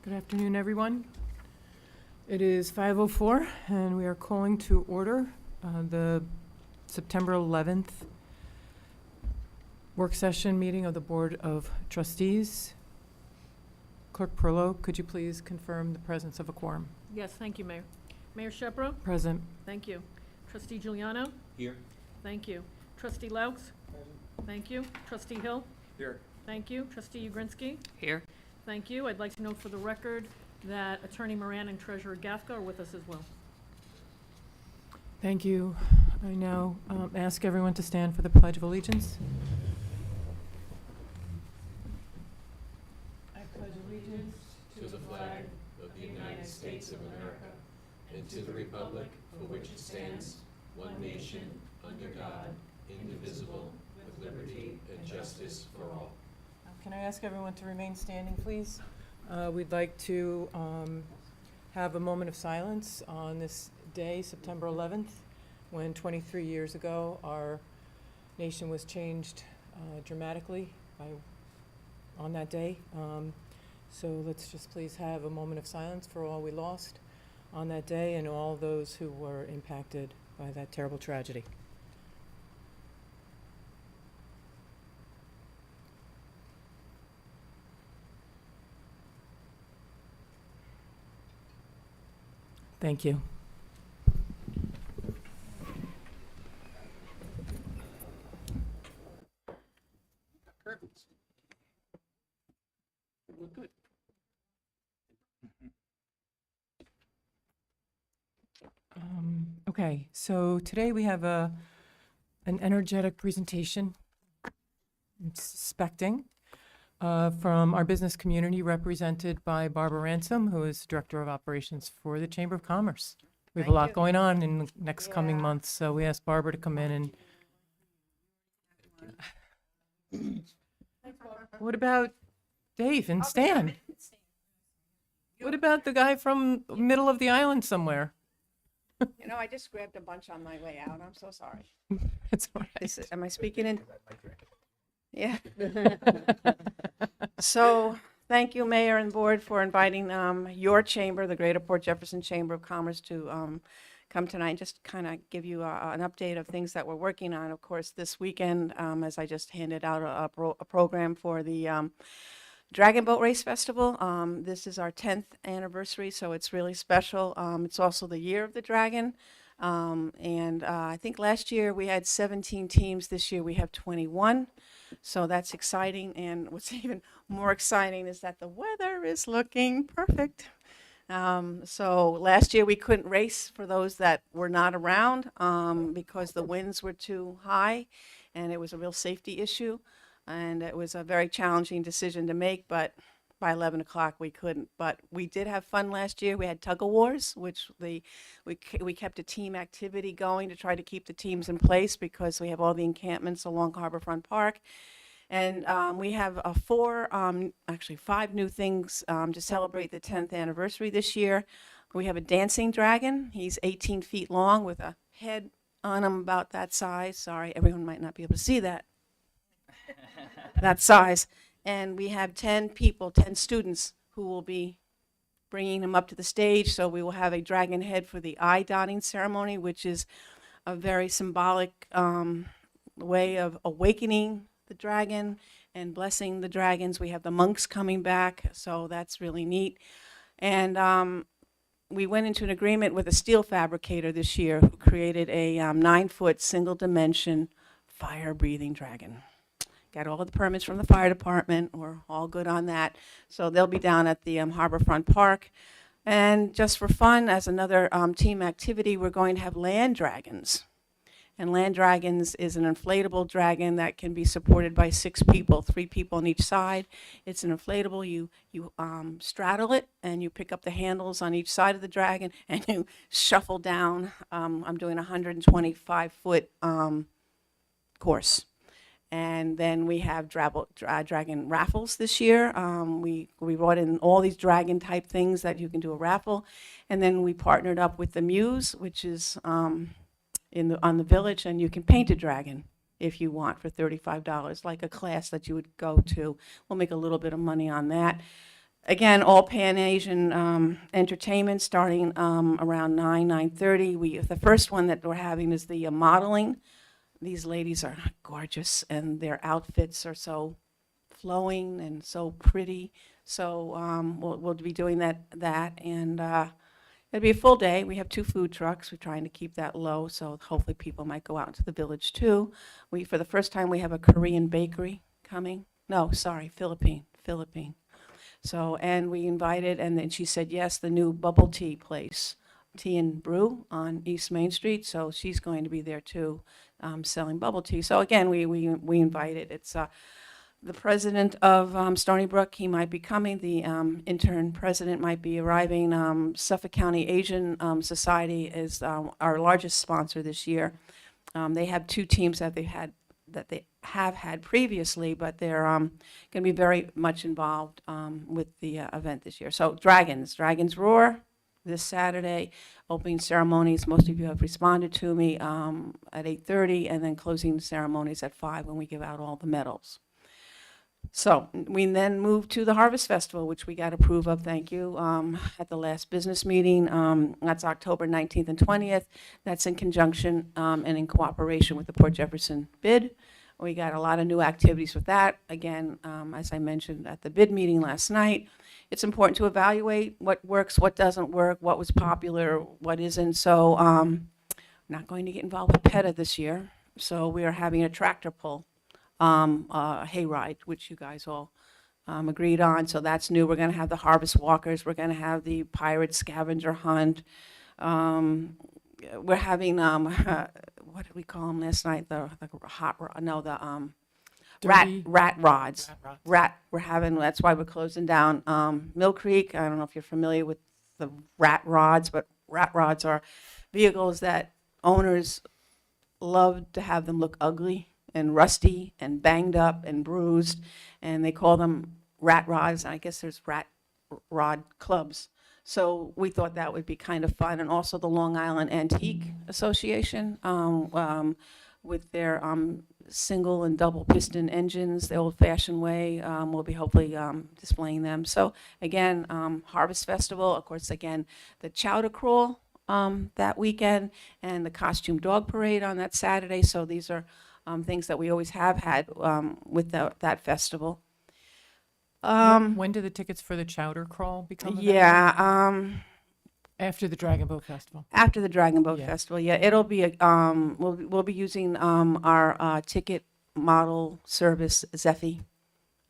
Good afternoon, everyone. It is 5:04, and we are calling to order the September 11th work session meeting of the Board of Trustees. Clerk Perlow, could you please confirm the presence of a quorum? Yes, thank you, Mayor. Mayor Shepro? Present. Thank you. Trustee Giuliano? Here. Thank you. Trustee Laux? Thank you. Trustee Hill? Here. Thank you. Trustee Ugrinsky? Here. Thank you. I'd like to note for the record that Attorney Moran and Treasurer Gafka are with us as well. Thank you. I now ask everyone to stand for the Pledge of Allegiance. I pledge allegiance To the flag of the United States of America and to the republic for which it stands, one nation, under God, indivisible, with liberty and justice for all. Can I ask everyone to remain standing, please? We'd like to have a moment of silence on this day, September 11th, when 23 years ago our nation was changed dramatically on that day. So let's just please have a moment of silence for all we lost on that day and all those who were impacted by that terrible tragedy. Thank you. Curtains. Look good. Okay, so today we have an energetic presentation, I'm suspecting, from our business community represented by Barbara Ransom, who is Director of Operations for the Chamber of Commerce. We have a lot going on in the next coming months, so we asked Barbara to come in and... What about Dave and Stan? What about the guy from middle of the island somewhere? You know, I just grabbed a bunch on my way out. I'm so sorry. It's all right. Am I speaking in? Yeah. So, thank you, Mayor and Board, for inviting your chamber, the Greater Port Jefferson Chamber of Commerce, to come tonight and just kind of give you an update of things that we're working on. Of course, this weekend, as I just handed out a program for the Dragon Boat Race Festival. This is our 10th anniversary, so it's really special. It's also the year of the dragon. I think last year we had 17 teams. This year we have 21. So that's exciting. And what's even more exciting is that the weather is looking perfect. So last year we couldn't race for those that were not around because the winds were too high and it was a real safety issue. And it was a very challenging decision to make, but by 11 o'clock we couldn't. But we did have fun last year. We had tug-of-wars, which we kept a team activity going to try to keep the teams in place because we have all the encampments along Harborfront Park. And we have actually 5 new things to celebrate the 10th anniversary this year. We have a dancing dragon. He's 18 feet long with a head on him about that size. Sorry, everyone might not be able to see that. That size. And we have 10 people, 10 students who will be bringing him up to the stage. So we will have a dragon head for the eye dotting ceremony, which is a very symbolic way of awakening the dragon and blessing the dragons. We have the monks coming back, so that's really neat. And we went into an agreement with a steel fabricator this year who created a 9-foot single-dimension fire-breathing dragon. Got all the permits from the fire department. We're all good on that. So they'll be down at the Harborfront Park. And just for fun, as another team activity, we're going to have land dragons. And land dragons is an inflatable dragon that can be supported by 6 people, 3 people on each side. It's an inflatable. You straddle it, and you pick up the handles on each side of the dragon, and you shuffle down. I'm doing a 125-foot course. And then we have dragon raffles this year. We brought in all these dragon type things that you can do a raffle. And then we partnered up with the Muse, which is on the village, and you can paint a dragon if you want for $35, like a class that you would go to. We'll make a little bit of money on that. Again, all Pan-Asian entertainment starting around 9:30. The first one that we're having is the modeling. These ladies are gorgeous, and their outfits are so flowing and so pretty. So we'll be doing that, and it'll be a full day. We have 2 food trucks. We're trying to keep that low, so hopefully people might go out into the village too. For the first time, we have a Korean bakery coming. No, sorry, Philippine. So, and we invited, and then she said yes, the new bubble tea place, Tea and Brew on East Main Street. So she's going to be there too, selling bubble tea. So again, we invited. It's the president of Stony Brook. He might be coming. The intern president might be arriving. Suffolk County Asian Society is our largest sponsor this year. They have 2 teams that they have had previously, but they're going to be very much involved with the event this year. So Dragons Roar this Saturday, opening ceremonies. Most of you have responded to me at 8:30, and then closing ceremonies at 5 when we give out all the medals. So we then move to the Harvest Festival, which we got approve of, thank you, at the last business meeting. That's October 19th and 20th. That's in conjunction and in cooperation with the Port Jefferson bid. We got a lot of new activities with that. Again, as I mentioned at the bid meeting last night, it's important to evaluate what works, what doesn't work, what was popular, what isn't. So I'm not going to get involved with PETA this year. So we are having a tractor pull. Hayride, which you guys all agreed on. So that's new. We're going to have the harvest walkers. We're going to have the pirate scavenger hunt. We're having what did we call them last night? The rat rods. We're having. That's why we're closing down Mill Creek. I don't know if you're familiar with the rat rods, but rat rods are vehicles that owners love to have them look ugly and rusty and banged up and bruised, and they call them rat rods. I guess there's rat rod clubs. So we thought that would be kind of fun. And also the Long Island Antique Association with their single and double piston engines, the old-fashioned way. We'll be hopefully displaying them. So again, Harvest Festival, of course, again, the Chowder Crawl that weekend, and the Costume Dog Parade on that Saturday. So these are things that we always have had with that festival. When do the tickets for the Chowder Crawl become available? Yeah, After the Dragon Boat Festival. after the Dragon Boat Yeah. Festival, yeah, it'll be, we'll be using our ticket model service, Zeffy.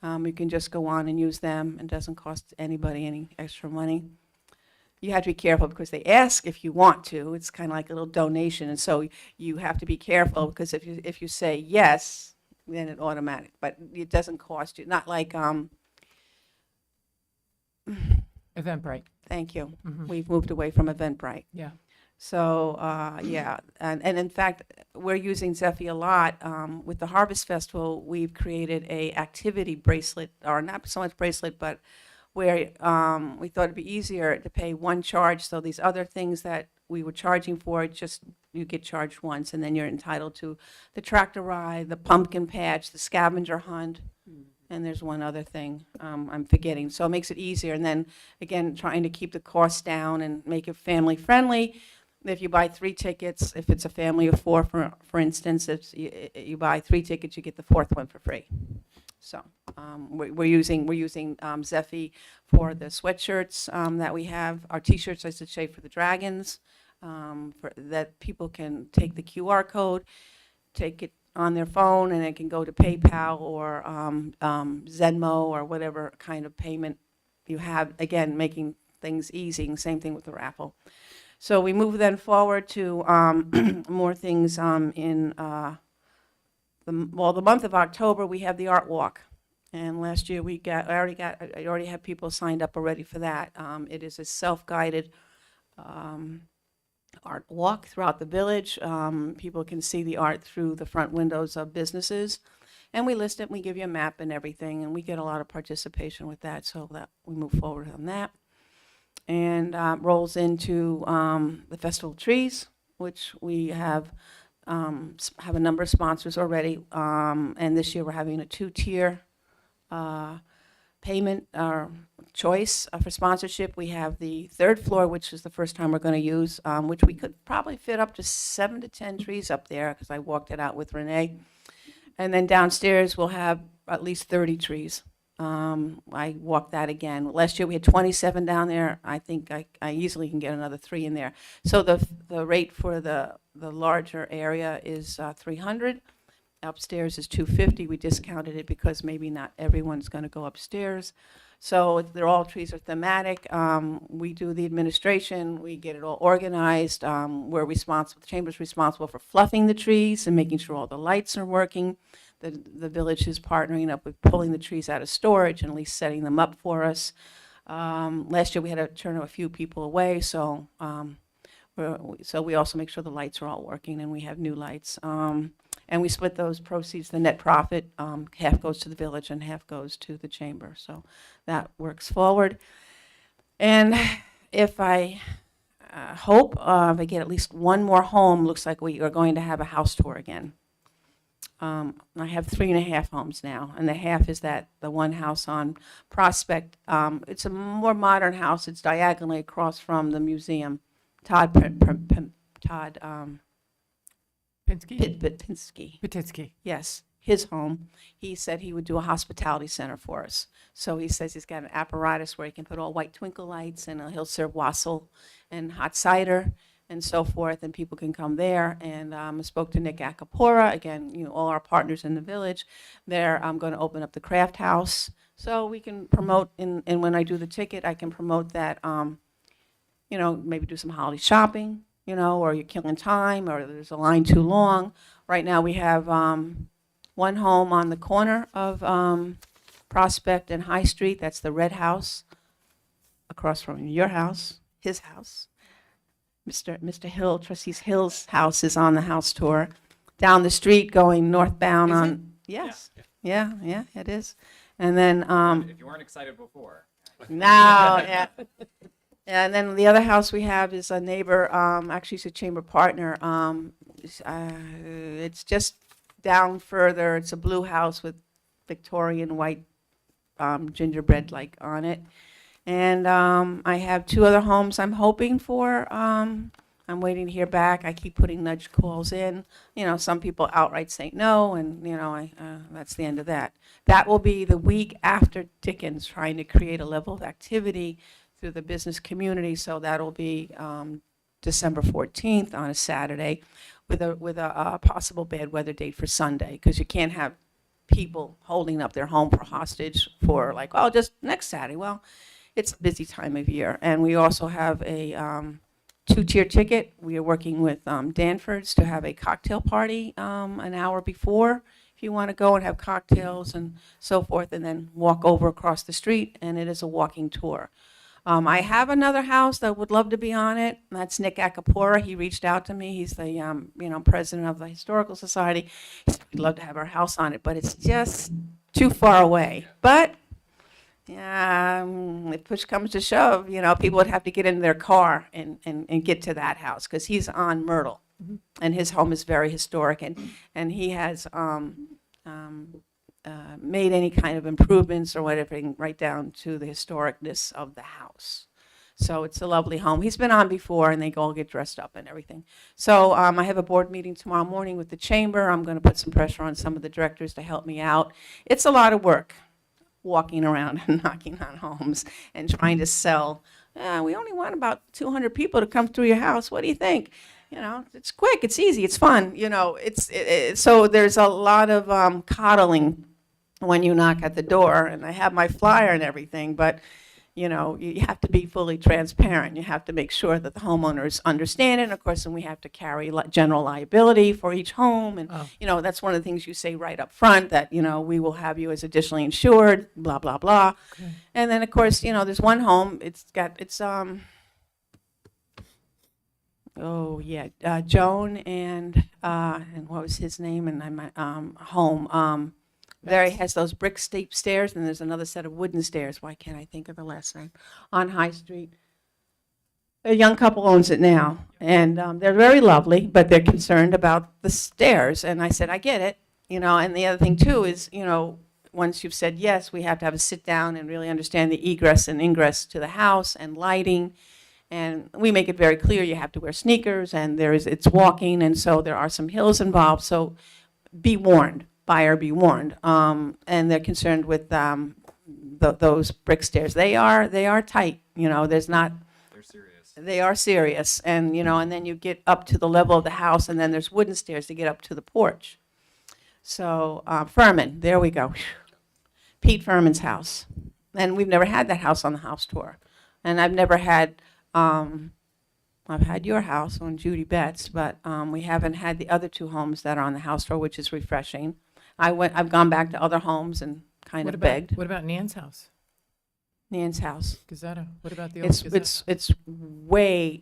You can just go on and use them. It doesn't cost anybody any extra money. You have to be careful because they ask if you want to. It's kind of like a little donation, and so you have to be careful because if you say yes, then it automatic. But it doesn't cost you. Not like Eventbrite. thank you. Mhm. We've moved away from Eventbrite. Yeah. So yeah, and in fact, we're using Zeffy a lot. With the Harvest Festival, we've created a activity bracelet, or not so much bracelet, but where we thought it'd be easier to pay one charge, so these other things that we were charging for, just you get charged once, and then you're entitled to the tractor ride, the pumpkin patch, the scavenger hunt, and there's one other thing I'm forgetting. So it makes it easier, and then, again, trying to keep the costs down and make it family-friendly. If you buy 3 tickets, if it's a family of 4, for instance, if you buy 3 tickets, you get the 4th one for free. So we're using Zeffy for the sweatshirts that we have, our T-shirts, I should say, for the Dragons, that people can take the QR code, take it on their phone, and it can go to PayPal or Venmo or whatever kind of payment you have. Again, making things easy. Same thing with the raffle. So we move then forward to more things in the month of October. We have the Art Walk, and last year I already have people signed up already for that. It is a self-guided art walk throughout the village. People can see the art through the front windows of businesses, and we list it. We give you a map and everything, and we get a lot of participation with that, so that we move forward on that. And rolls into the Festival of Trees, which we have a number of sponsors already, and this year we're having a 2-tier payment choice for sponsorship. We have the third floor, which is the first time we're going to use, which we could probably fit up to 7 to 10 trees up there, because I walked it out with Renee. And then downstairs, we'll have at least 30 trees. I walked that again. Last year, we had 27 down there. I think I easily can get another 3 in there. So the rate for the larger area is 300. Upstairs is 250. We discounted it because maybe not everyone's going to go upstairs. So they're all trees are thematic. We do the administration. We get it all organized. We're responsible. The chamber's responsible for fluffing the trees and making sure all the lights are working. The village is partnering up with pulling the trees out of storage and at least setting them up for us. Last year we had to turn a few people away, so we also make sure the lights are all working and we have new lights. And we split those proceeds, the net profit, half goes to the village and half goes to the chamber. So that works forward. And if I hope if I get at least one more home, looks like we are going to have a house tour again. I have 3.5 homes now, and the half is the one house on Prospect. It's a more modern house. It's diagonally across from the museum. Todd Pinsky? Pinsky. Yes, his home. He said he would do a hospitality center for us. So he says he's got an apparatus where he can put all white twinkle lights, and he'll serve wassail and hot cider and so forth, and people can come there. And I spoke to Nick Acapora, again, all our partners in the village. I'm going to open up the craft house, so we can promote, and when I do the ticket, I can promote that, maybe do some holiday shopping, or you're killing time, or there's a line too long. Right now, we have one home on the corner of Prospect and High Street. That's the Red House, across from your house, his house. Mr. Hill, Trustees Hill's house is on the house tour. Down the street going northbound Is on. it? Yes. Yeah, it is. And then, If you weren't excited before. no, yeah. And then the other house we have is a neighbor, actually it's a chamber partner. It's just down further. It's a blue house with Victorian white gingerbread like on it. And I have 2 other homes I'm hoping for. I'm waiting to hear back. I keep putting nudge calls in. Some people outright say no, and that's the end of that. That will be the week after Dickens, trying to create a level of activity through the business community. So that'll be December 14th on a Saturday, with a possible bad weather date for Sunday, because you can't have people holding up their home for hostage for just next Saturday. Well, it's a busy time of year. And we also have a 2-tier ticket. We are working with Danford's to have a cocktail party an hour before, if you want to go and have cocktails and so forth, and then walk over across the street, and it is a walking tour. I have another house that would love to be on it. That's Nick Acapora. He reached out to me. He's the president of the Historical Society. He said, we'd love to have our house on it, but it's just too far away. But if push comes to shove, people would have to get in their car and get to that house, because he's on Myrtle, and his home is very historic, and he has made any kind of improvements or whatever, right down to the historicness of the house. So it's a lovely home. He's been on before, and they all get dressed up and everything. So I have a board meeting tomorrow morning with the chamber. I'm going to put some pressure on some of the directors to help me out. It's a lot of work, walking around and knocking on homes and trying to sell. We only want about 200 people to come through your house. What do you think? It's quick, it's easy, it's fun. So there's a lot of coddling when you knock at the door. And I have my flyer and everything, but you have to be fully transparent. You have to make sure that the homeowners understand it. And of course, then we have to carry general liability for each home. And, that's one of the things you say right up front, that, we will have you as additionally insured, blah, blah, blah. Okay. And then, of course, there's one home, Joan and what was his name? And my home. There he has those brick steep stairs, and there's another set of wooden stairs. Why can't I think of the last name? On High Street. A young couple owns it now, and they're very lovely, but they're concerned about the stairs. And I said, I get it, And the other thing too is, once you've said yes, we have to have a sit-down and really understand the egress and ingress to the house and lighting. And we make it very clear you have to wear sneakers, and it's walking, and so there are some hills involved. So be warned, buyer be warned. And they're concerned with those brick stairs. They are tight, there's not, They're serious. they are serious. And, and then you get up to the level of the house, and then there's wooden stairs to get up to the porch. So Furman, there we go. Pete Furman's house. And we've never had that house on the house tour. And I've never had, I've had your house on Judy Betts, but we haven't had the other two homes that are on the house tour, which is refreshing. I've gone back to other homes and kind of begged. What about Nan's house? Nan's house. Gazetta? What about the old Gazetta?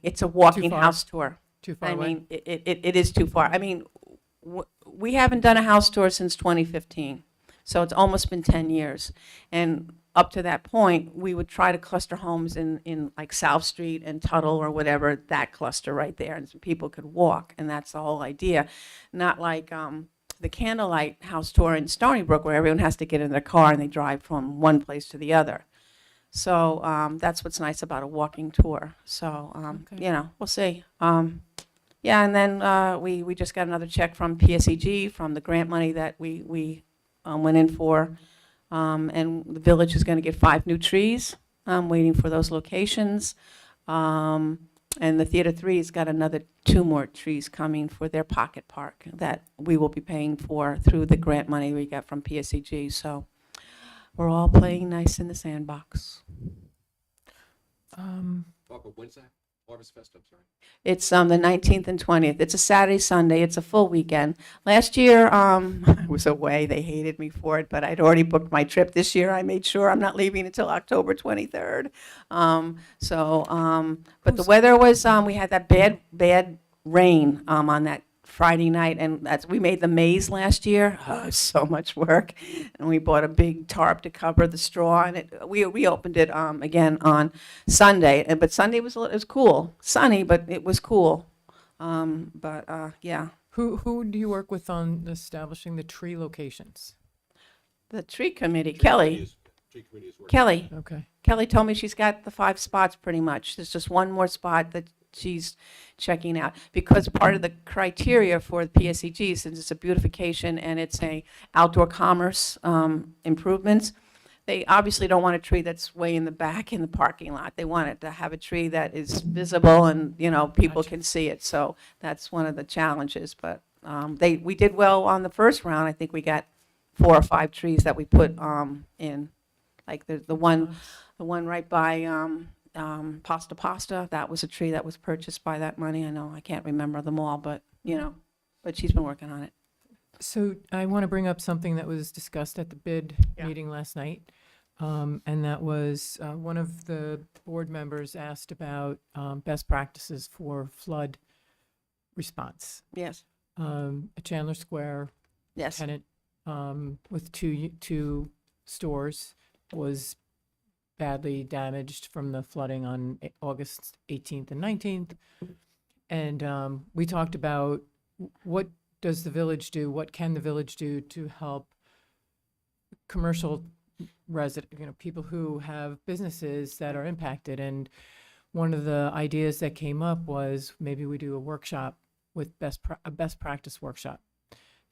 It's a walking far? house tour. Too far I away? mean, it is too far. I mean, we haven't done a house tour since 2015, so it's almost been 10 years. And up to that point, we would try to cluster homes in like South Street and Tuttle or whatever, that cluster right there, and so people could walk, and that's the whole idea. Not like the Candlelight house tour in Stony Brook, where everyone has to get in their car and they drive from one place to the other. So that's what's nice about a walking tour. So, Okay. We'll see. Yeah, and then we just got another check from PSEG from the grant money that we went in for. And the village is going to get 5 new trees. I'm waiting for those locations. And the Theater 3's got another 2 more trees coming for their pocket park that we will be paying for through the grant money we got from PSEG. So we're all playing nice in the sandbox. Barbara, when's that? Harvest Fest, I'm sorry. It's the 19th and 20th. It's a Saturday, Sunday. It's a full weekend. Last year, I was away. They hated me for it, but I'd already booked my trip. This year, I made sure I'm not leaving until October 23rd. But the weather was, we had that bad rain on that Friday night, and we made the maze last year. Oh, it was so much work. And we bought a big tarp to cover the straw, and we opened it again on Sunday. But Sunday it was cool, sunny, but it was cool. Yeah, Who do you work with on establishing the tree locations? the tree committee, Kelly. Tree committee is working. Kelly. Okay. Kelly told me she's got the 5 spots pretty much. There's just one more spot that she's checking out, because part of the criteria for the PSEG, since it's a beautification and it's a outdoor commerce improvements, they obviously don't want a tree that's way in the back in the parking lot. They want it to have a tree that is visible and, people can see it. So that's one of the challenges. But we did well on the first round. I think we got 4 or 5 trees that we put in, like the one right by Pasta. That was a tree that was purchased by that money. I know I can't remember them all, but but she's been working on it. So I want to bring up something that was discussed at the bid Yeah. meeting last night. And that was, one of the board members asked about best practices for flood response. Yes. A Chandler Square Yes. tenant with two stores was badly damaged from the flooding on August 18th and 19th. And we talked about what does the village do, what can the village do to help commercial people who have businesses that are impacted. And one of the ideas that came up was maybe we do a workshop with a best practice workshop.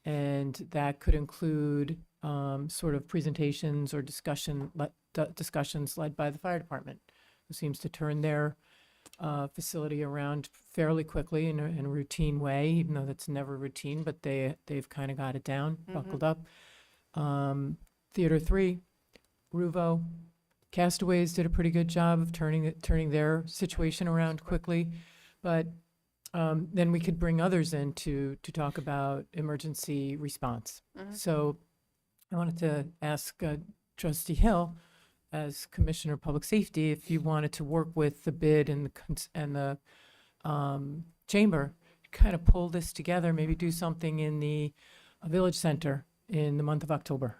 And that could include sort of presentations or discussions led by the fire department, who seems to turn their facility around fairly quickly in a routine way, even though that's never routine, but they've kind of got it down, buckled up. Theater 3, Ruvo, Castaways did a pretty good job of turning their situation around quickly, but then we could bring others in to talk about emergency response. So I wanted to ask Trustee Hill, as Commissioner of Public Safety, if you wanted to work with the bid and the chamber, kind of pull this together, maybe do something in the Village Center in the month of October.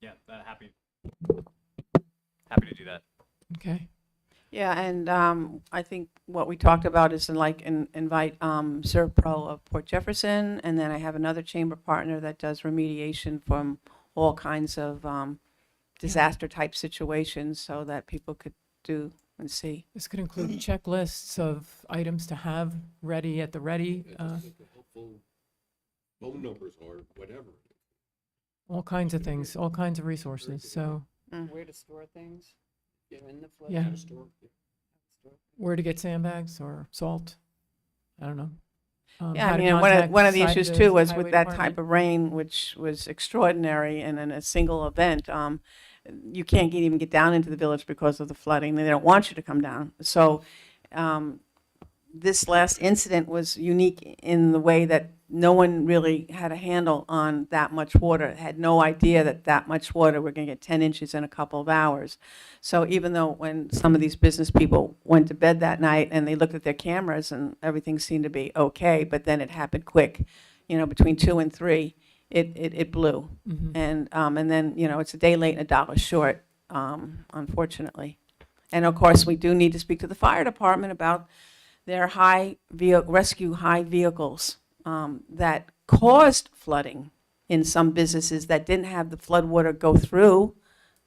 Yeah, happy to do that. Okay. Yeah, and I think what we talked about is invite Servpro of Port Jefferson, and then I have another chamber partner that does remediation from all kinds of disaster-type situations so that people could do and see. This could include checklists of items to have ready at the ready, Helpful phone numbers or whatever. all kinds of things, all kinds of resources. So Where to store things, if you're in the flood. Yeah. zone. Store where to get sandbags or salt, I don't know. Yeah, How I to mean, contact one of the site- issues too was highway with that department. type of rain, which was extraordinary, and in a single event, you can't even get down into the village because of the flooding. They don't want you to come down. So this last incident was unique in the way that no one really had a handle on that much water, had no idea that that much water, we're going to get 10 inches in a couple of hours. So even though when some of these business people went to bed that night and they looked at their cameras and everything seemed to be okay, but then it happened quick, between 2 and 3, it blew. Mhm. And then, it's a day late and $1 short, unfortunately. And of course, we do need to speak to the fire department about their rescue high vehicles that caused flooding in some businesses that didn't have the flood water go through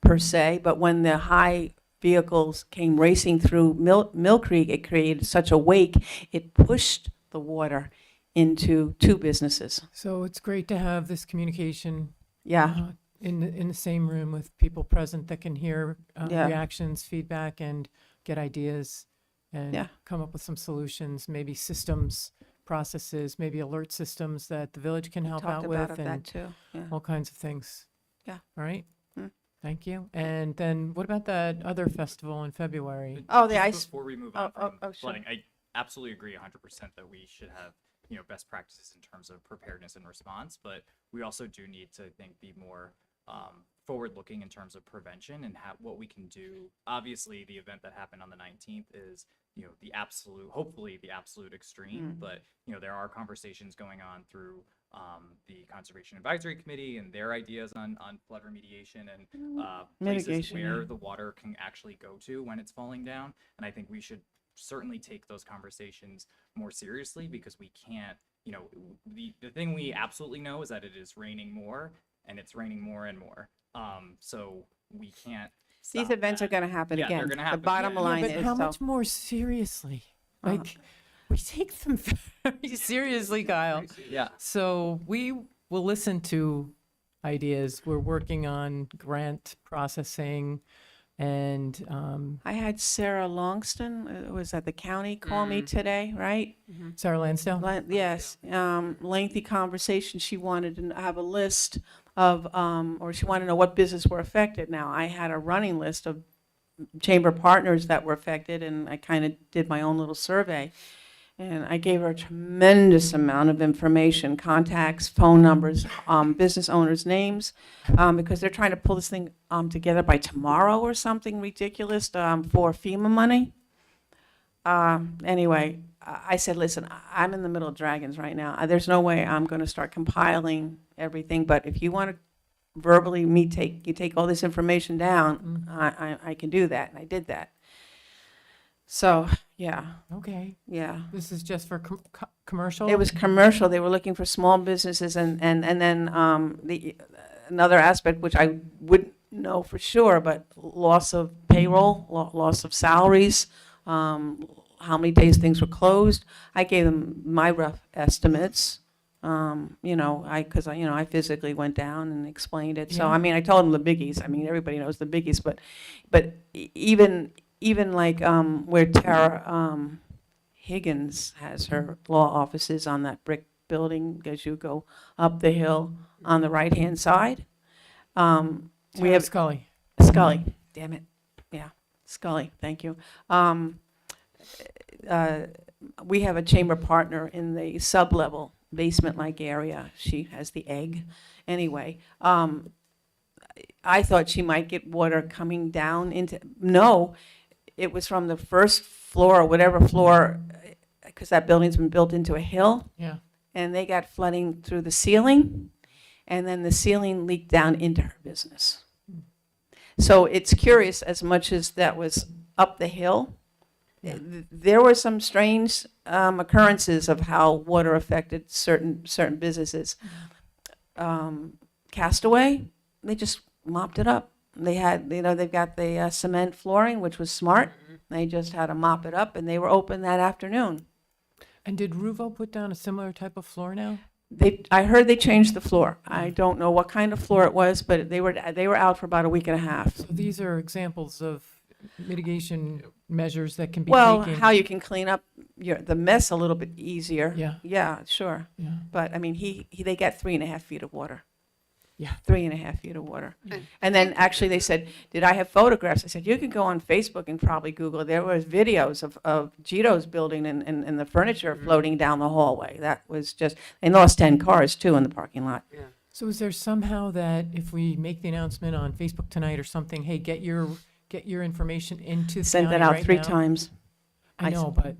per se, but when the high vehicles came racing through Mill Creek, it created such a wake, it pushed the water into 2 businesses. So it's great to have this communication Yeah, in the same room with people present that can hear Yeah. reactions, feedback, and get ideas and Yeah. come up with some solutions, maybe systems, processes, maybe alert systems that the village can help talked out about with, that and too, yeah. all kinds of things. Yeah. All right? Mm. Thank you. And then what about that other festival in February? Oh, the Just ice, Before we move oh, on from oh, sure. flooding, I absolutely agree 100% that we should have, best practices in terms of preparedness and response, but we also do need to, I think, be more forward-looking in terms of prevention and what we can do. Obviously, the event that happened on the 19th is, hopefully the absolute extreme, but, there are conversations going on through the Conservation Advisory Committee and their ideas on flood remediation and places Mitigation, where yeah. the water can actually go to when it's falling down. And I think we should certainly take those conversations more seriously, because we can't, the thing we absolutely know is that it is raining more, and it's raining more and more. So we can't These stop events are that. going to happen Yeah, they're again. gonna The happen. bottom Yeah, line But is, how so, much more seriously? Uh-huh. Like, we take them very seriously, Kyle. Yeah. So we will listen to ideas. We're working on grant processing, and I had Sarah Longston, was at the county, call me today, right? Sarah Lansdale. Yes, lengthy conversation. She wanted to have a list of, or she wanted to know what business were affected. Now, I had a running list of chamber partners that were affected, and I kind of did my own little survey. And I gave her a tremendous amount of information, contacts, phone numbers, business owners' names, because they're trying to pull this thing together by tomorrow or something ridiculous for FEMA money. Anyway, I said, listen, I'm in the middle of dragons right now. There's no way I'm going to start compiling everything, but if you want to verbally you take all this information down, I can do that, and I did that. So, yeah, Okay. yeah. This is just for commercial? It was commercial. They were looking for small businesses, and then another aspect, which I wouldn't know for sure, but loss of payroll, loss of salaries, how many days things were closed. I gave them my rough estimates, because I physically went down and explained it. So, Yeah. I mean, I told them the biggies. I mean, everybody knows the biggies, but even like where Tara Higgins has her law offices on that brick building as you go up the hill on the right-hand side. We Tara have Scully. Scully, damn it, yeah, Scully, thank you. We have a chamber partner in the sub-level basement-like area. She has the egg. Anyway, I thought she might get water coming down into, no, it was from the first floor or whatever floor, because that building's been built into a hill, Yeah. and they got flooding through the ceiling, and then the ceiling leaked down into her business. So it's curious, as much as that was up the hill, there were some strange occurrences of how water affected certain businesses. Castaway, they just mopped it up. They had, they've got the cement flooring, which was smart. They just had to mop it up, and they were open that afternoon. And did Ruvo put down a similar type of floor now? I heard they changed the floor. I don't know what kind of floor it was, but they were out for about a week and a half. So these are examples of mitigation measures that can be Well, taken. how you can clean up the mess a little bit easier. Yeah. Yeah, sure. Yeah. But I mean, they got 3.5 feet of water. Yeah. 3.5 feet of water. Yeah. And then actually they said, did I have photographs? I said, you can go on Facebook and probably Google. There was videos of Gito's building and the furniture floating down the hallway. That was just, they lost 10 cars too in the parking lot. Yeah. So is there somehow that if we make the announcement on Facebook tonight or something, hey, get your information into the Sent county that out right 3 now? times. I know, but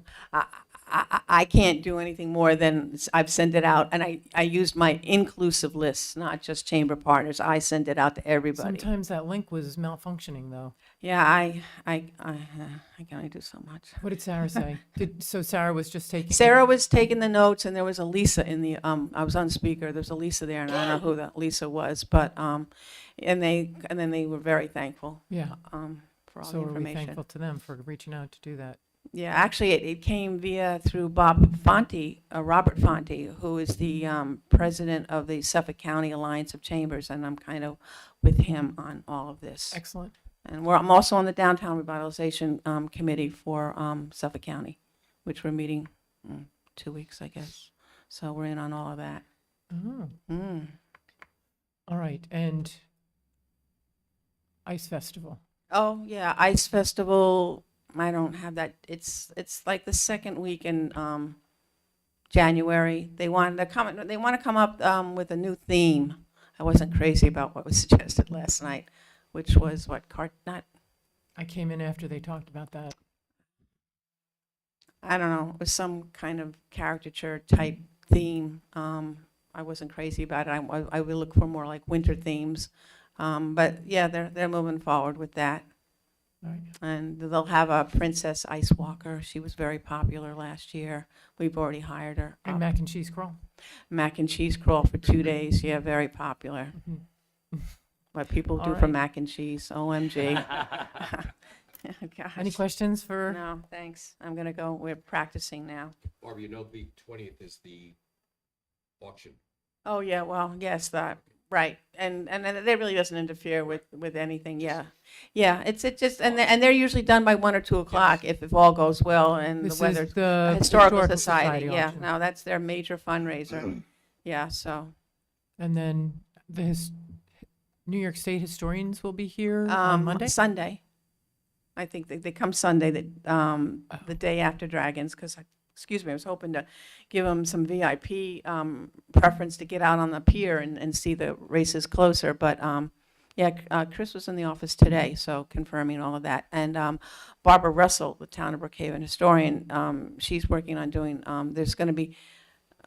I can't do anything more than I've sent it out, and I used my inclusive lists, not just chamber partners. I sent it out to everybody. sometimes that link was malfunctioning though. Yeah, I can only do so much. What did Sarah say? So Sarah was just taking. Sarah was taking the notes, and there was a Lisa in the, I was on speaker, there's a Lisa there, and I don't know who that Lisa was, but, and then they were very thankful, Yeah. for all So the are we information. thankful to them for reaching out to do that? Yeah, actually, it came through Bob Fonte, Robert Fonte, who is the president of the Suffolk County Alliance of Chambers, and I'm kind of with him on all of this. Excellent. And I'm also on the Downtown Revitalization Committee for Suffolk County, which we're meeting in 2 weeks, I guess. So we're in on all of that. Oh, Mm. all right. And Ice Festival. Oh, yeah, Ice Festival, I don't have that. It's like the second week in January. They want to come up with a new theme. I wasn't crazy about what was suggested last night, which was I came in after they talked about that. I don't know, it was some kind of caricature type theme. I wasn't crazy about it. I would look for more like winter themes. But yeah, they're moving forward with that. All right. And they'll have a Princess Ice Walker. She was very popular last year. We've already hired her. And mac and cheese crawl. Mac and cheese crawl for 2 days. Yeah, very popular. Mhm. What people All do for right. mac and cheese. OMG. Gosh. Any questions for? No, thanks. I'm going to go. We're practicing now. Barb, you know the 20th is the auction. Oh, yeah, well, yes, that, right. And that really doesn't interfere with anything, yeah. Yeah, it's just, and they're usually done by 1 or 2 o'clock if all goes well and This the weather. is the Historical Society, yeah. auction. No, that's their major fundraiser. Yeah, so. And then the New York State historians will be here on Monday? Sunday. I think they come Sunday, the day after Dragons, because, excuse me, I was hoping to give them some VIP preference to get out on the pier and see the races closer. But, yeah, Chris was in the office today, so confirming all of that. And Barbara Russell, the town of Brookhaven historian, she's working on doing, there's going to be,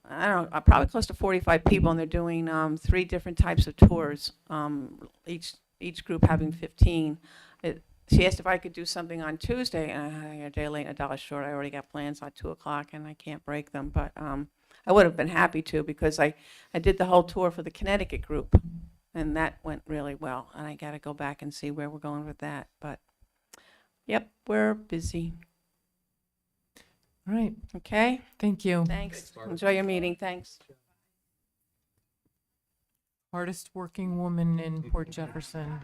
I don't know, probably close to 45 people, and they're doing 3 different types of tours, each group having 15. She asked if I could do something on Tuesday, and I got a day late, $1 short. I already got plans at 2 o'clock, and I can't break them. But I would have been happy to, because I did the whole tour for the Connecticut group, and that went really well. And I got to go back and see where we're going with that. But, yep, we're busy. All right. Okay? Thank you. Thanks. Barbara. Enjoy your meeting. Thanks. Hardest working woman in Port Jefferson.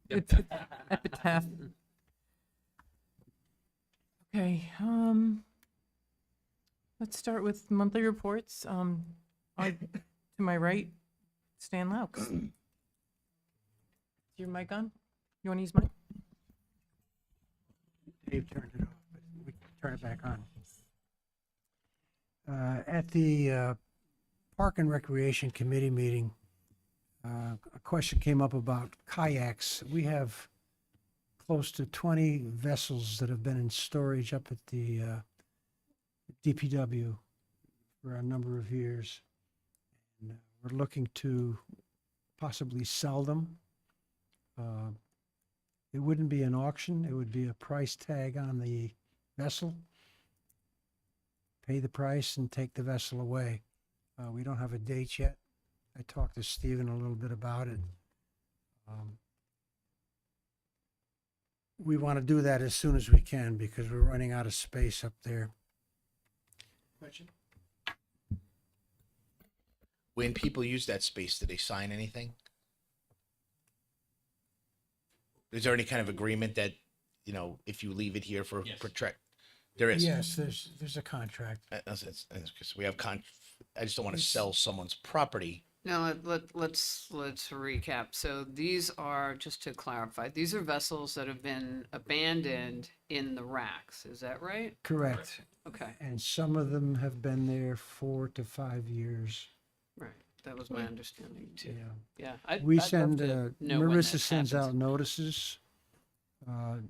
Epitaph. Okay, let's start with monthly reports. To my right, Stan Laux. Is your mic on? You want to use mine? Dave turned it off, but we can turn it back on. At the Park and Recreation Committee meeting, a question came up about kayaks. We have close to 20 vessels that have been in storage up at the DPW for a number of years. And we're looking to possibly sell them. It wouldn't be an auction, it would be a price tag on the vessel. Pay the price and take the vessel away. We don't have a date yet. I talked to Stephen a little bit about it. We want to do that as soon as we can because we're running out of space up there. Question? When people use that space, do they sign anything? Is there any kind of agreement that, you know, if you leave it here for Yes. protract? There is. Yes, there's a contract. Because we have I just don't want to sell someone's property. Now, let's recap. So these are, just to clarify, these are vessels that have been abandoned in the racks. Is that right? Correct. Okay, And some of them have been there 4 to 5 years. right. That was my understanding too. Yeah. Yeah. We I'd love send, to know when Marissa that sends happens. out notices, a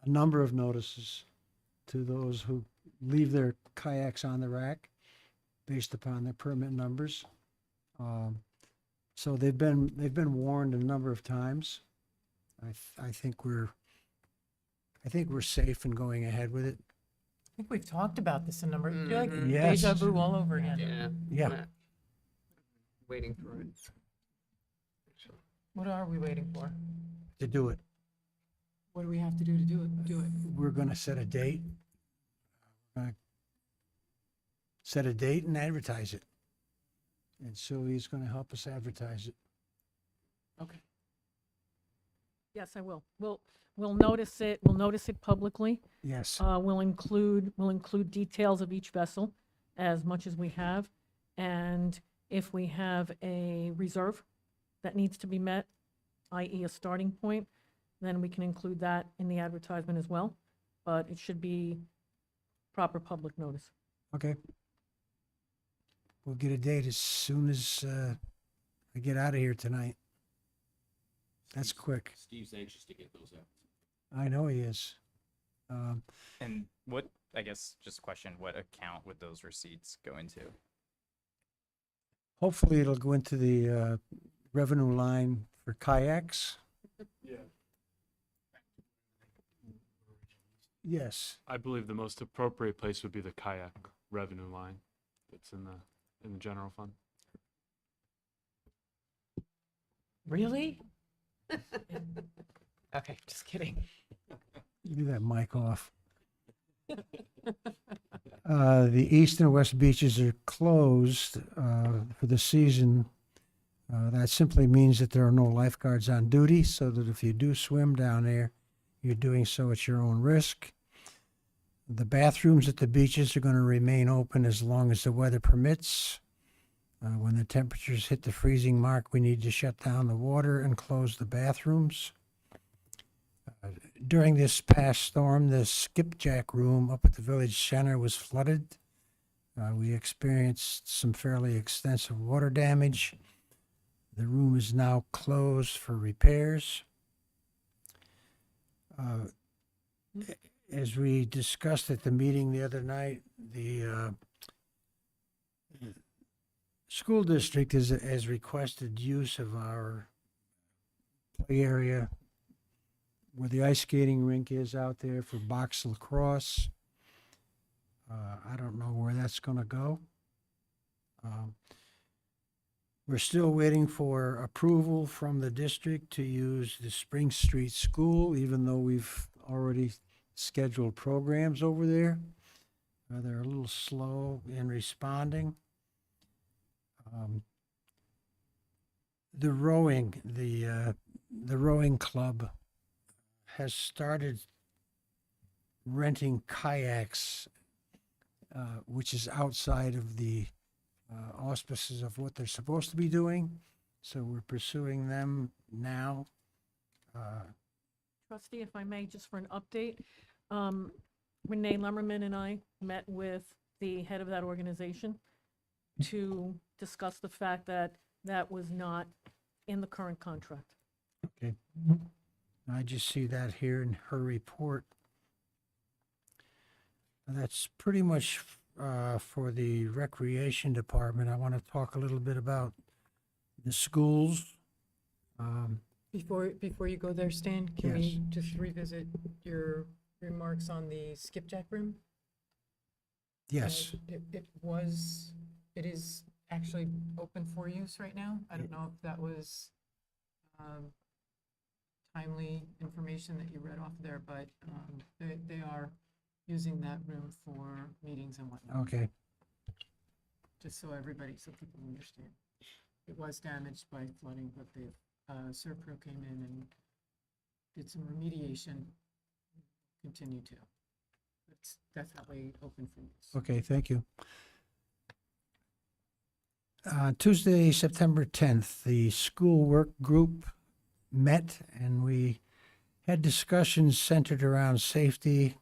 number of notices to those who leave their kayaks on the rack based upon their permit numbers. So they've been warned a number of times. I think we're safe in going ahead with it. I think we've talked about this a number, I feel like Mhm. Yes. deja vu all over again. Yeah. Yeah. Waiting for it. What are we waiting for? To do it. What do we have to do do it? We're gonna set a date. Set a date and advertise it. And Sylvia's gonna help us advertise it. Okay. Yes, I will. We'll notice it, we'll notice it publicly. Yes. We'll include details of each vessel as much as we have. And if we have a reserve that needs to be met, i.e. a starting point, then we can include that in the advertisement as well. But it should be proper public notice. Okay. We'll get a date as soon as I get out of here tonight. That's quick. Steve's anxious to get those out. I know he is. And what, I guess, just a question, what account would those receipts go into? Hopefully it'll go into the revenue line for kayaks. Yes. I believe the most appropriate place would be the kayak revenue line that's in the general fund. Really? Okay, just kidding. Leave that mic off. The east and west beaches are closed for the season. That simply means that there are no lifeguards on duty, so that if you do swim down there, you're doing so at your own risk. The bathrooms at the beaches are going to remain open as long as the weather permits. When the temperatures hit the freezing mark, we need to shut down the water and close the bathrooms. During this past storm, the skipjack room up at the village center was flooded. We experienced some fairly extensive water damage. The room is now closed for repairs. As we discussed at the meeting the other night, the school district has requested use of our play area where the ice skating rink is out there for box lacrosse. I don't know where that's going to go. We're still waiting for approval from the district to use the Spring Street School, even though we've already scheduled programs over there. They're a little slow in responding. The rowing club has started renting kayaks, which is outside of the auspices of what they're supposed to be doing. So we're pursuing them now. Trustee, if I may, just for an update, Renee Lemmerman and I met with the head of that organization to discuss the fact that that was not in the current contract. Okay. I just see that here in her report. That's pretty much for the recreation department. I want to talk a little bit about the schools. Before you go there, Stan, can Yes. we just revisit your remarks on the skipjack room? Yes, It is actually open for use right now. I don't know if that was timely information that you read off there, but they are using that room for meetings and whatnot, Okay, just so everybody, so people understand. It was damaged by flooding, but the Serpro came in and did some remediation, continue to. It's definitely open for use. okay, thank you. Tuesday, September 10th, the school work group met and we had discussions centered around safety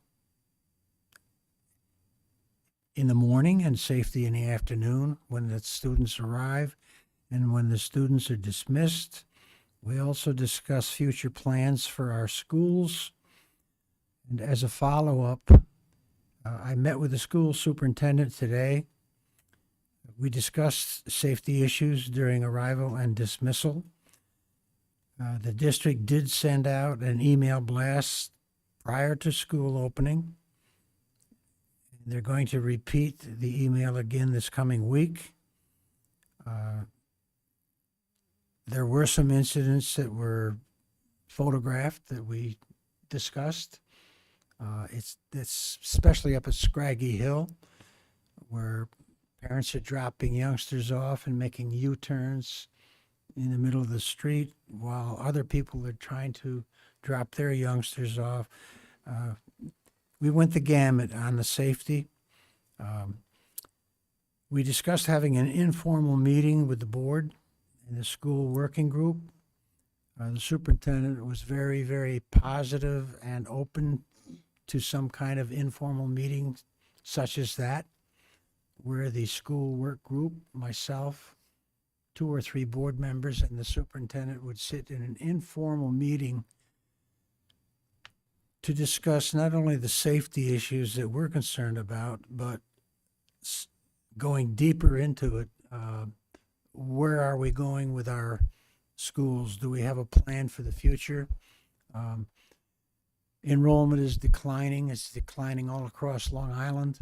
in the morning and safety in the afternoon when the students arrive and when the students are dismissed. We also discussed future plans for our schools. And as a follow-up, I met with the school superintendent today. We discussed safety issues during arrival and dismissal. The district did send out an email blast prior to school opening. They're going to repeat the email again this coming week. There were some incidents that were photographed that we discussed. It's especially up at Scraggy Hill, where parents are dropping youngsters off and making U-turns in the middle of the street while other people are trying to drop their youngsters off. We went the gamut on the safety. We discussed having an informal meeting with the board and the school working group. The superintendent was very, very positive and open to some kind of informal meeting such as that, where the school work group, myself, 2 or 3 board members, and the superintendent would sit in an informal meeting to discuss not only the safety issues that we're concerned about, but going deeper into it. Where are we going with our schools? Do we have a plan for the future? Enrollment is declining. It's declining all across Long Island.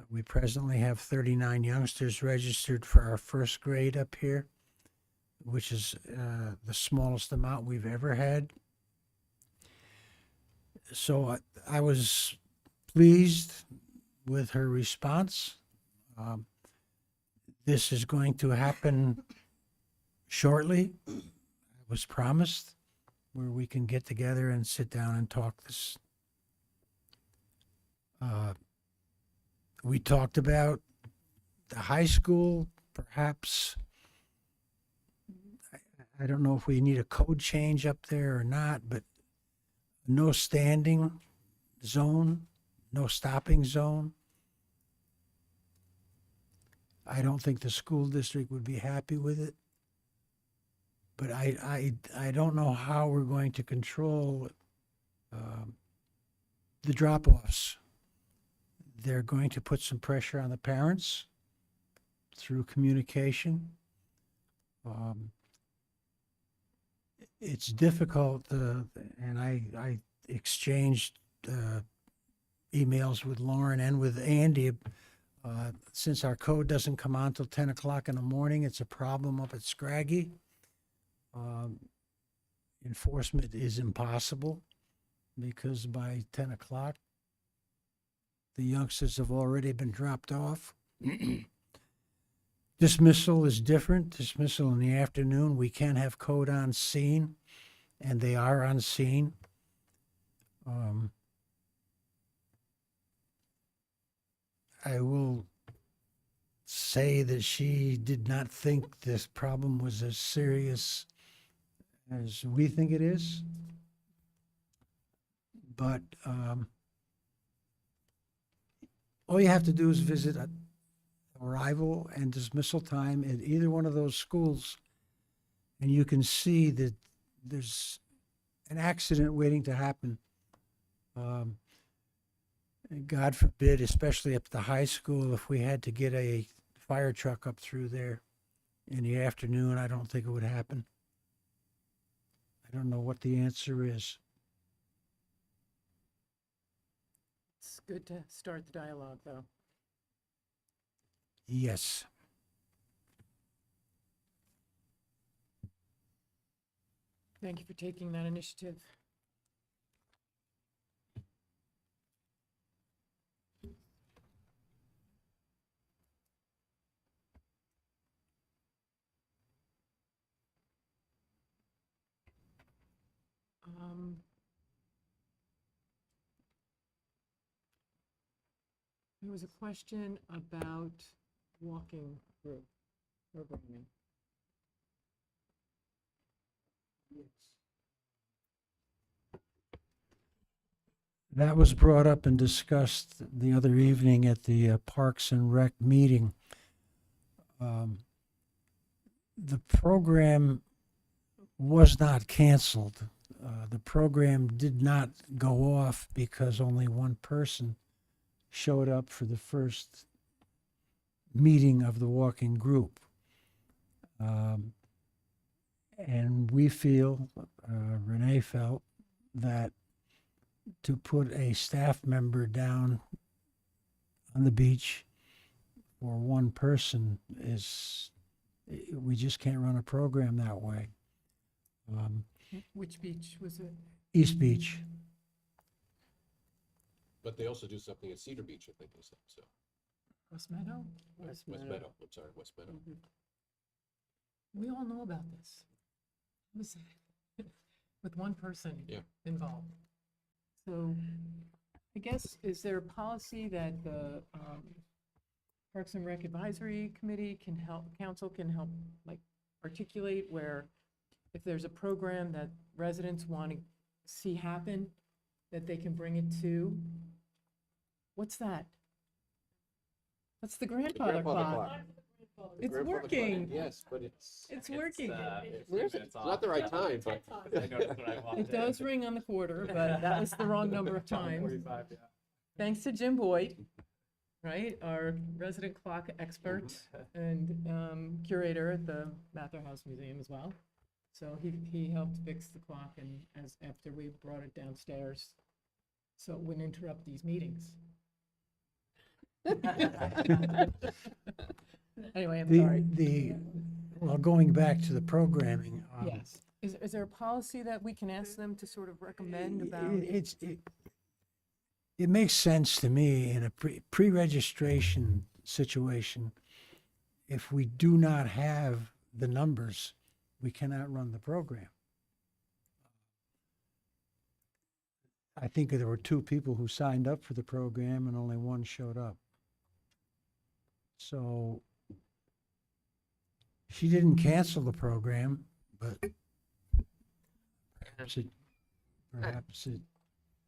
We presently have 39 youngsters registered for our first grade up here, which is the smallest amount we've ever had. So I was pleased with her response. This is going to happen shortly. It was promised, where we can get together and sit down and talk this. We talked about the high school, perhaps. I don't know if we need a code change up there or not, but no standing zone, no stopping zone. I don't think the school district would be happy with it. But I don't know how we're going to control the drop-offs. They're going to put some pressure on the parents through communication. It's difficult, and I exchanged emails with Lauren and with Andy. Since our code doesn't come on till 10 o'clock in the morning, it's a problem up at Scraggy. Enforcement is impossible because by 10 o'clock, the youngsters have already been dropped off. Dismissal is different. Dismissal in the afternoon, we can have code on scene, and they are on scene. I will say that she did not think this problem was as serious as we think it is. But all you have to do is visit arrival and dismissal time at either one of those schools, and you can see that there's an accident waiting to happen. And God forbid, especially up at the high school, if we had to get a fire truck up through there in the afternoon, I don't think it would happen. I don't know what the answer is. It's good to start the dialogue, though. Yes. Thank you for taking that initiative. Um, There was a question about walking group programming. That was brought up and discussed the other evening at the Parks and Rec meeting. The program was not canceled. The program did not go off because only one person showed up for the first meeting of the walking group. And we feel, Renee felt, that to put a staff member down on the beach for one person is, we just can't run a program that way. Which beach was it? East Beach. But they also do something at Cedar Beach, I think they said, so. West Meadow? West Meadow, I'm sorry, West Meadow. We all know about this. It was with one person Yeah. involved. So I guess, is there a policy that the Parks and Rec Advisory Committee can help, council can help, like, articulate where if there's a program that residents want to see happen, that they can bring it to? What's that? That's the grandfather clock. It's working. Yes, but it's It's working. it's not the right time, but. It does ring on the quarter, but that was the wrong number of times. Thanks to Jim Boyd, right, our resident clock expert and curator at the Mather House Museum as well. So he helped fix the clock, and after we brought it downstairs, so it wouldn't interrupt these meetings. Anyway, I'm sorry. Well, going back to the programming. Yes. Is there a policy that we can ask them to sort of recommend about? It makes sense to me in a pre-registration situation. If we do not have the numbers, we cannot run the program. I think there were 2 people who signed up for the program and only one showed up. So she didn't cancel the program, but perhaps it,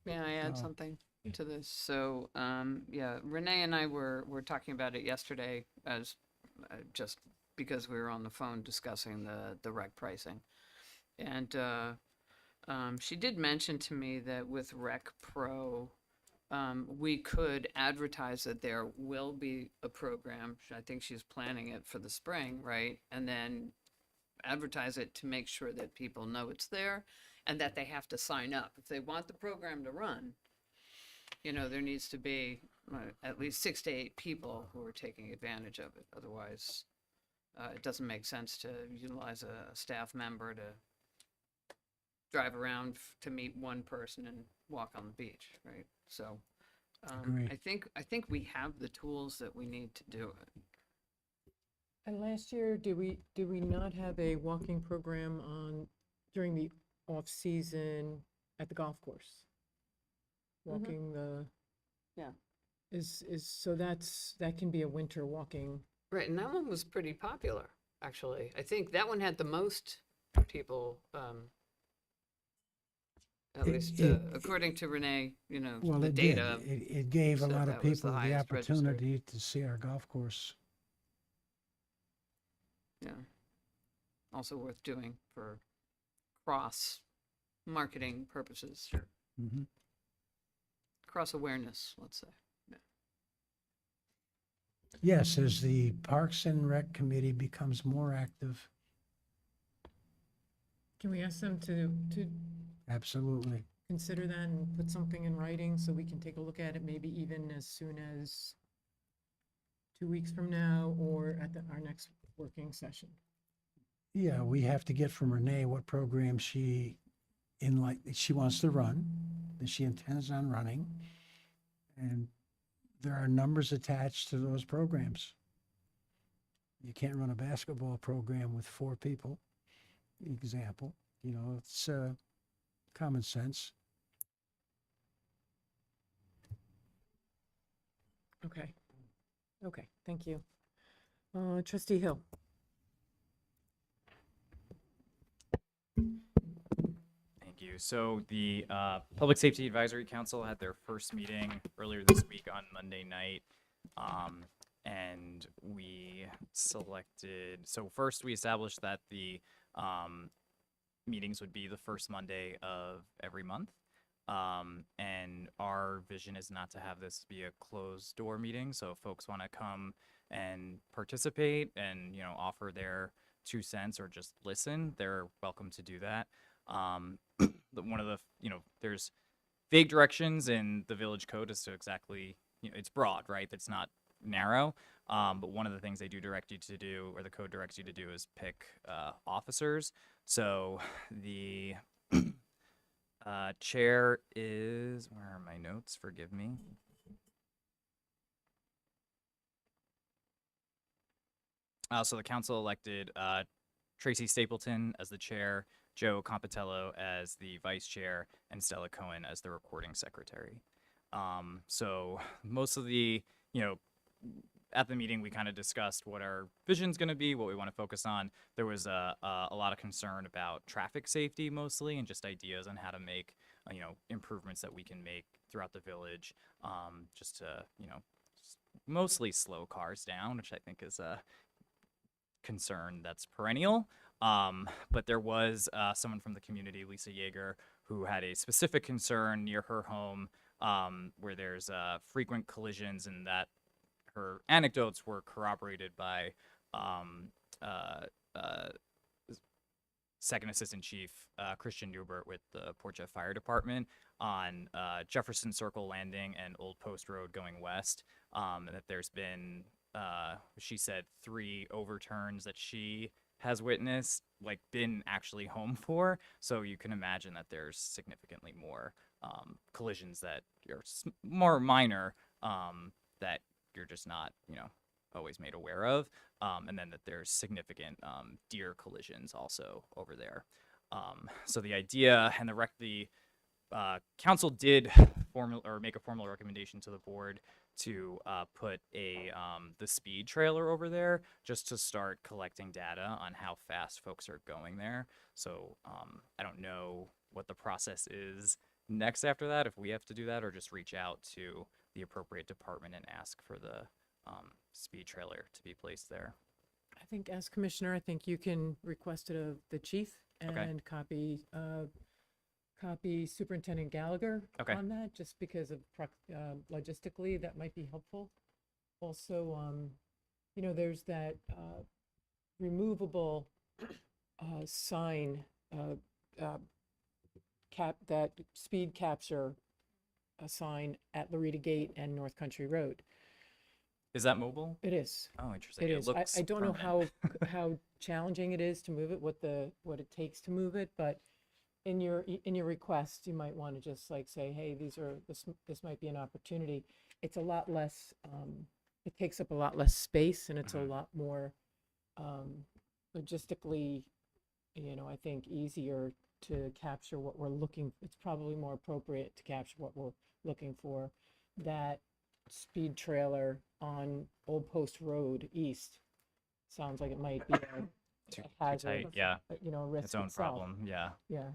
May I add Oh. something to this? So, yeah, Renee and I were talking about it yesterday as just because we were on the phone discussing the rec pricing. And she did mention to me that with Rec Pro, we could advertise that there will be a program. I think she's planning it for the spring, right? And then advertise it to make sure that people know it's there and that they have to sign up. If they want the program to run, you know, there needs to be at least 6 to 8 people who are taking advantage of it. Otherwise, it doesn't make sense to utilize a staff member to drive around to meet one person and walk on the beach, right? So, Agreed. I think we have the tools that we need to do it. And last year, did we not have a walking program during the off-season at the golf course? Walking the. Yeah. So that can be a winter walking. Right, and that one was pretty popular, actually. I think that one had the most people, at least according to Renee, you know, well, the it did. data. It gave a said lot of that was the people the highest registered. opportunity to see our golf course. Yeah. Also worth doing for cross marketing purposes, Mhm. cross awareness, let's say. Yes, as the Parks and Rec Committee becomes more active, Can we ask them to absolutely. consider that and put something in writing so we can take a look at it, maybe even as soon as 2 weeks from now or at our next working session? Yeah, we have to get from Renee what program she she wants to run, that she intends on running. And there are numbers attached to those programs. You can't run a basketball program with 4 people, example. You know, it's common sense. Okay. Okay, thank you. Trustee Hill? Thank you. So the Public Safety Advisory Council had their first meeting earlier this week on Monday night. And we selected, so first we established that the meetings would be the first Monday of every month. And our vision is not to have this be a closed door meeting. So if folks want to come and participate and, you know, offer their 2 cents or just listen, they're welcome to do that. One of the, you know, there's vague directions in the village code as to exactly, you know, it's broad, right? That's not narrow. But one of the things they do direct you to do, or the code directs you to do, is pick officers. So the chair is, where are my notes? Forgive me. So the council elected Tracy Stapleton as the chair, Joe Compitello as the vice chair, and Stella Cohen as the recording secretary. So most of the, you know, at the meeting, we kind of discussed what our vision's going to be, what we want to focus on. There was a lot of concern about traffic safety mostly, and just ideas on how to make, you know, improvements that we can make throughout the village, just to, you know, mostly slow cars down, which I think is a concern that's perennial. But there was someone from the community, Lisa Yeager, who had a specific concern near her home, where there's frequent collisions, and that her anecdotes were corroborated by Second Assistant Chief Christian Newbert with the Port Jeff Fire Department on Jefferson Circle Landing and Old Post Road going west, and that there's been, she said, 3 overturns that she has witnessed, like been actually home for. So you can imagine that there's significantly more collisions that are more minor, that you're just not, you know, always made aware of. And then that there's significant deer collisions also over there. So the idea and the council did make a formal recommendation to the board to put the speed trailer over there, just to start collecting data on how fast folks are going there. So I don't know what the process is next after that, if we have to do that, or just reach out to the appropriate department and ask for the speed trailer to be placed there. I think, as commissioner, I think you can request it of the chief Okay. and copy Superintendent Gallagher Okay. on that, just because of logistically, that might be helpful. Also, you know, there's that removable sign, that speed capture sign at Loretta Gate and North Country Road. Is that mobile? It is. Oh, interesting. It is. Looks I don't know permanent. how challenging it is to move it, what it takes to move it, but in your request, you might want to just like say, hey, this might be an opportunity. It's a lot less, it takes up a lot less space, and it's a lot more logistically, you know, I think easier to capture what we're looking. It's probably more appropriate to capture what we're looking for. That speed trailer on Old Post Road East sounds like it might be Too a hazard, tight, yeah. you know, a risk Its own itself. problem, yeah. Yeah.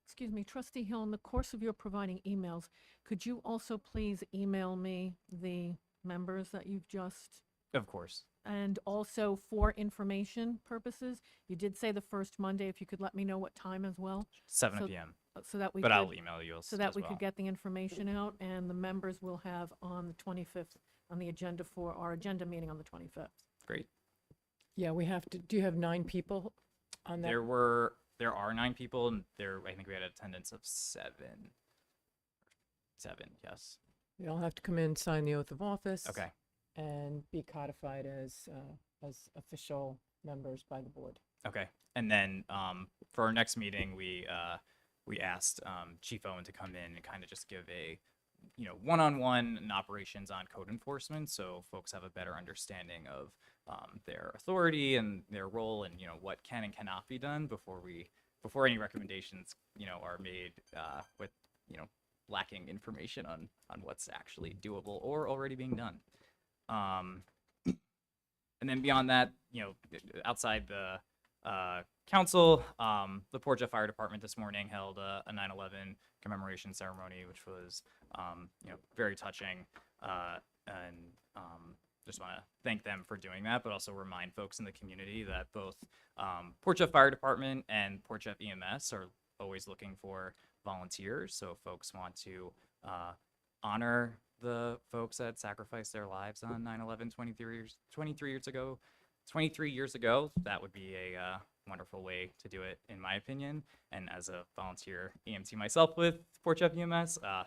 Excuse me, Trustee Hill, in the course of your providing emails, could you also please email me the members that you've just, Of course. and also for information purposes, you did say the first Monday, if you could let me know what time as well, 7 So- p.m. so that we But could. I'll email you So that as we well. could get the information out, and the members will have on the 25th on the agenda for our agenda meeting on the 25th. Great. Yeah, we have to, do you have 9 people on that? There are 9 people, and I think we had attendance of 7. 7, yes. They all have to come in, sign the oath of office. Okay. And be codified as official members by the board. Okay. And then for our next meeting, we asked Chief Owen to come in and kind of just give a one-on-one and operations on code enforcement, so folks have a better understanding of their authority and their role, and what can and cannot be done before any recommendations are made with lacking information on what's actually doable or already being done. And then beyond that, outside the council, the Port Jeff Fire Department this morning held a 9/11 commemoration ceremony, which was, very touching. And just want to thank them for doing that, but also remind folks in the community that both Port Jeff Fire Department and Port Jeff EMS are always looking for volunteers. So if folks want to honor the folks that sacrificed their lives on 9/11 23 years ago, that would be a wonderful way to do it, in my opinion. And as a volunteer EMT myself with Port Jeff EMS, I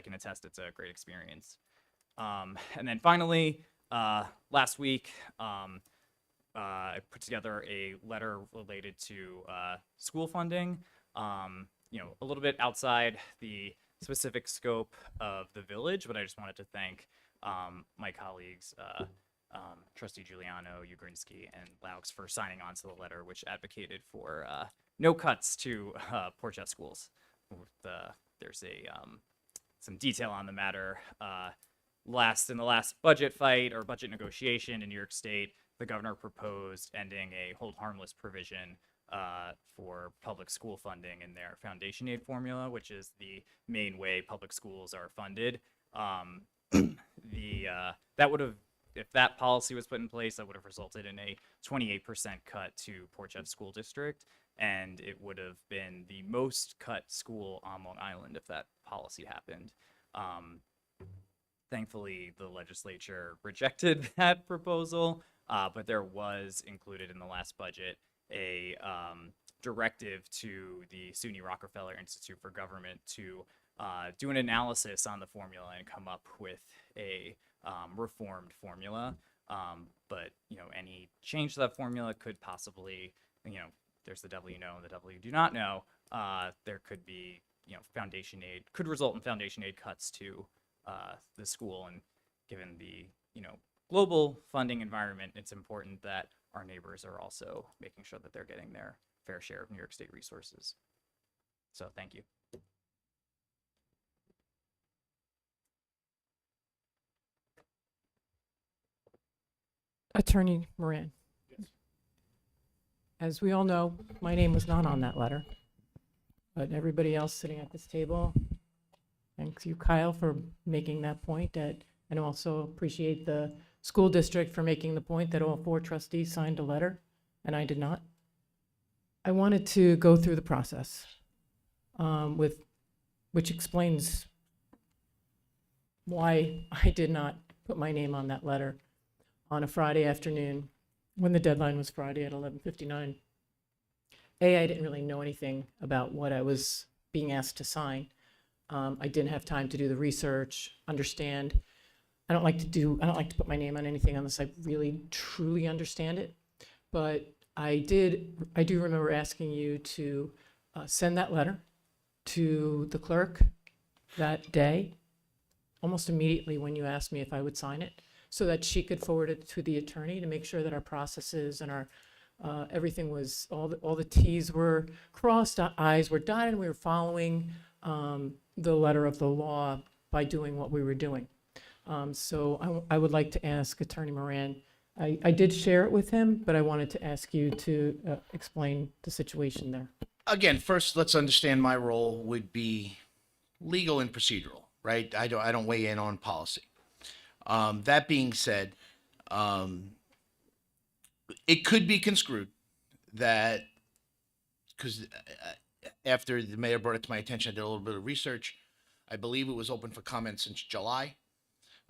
can attest it's a great experience. And then finally, last week, I put together a letter related to school funding, a little bit outside the specific scope of the village, but I just wanted to thank my colleagues, Trustee Giuliano, Ugrinsky, and Laux for signing on to the letter, which advocated for no cuts to Port Jeff schools. There's some detail on the matter. In the last budget fight or budget negotiation in New York State, the governor proposed ending a hold harmless provision for public school funding in their foundation aid formula, which is the main way public schools are funded. That would have, if that policy was put in place, that would have resulted in a 28% cut to Port Jeff School District, and it would have been the most cut school on Long Island if that policy happened. Thankfully, the legislature rejected that proposal, but there was included in the last budget a directive to the SUNY Rockefeller Institute for Government to do an analysis on the formula and come up with a reformed formula. But any change to that formula could possibly, there's the devil you know and the devil you do not know. There could be, foundation aid could result in foundation aid cuts to the school, and given the global funding environment, it's important that our neighbors are also making sure that they're getting their fair share of New York State resources. So thank you. Attorney Moran. As we all know, my name was not on that letter, but everybody else sitting at this table, thanks you, Kyle, for making that point, and also appreciate the school district for making the point that all 4 trustees signed a letter, and I did not. I wanted to go through the process, which explains why I did not put my name on that letter on a Friday afternoon when the deadline was Friday at 11:59. I didn't really know anything about what I was being asked to sign. I didn't have time to do the research, understand. I don't like to put my name on anything unless I really truly understand it. But I do remember asking you to send that letter to the clerk that day, almost immediately when you asked me if I would sign it, so that she could forward it to the attorney to make sure that our processes and our everything was, all the T's were crossed, I's were dotted, and we were following the letter of the law by doing what we were doing. So I would like to ask Attorney Moran, I did share it with him, but I wanted to ask you to explain the situation there. Again, first, let's understand my role would be legal and procedural, right? I don't weigh in on policy. That being said, it could be construed that, because after the mayor brought it to my attention, I did a little bit of research. I believe it was open for comment since July.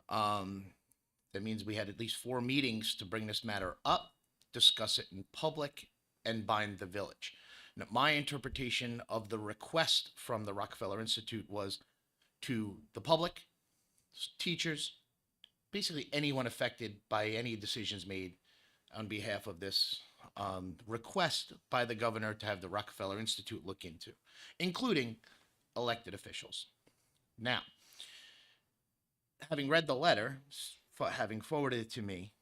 That means we had at least 4 meetings to bring this matter up, discuss it in public, and bind the village. Now, my interpretation of the request from the Rockefeller Institute was to the public, teachers, basically anyone affected by any decisions made on behalf of this request by the governor to have the Rockefeller Institute look into, including elected officials. Now, having read the letter, having forwarded it to me,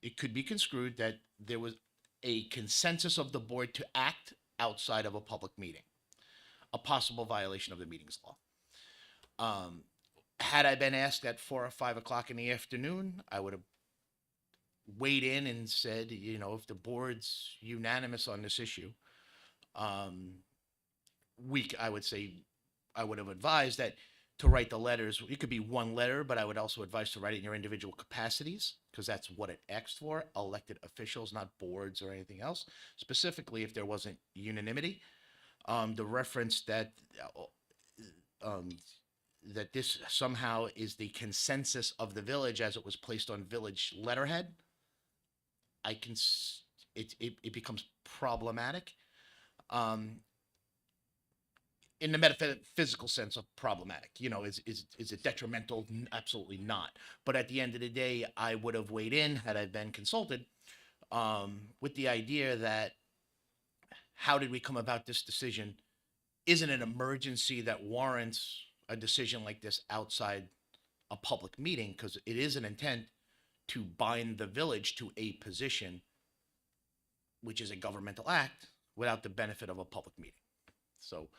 it could be construed that there was a consensus of the board to act outside of a public meeting, a possible violation of the meetings law. Had I been asked at 4 or 5 o'clock in the afternoon, I would have weighed in and said, you know, if the board's unanimous on this issue, I would say, I would have advised that to write the letters, it could be one letter, but I would also advise to write it in your individual capacities, because that's what it asked for, elected officials, not boards or anything else. Specifically, if there wasn't unanimity, the reference that that this somehow is the consensus of the village as it was placed on village letterhead, it becomes problematic. In the metaphysical sense of problematic, you know, is it detrimental? Absolutely not. But at the end of the day, I would have weighed in had I been consulted, with the idea that how did we come about this decision? Isn't an emergency that warrants a decision like this outside a public meeting, because it is an intent to bind the village to a position, which is a governmental act, without the benefit of a public meeting. So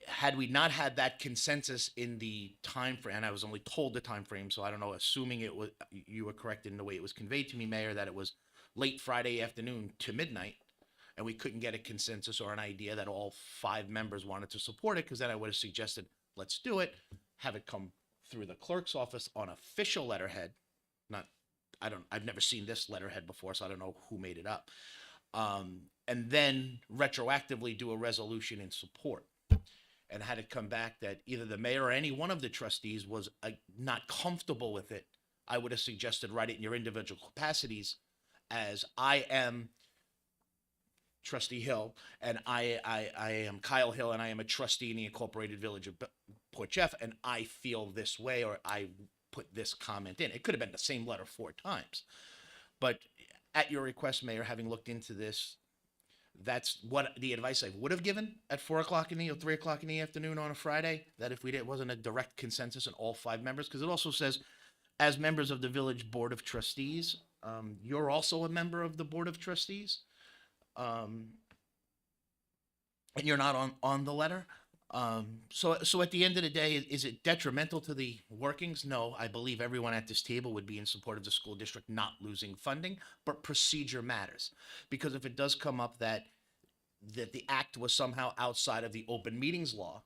had we not had that consensus in the time frame, and I was only told the time frame, so I don't know, assuming it was, you were correct in the way it was conveyed to me, Mayor, that it was late Friday afternoon to midnight, and we couldn't get a consensus or an idea that all 5 members wanted to support it, because then I would have suggested, let's do it, have it come through the clerk's office on official letterhead. I've never seen this letterhead before, so I don't know who made it up. And then retroactively do a resolution in support. And had it come back that either the mayor or any one of the trustees was not comfortable with it, I would have suggested write it in your individual capacities as I am Trustee Hill, and I am Kyle Hill, and I am a trustee in the Incorporated Village of Port Jeff, and I feel this way, or I put this comment in. It could have been the same letter 4 times. But at your request, Mayor, having looked into this, that's what the advice I would have given at 4 o'clock or 3 o'clock in the afternoon on a Friday, that if it wasn't a direct consensus in all 5 members, because it also says, as members of the Village Board of Trustees, you're also a member of the Board of Trustees, and you're not on the letter. So at the end of the day, is it detrimental to the workings? No, I believe everyone at this table would be in support of the school district not losing funding, but procedure matters. Because if it does come up that the act was somehow outside of the open meetings law,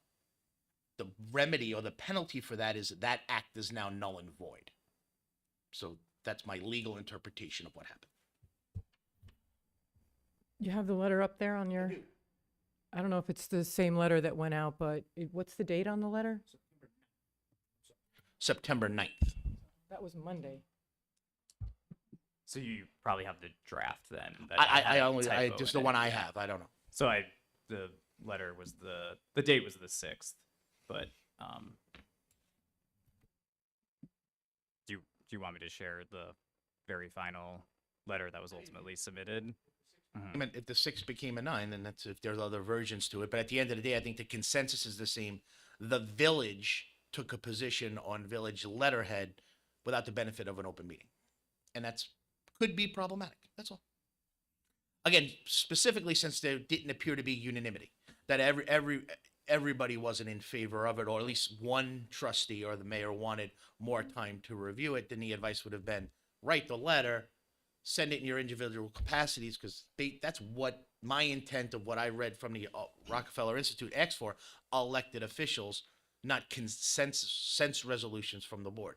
the remedy or the penalty for that is that act is now null and void. So that's my legal interpretation of what happened. You have the letter up there on your, I don't know if it's the same letter that went out, but what's the date on the letter? September 9th. That was Monday. So you probably have the draft then. that I had a only, typo just in the it. one I Yeah. have. I don't know. So the letter was the date was the 6th, but do you want me to share the very final letter that was ultimately submitted? I mean, if the 6 became a 9, then that's if there's other versions to it. But at the end of the day, I think the consensus is the same. The village took a position on village letterhead without the benefit of an open meeting. And that's could be problematic. That's all. Again, specifically since there didn't appear to be unanimity, that everybody wasn't in favor of it, or at least one trustee or the mayor wanted more time to review it, then the advice would have been write the letter, send it in your individual capacities, because that's what my intent of what I read from the Rockefeller Institute asked for, elected officials, not consensus resolutions from the board.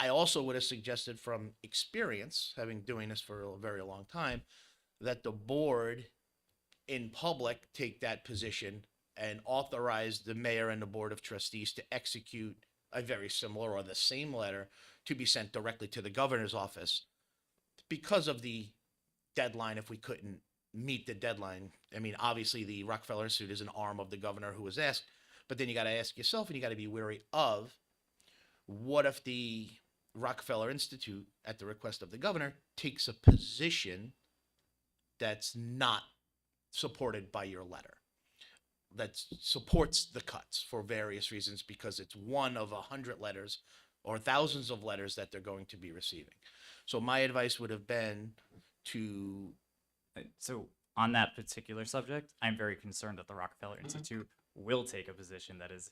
I also would have suggested from experience, having doing this for a very long time, that the board in public take that position and authorize the mayor and the board of trustees to execute a very similar or the same letter to be sent directly to the governor's office. Because of the deadline, if we couldn't meet the deadline, I mean, obviously the Rockefeller Institute is an arm of the governor who was asked, but then you got to ask yourself, and you got to be wary of, what if the Rockefeller Institute, at the request of the governor, takes a position that's not supported by your letter, that supports the cuts for various reasons, because it's one of 100 letters or thousands of letters that they're going to be receiving. So my advice would have been to, So on that particular subject, I'm very concerned that the Rockefeller Institute will take a position that is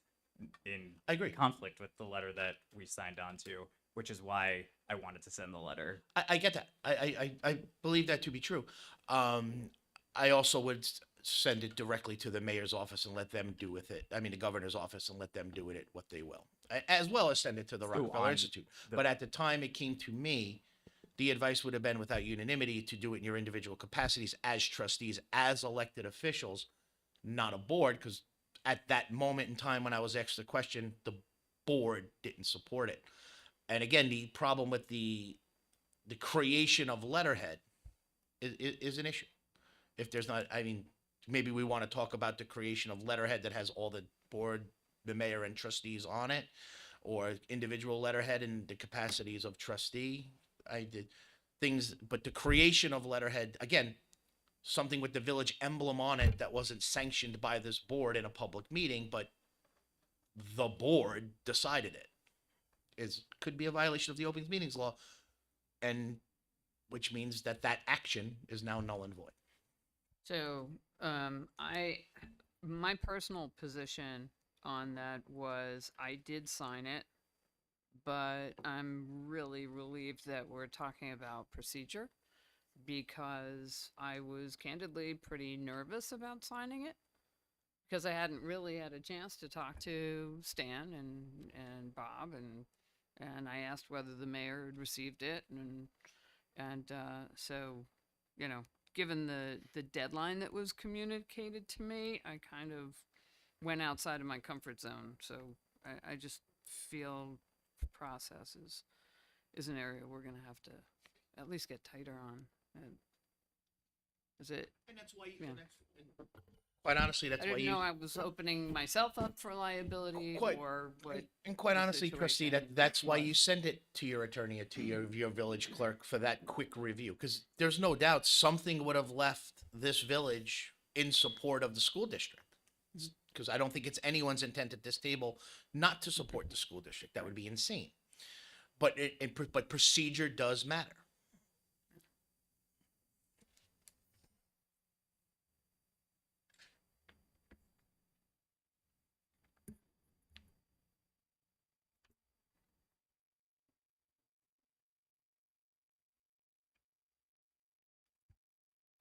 in I agree. conflict with the letter that we signed on to, which is why I wanted to send the letter. I get that. I believe that to be true. I also would send it directly to the mayor's office and let them do with it. I mean, the governor's office, and let them do with it what they will, as well as send it to the So Rockefeller on Institute. the- But at the time it came to me, the advice would have been, without unanimity, to do it in your individual capacities as trustees, as elected officials, not a board, because at that moment in time when I was asked the question, the board didn't support it. And again, the problem with the creation of letterhead is an issue. If there's not, I mean, maybe we want to talk about the creation of letterhead that has all the board, the mayor and trustees on it, or individual letterhead in the capacities of trustee. I did things, but the creation of letterhead, again, something with the village emblem on it that wasn't sanctioned by this board in a public meeting, but the board decided it, could be a violation of the open meetings law, and which means that that action is now null and void. So, my personal position on that was I did sign it, but I'm really relieved that we're talking about procedure, because I was candidly pretty nervous about signing it, because I hadn't really had a chance to talk to Stan and Bob, and I asked whether the mayor had received it, and so, you know, given the deadline that was communicated to me, I kind of went outside of my comfort zone. So I just feel process is an area we're gonna have to at least get tighter on. And is it? And that's why, Yeah. quite honestly, I that's why didn't you. know I was opening myself up for liability Quite- or what. And quite the honestly, trustee, situation that's why you was. send it to your attorney or to your village clerk for that quick review, because there's no doubt something would have left this village in support of the school district. Because I don't think it's anyone's intent at this table not to support the school district. That would be insane. But but procedure does matter.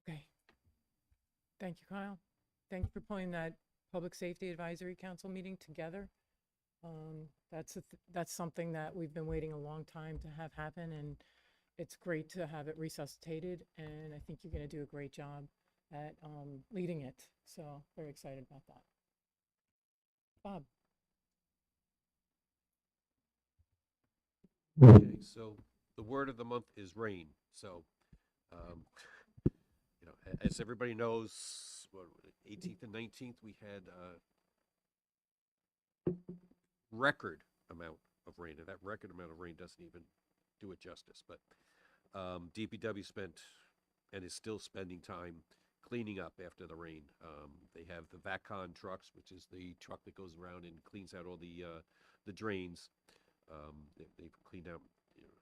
Okay. Thank you, Kyle. Thanks for pulling that Public Safety Advisory Council meeting together. That's something that we've been waiting a long time to have happen, and it's great to have it resuscitated, and I think you're going to do a great job at leading it. So very excited about that. Bob? Okay, so the word of the month is rain. So, as everybody knows, 18th and 19th, we had record amount of rain, and that record amount of rain doesn't even do it justice. But DPW spent and is still spending time cleaning up after the rain. They have the VACCON trucks, which is the truck that goes around and cleans out all the drains. They've cleaned out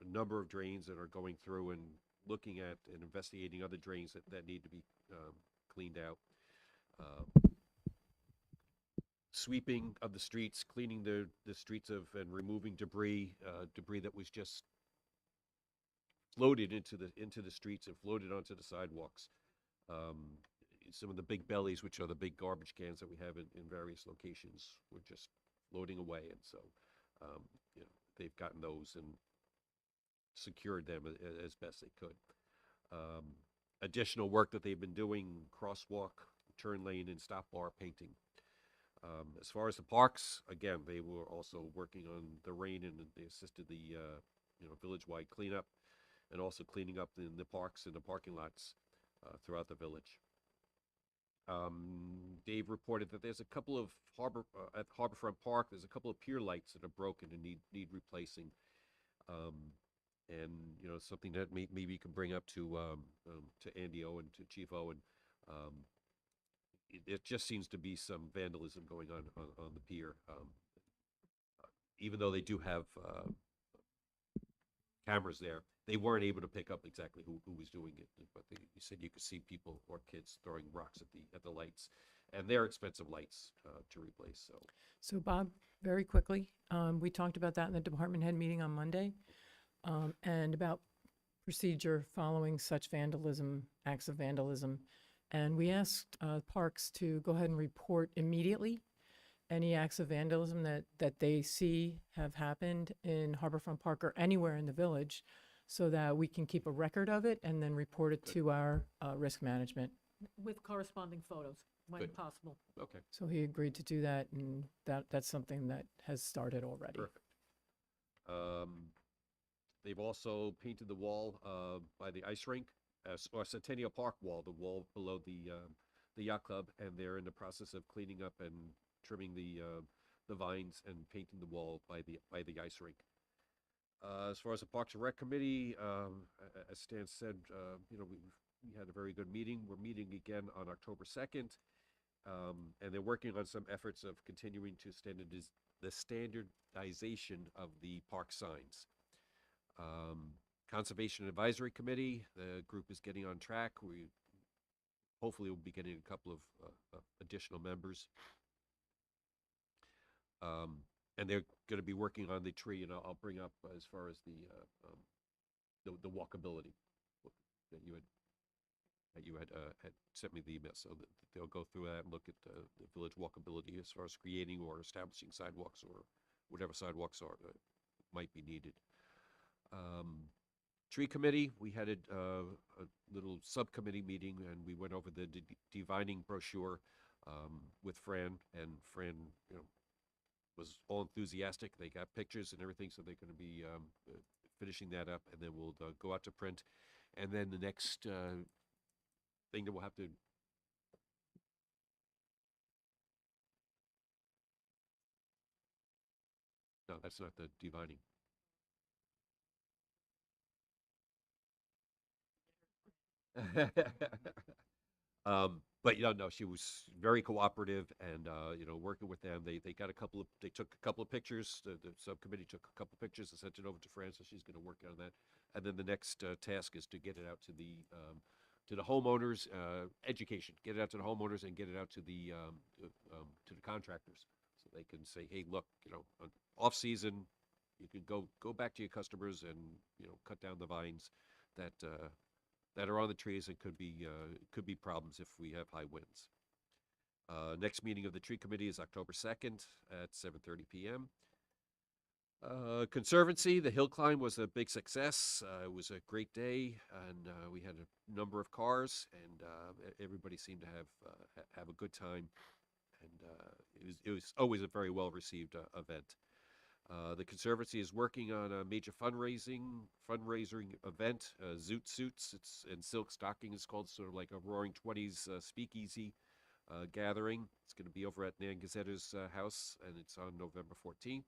a number of drains that are going through and looking at and investigating other drains that need to be cleaned out. Sweeping of the streets, cleaning the streets and removing debris that was just floated into the streets and floated onto the sidewalks. Some of the big bellies, which are the big garbage cans that we have in various locations, were just floating away, and so they've gotten those and secured them as best they could. Additional work that they've been doing: crosswalk, turn lane, and stop bar painting. As far as the parks, again, they were also working on the rain, and they assisted the village-wide cleanup, and also cleaning up in the parks and the parking lots throughout the village. Dave reported that there's a couple of at Harborfront Park. There's a couple of pier lights that are broken and need replacing. And, you know, something that maybe you can bring up to Andy O and to Chief O. And it just seems to be some vandalism going on the pier. Even though they do have cameras there, they weren't able to pick up exactly who was doing it. But you said you could see people or kids throwing rocks at the lights, and they're expensive lights to replace. So Bob, very quickly, we talked about that in the department head meeting on Monday, and about procedure following such vandalism, acts of vandalism. And we asked parks to go ahead and report immediately any acts of vandalism that they see have happened in Harborfront Park or anywhere in the village, so that we can keep a record of it and then report it to our risk management. With corresponding photos when Good. possible. Okay, So he agreed to do that, and that's something that has started already. perfect. They've also painted the wall by the ice rink, or Centennial Park wall, the wall below the yacht club, and they're in the process of cleaning up and trimming the vines and painting the wall by the ice rink. As far as the Parks and Rec Committee, as Stan said, you know, we had a very good meeting. We're meeting again on October 2nd, and they're working on some efforts of continuing to the standardization of the park signs. Conservation Advisory Committee, the group is getting on track. We hopefully will be getting a couple of additional members. And they're going to be working on the tree, and I'll bring up as far as the walkability that you had sent me the email, so that they'll go through that and look at the village walkability as far as creating or establishing sidewalks or whatever sidewalks are might be needed. Tree Committee, we had a little subcommittee meeting, and we went over the divining brochure with Fran, and Fran, you know, was all enthusiastic. They got pictures and everything, so they're going to be finishing that up, and then we'll go out to print. And then the next thing that we'll have to no, that's not the divining. But you know, no, she was very cooperative, and you know, working with them. They took a couple of pictures. The subcommittee took a couple of pictures and sent it over to Fran, so she's going to work on that. And then the next task is to get it out to the homeowners, education. Get it out to the homeowners and get it out to the contractors, so they can say, hey, look, you know, off season, you can go back to your customers and, you know, cut down the vines that are on the trees, and could be problems if we have high winds. Next meeting of the tree committee is October 2nd at 7:30 p.m. Conservancy, the hill climb was a big success. It was a great day, and we had a number of cars, and everybody seemed to have a good time, and it was always a very well received event. The Conservancy is working on a major fundraising event, Zoot Suits. It's in Silk Stocking. It's called, sort of like a Roaring Twenties speakeasy gathering. It's going to be over at Nan Gazetter's house, and it's on November 14th.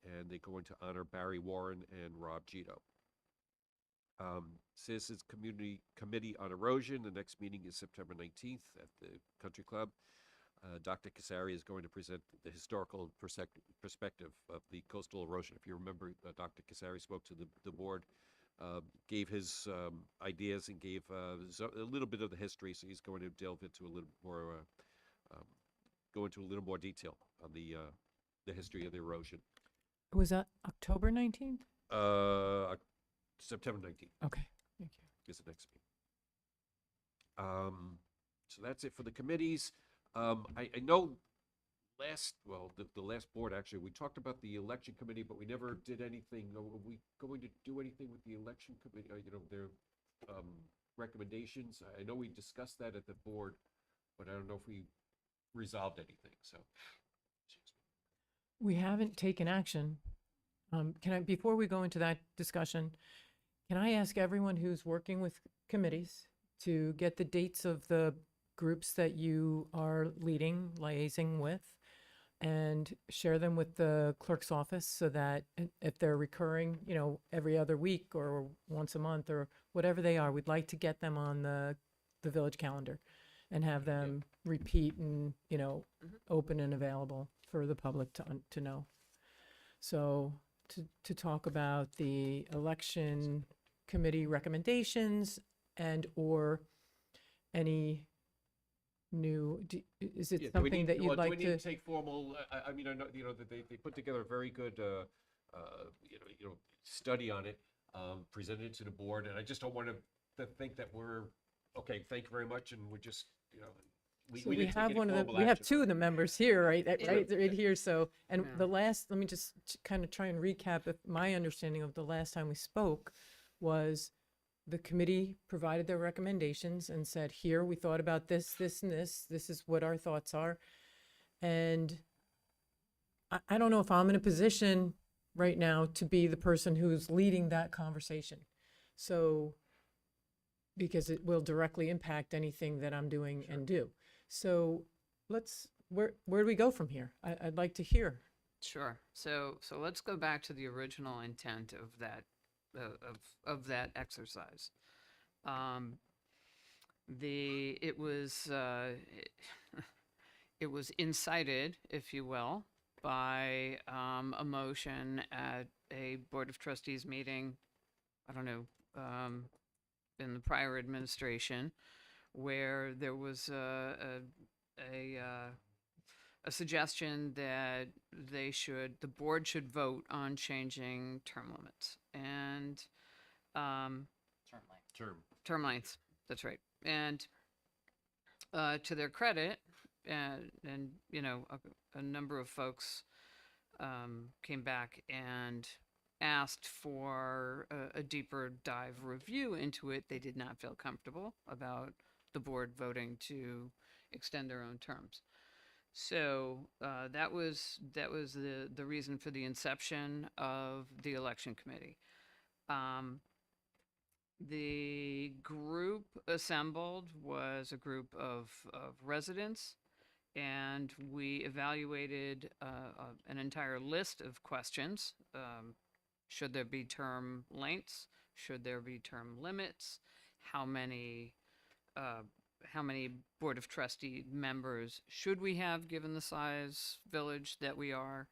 And they're going to honor Barry Warren and Rob Gito. Citizens Committee on Erosion. The next meeting is September 19th at the Country Club. Dr. Casari is going to present the historical perspective of the coastal erosion. If you remember, Dr. Casari spoke to the board, gave his ideas, and gave a little bit of the history. So he's going to delve into a little more, go into a little more detail on the history of the erosion. Was that October 19th? September 19th. Okay, thank you. Is the next meeting. So that's it for the committees. I know the last board, actually, we talked about the election committee, but we never did anything. Are we going to do anything with the election committee, you know, their recommendations? I know we discussed that at the board, but I don't know if we resolved anything, so. We haven't taken action. Before we go into that discussion, can I ask everyone who's working with committees to get the dates of the groups that you are liaising with, and share them with the clerk's office so that if they're recurring, every other week or once a month or whatever they are, we'd like to get them on the village calendar and have them repeat and, open and available for the public to know. So to talk about the election committee recommendations and or any new, is it Yeah, do we something need- that well, you'd like Do we need to? to take formal, I mean, I know, that they put together a very good, study on it, presented it to the board, and I just don't want to think that we're, okay, thank you very much, and we're just, So we we didn't take have any one of the, formal we have action two on of it. the members here, right, Yeah. right here, so, and Yeah. the last, let me just kind of try and recap, if my understanding of the last time we spoke was the committee provided their recommendations and said, here, we thought about this, this, and this is what our thoughts are. And I don't know if I'm in a position right now to be the person who's leading that conversation. So, because it will directly impact anything that I'm doing and do. So where do we go from here? I'd like to hear. Sure. So let's go back to the original intent of that of that exercise. It was it was incited, if you will, by a motion at a Board of Trustees meeting. I don't know, in the prior administration, where there was a suggestion that the board should vote on changing term limits and Term length. term lengths. That's right. And to their credit, and a number of folks came back and asked for a deeper dive review into it. They did not feel comfortable about the board voting to extend their own terms. So that was the reason for the inception of the election committee. The group assembled was a group of residents, and we evaluated an entire list of questions. Should there be term lengths? Should there be term limits? How many Board of Trustee members should we have, given the size village that we are,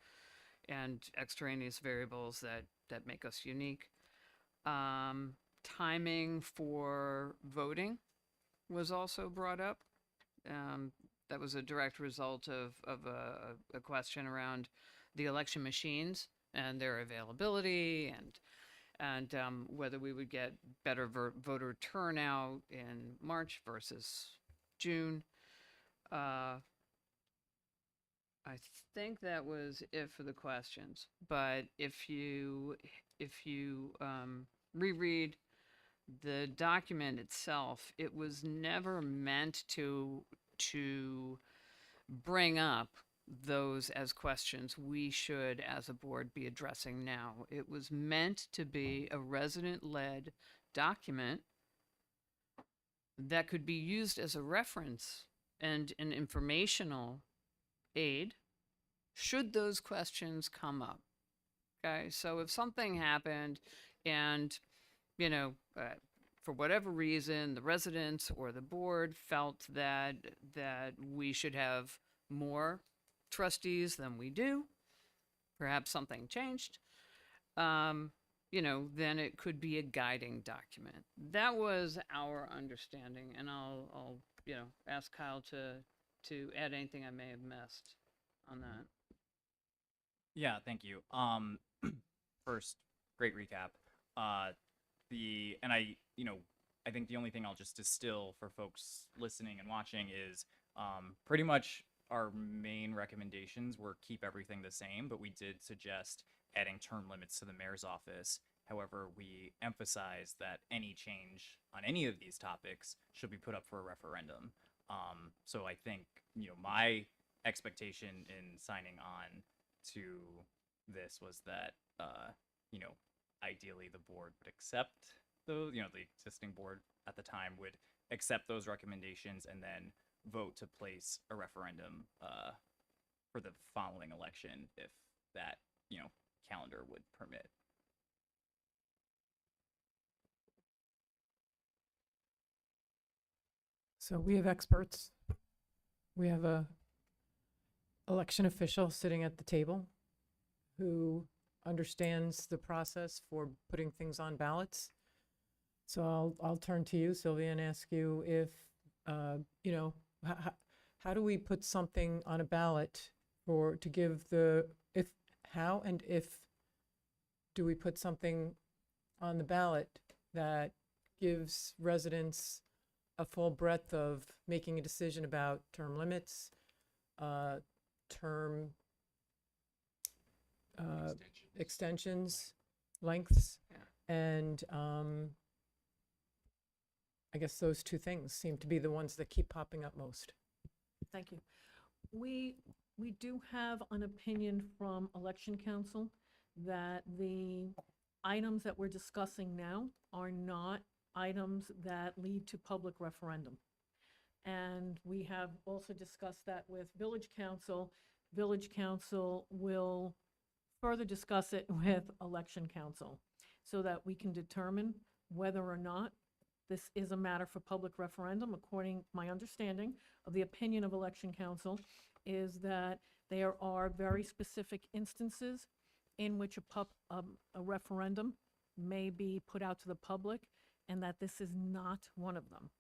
and extraneous variables that make us unique? Timing for voting was also brought up. That was a direct result of a question around the election machines and their availability, and whether we would get better voter turnout in March versus June. I think that was it for the questions. But if you reread the document itself, it was never meant to bring up those as questions we should, as a board, be addressing now. It was meant to be a resident-led document that could be used as a reference and an informational aid should those questions come up. Okay, so if something happened and, for whatever reason, the residents or the board felt that we should have more trustees than we do, perhaps something changed, then it could be a guiding document. That was our understanding, and I'll ask Kyle to add anything I may have missed on that. Yeah, thank you. First, great recap. I think the only thing I'll just distill for folks listening and watching is pretty much our main recommendations were keep everything the same, but we did suggest adding term limits to the mayor's office. However, we emphasize that any change on any of these topics should be put up for a referendum. So I think, my expectation in signing on to this was that, ideally the board would accept those, the existing board at the time would accept those recommendations and then vote to place a referendum for the following election if that, calendar would permit. So we have experts. We have a election official sitting at the table who understands the process for putting things on ballots. So I'll turn to you, Sylvia, and ask you if, how do we put something on a ballot to give how and if do we put something on the ballot that gives residents a full breadth of making a decision about term limits, term extensions, lengths, and I guess those two things seem to be the ones that keep popping up most. Thank you. We do have an opinion from Election Council that the items that we're discussing now are not items that lead to public referendum. And we have also discussed that with Village Council. Village Council will further discuss it with Election Council so that we can determine whether or not this is a matter for public referendum. According my understanding of the opinion of Election Council is that there are very specific instances in which a referendum may be put out to the public, and that this is not one of them.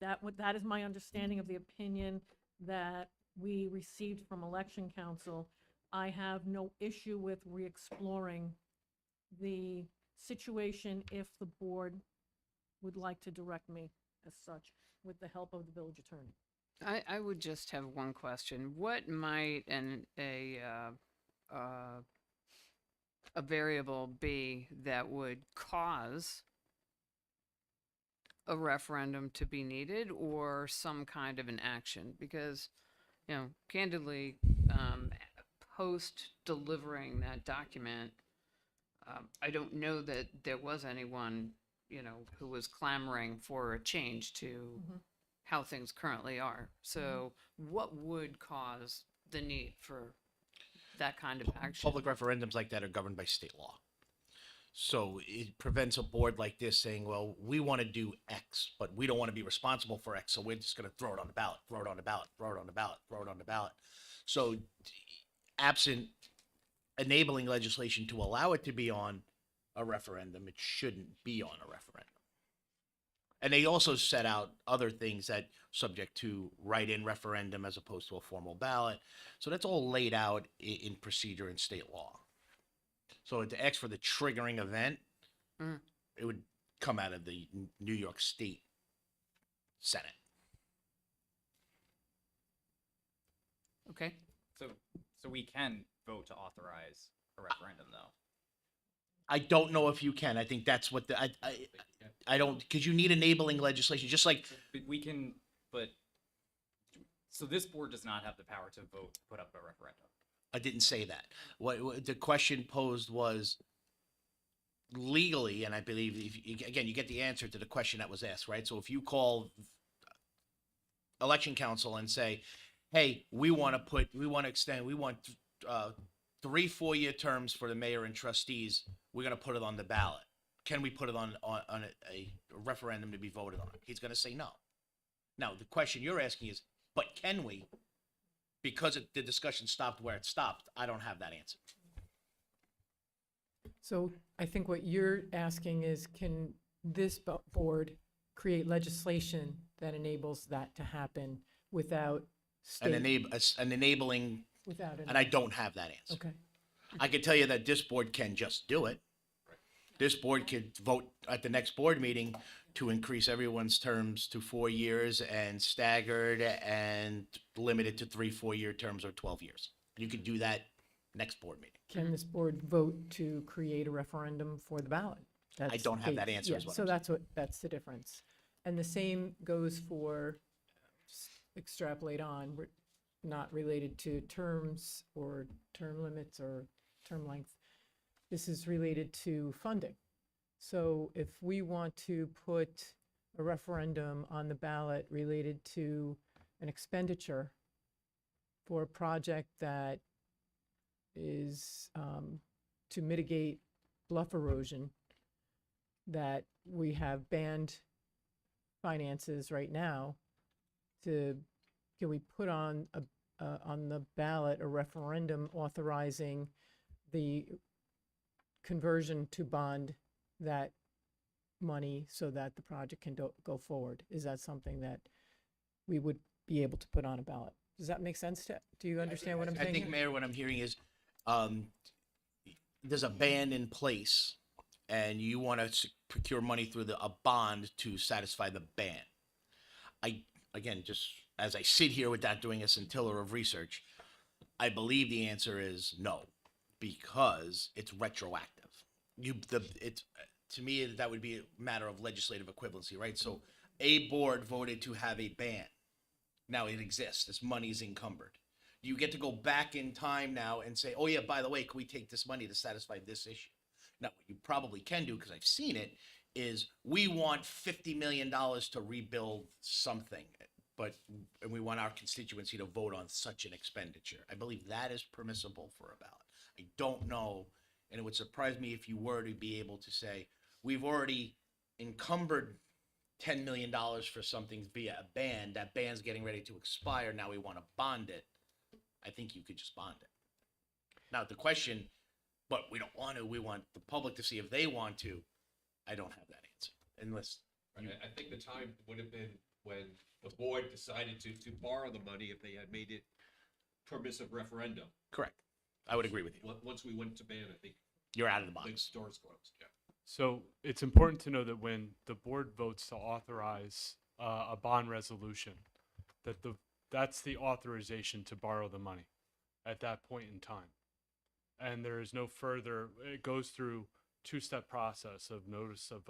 That is my understanding of the opinion that we received from Election Council. I have no issue with re-exploring the situation if the board would like to direct me as such with the help of the village attorney. I would just have one question. What might a variable be that would cause a referendum to be needed or some kind of an action? Because, candidly, post delivering that document, I don't know that there was anyone, who was clamoring for a change to how things currently are. So what would cause the need for that kind of action? Public referendums like that are governed by state law. So it prevents a board like this saying, well, we want to do X, but we don't want to be responsible for X. So we're just going to throw it on the ballot, throw it on the ballot, throw it on the ballot, throw it on the ballot. So absent enabling legislation to allow it to be on a referendum, it shouldn't be on a referendum. And they also set out other things that subject to write-in referendum as opposed to a formal ballot. So that's all laid out in procedure in state law. So to ask for the triggering event, it would come out of the New York State Senate. Okay. So we can vote to authorize a referendum, though. I don't know if you can. I think that's what I don't, because you need enabling legislation, just like But we can, so this board does not have the power to vote to put up a referendum. I didn't say that. What the question posed was legally, and I believe again, you get the answer to the question that was asked, right? So if you call election council and say, hey, we want to extend 3 4-year terms for the mayor and trustees, we're going to put it on the ballot. Can we put it on a referendum to be voted on? He's going to say no. Now, the question you're asking is, but can we? Because the discussion stopped where it stopped, I don't have that answer. So I think what you're asking is, can this board create legislation that enables that to happen without an state, enabling, without and I don't have that answer. Okay. I can tell you that this board can just do it. This board could vote at the next board meeting to increase everyone's terms to 4 years and staggered and limited to 3 4-year terms or 12 years. You could do that next board meeting. Can this board vote to create a referendum for the ballot? I don't have that answer is what So I'm that's the difference. And the same goes for, just extrapolate on, we're not related to terms or term limits or term length. This is related to funding. So if we want to put a referendum on the ballot related to an expenditure for a project that is to mitigate bluff erosion, that we have banned finances right now to, can we put on on the ballot a referendum authorizing the conversion to bond that money so that the project can go forward? Is that something that we would be able to put on a ballot? Does that make sense do you understand what I'm saying? I think, here? Mayor, what I'm hearing is, there's a ban in place, and you want to procure money through a bond to satisfy the ban. Again, just as I sit here without doing a scintilla of research, I believe the answer is no, because it's retroactive. To me, that would be a matter of legislative equivalency, right? So a board voted to have a ban. Now it exists. This money is encumbered. You get to go back in time now and say, oh yeah, by the way, can we take this money to satisfy this issue? Now, what you probably can do, because I've seen it, is we want $50 million to rebuild something, and we want our constituency to vote on such an expenditure. I believe that is permissible for a ballot. I don't know, and it would surprise me if you were to be able to say, we've already encumbered $10 million for something via a ban. That ban's getting ready to expire. Now we want to bond it. I think you could just bond it. Now the question, but we don't want to. We want the public to see if they want to. I don't have that answer, unless Right. I think the time would have been when the board decided to borrow the money if they had made it permissive referendum. correct. I would agree with you. Once we went to ban, I think You're out of the the box. doors closed. Yeah. So it's important to know that when the board votes to authorize a bond resolution, that's the authorization to borrow the money at that point in time. And there is no further, it goes through two-step process of notice of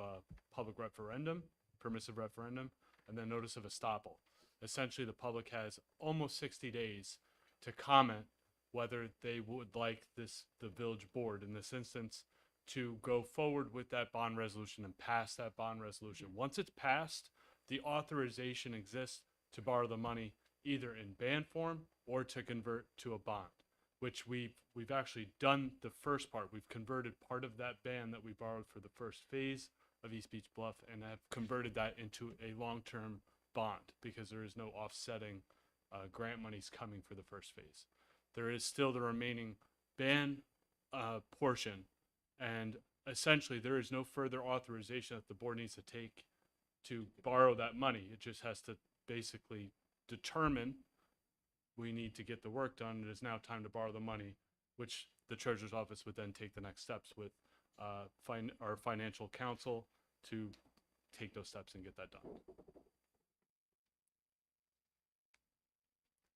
public referendum, permissive referendum, and then notice of estoppel. Essentially, the public has almost 60 days to comment whether they would like the village board, in this instance, to go forward with that bond resolution and pass that bond resolution. Once it's passed, the authorization exists to borrow the money either in band form or to convert to a bond, which we've actually done the first part. We've converted part of that band that we borrowed for the first phase of East Beach Bluff and have converted that into a long-term bond because there is no offsetting grant monies coming for the first phase. There is still the remaining band portion, and essentially there is no further authorization that the board needs to take to borrow that money. It just has to basically determine we need to get the work done. It is now time to borrow the money, which the treasurer's office would then take the next steps with our financial counsel to take those steps and get that done.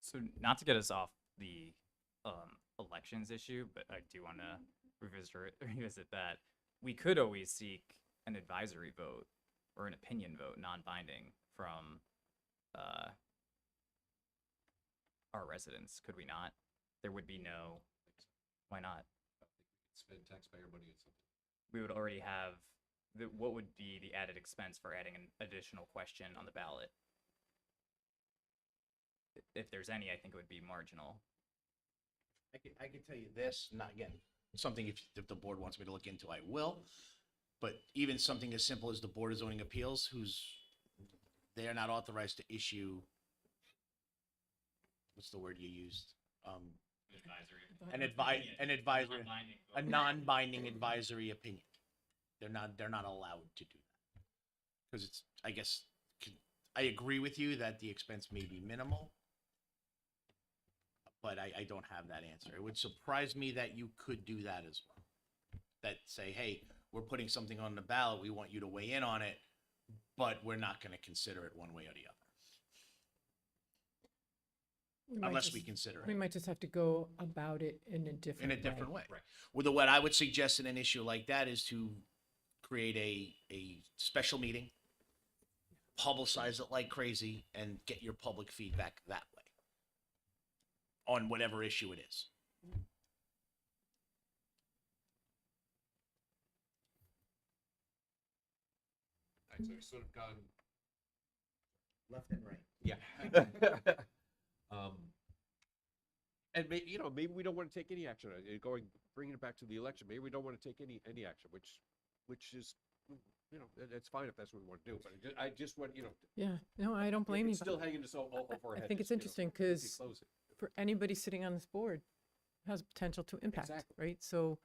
So not to get us off the elections issue, but I do want to revisit that. We could always seek an advisory vote or an opinion vote, non-binding, from our residents, could we not? There would be no, why not? Spend taxpayer money on something. We would already have, what would be the added expense for adding an additional question on the ballot? If there's any, I think it would be marginal. I can tell you this, not again, something if the board wants me to look into, I will. But even something as simple as the Board of Zoning Appeals, they are not authorized to issue, what's the word you used? An advisory, a non-binding advisory opinion. They're not allowed to do that. Because it's, I guess, I agree with you that the expense may be minimal, but I don't have that answer. It would surprise me that you could do that as well. That say, hey, we're putting something on the ballot, we want you to weigh in on it, but we're not going to consider it one way or the other. Unless we consider We it might just have to go about it in a different way. way. Right. Well, what I would suggest in an issue like that is to create a special meeting, publicize it like crazy, and get your public feedback that way on whatever issue it is. All right, so we've sort of gone Left and right. Yeah. And maybe we don't want to take any action on it. Bringing it back to the election, maybe we don't want to take any action, which is, it's fine if that's what we want to do. But I just want, Yeah, no, I don't blame you. it's still hanging us over our I heads. think it's you know, interesting we could 'cause close it. for anybody sitting on this board, it has potential to impact, Exactly. right? So,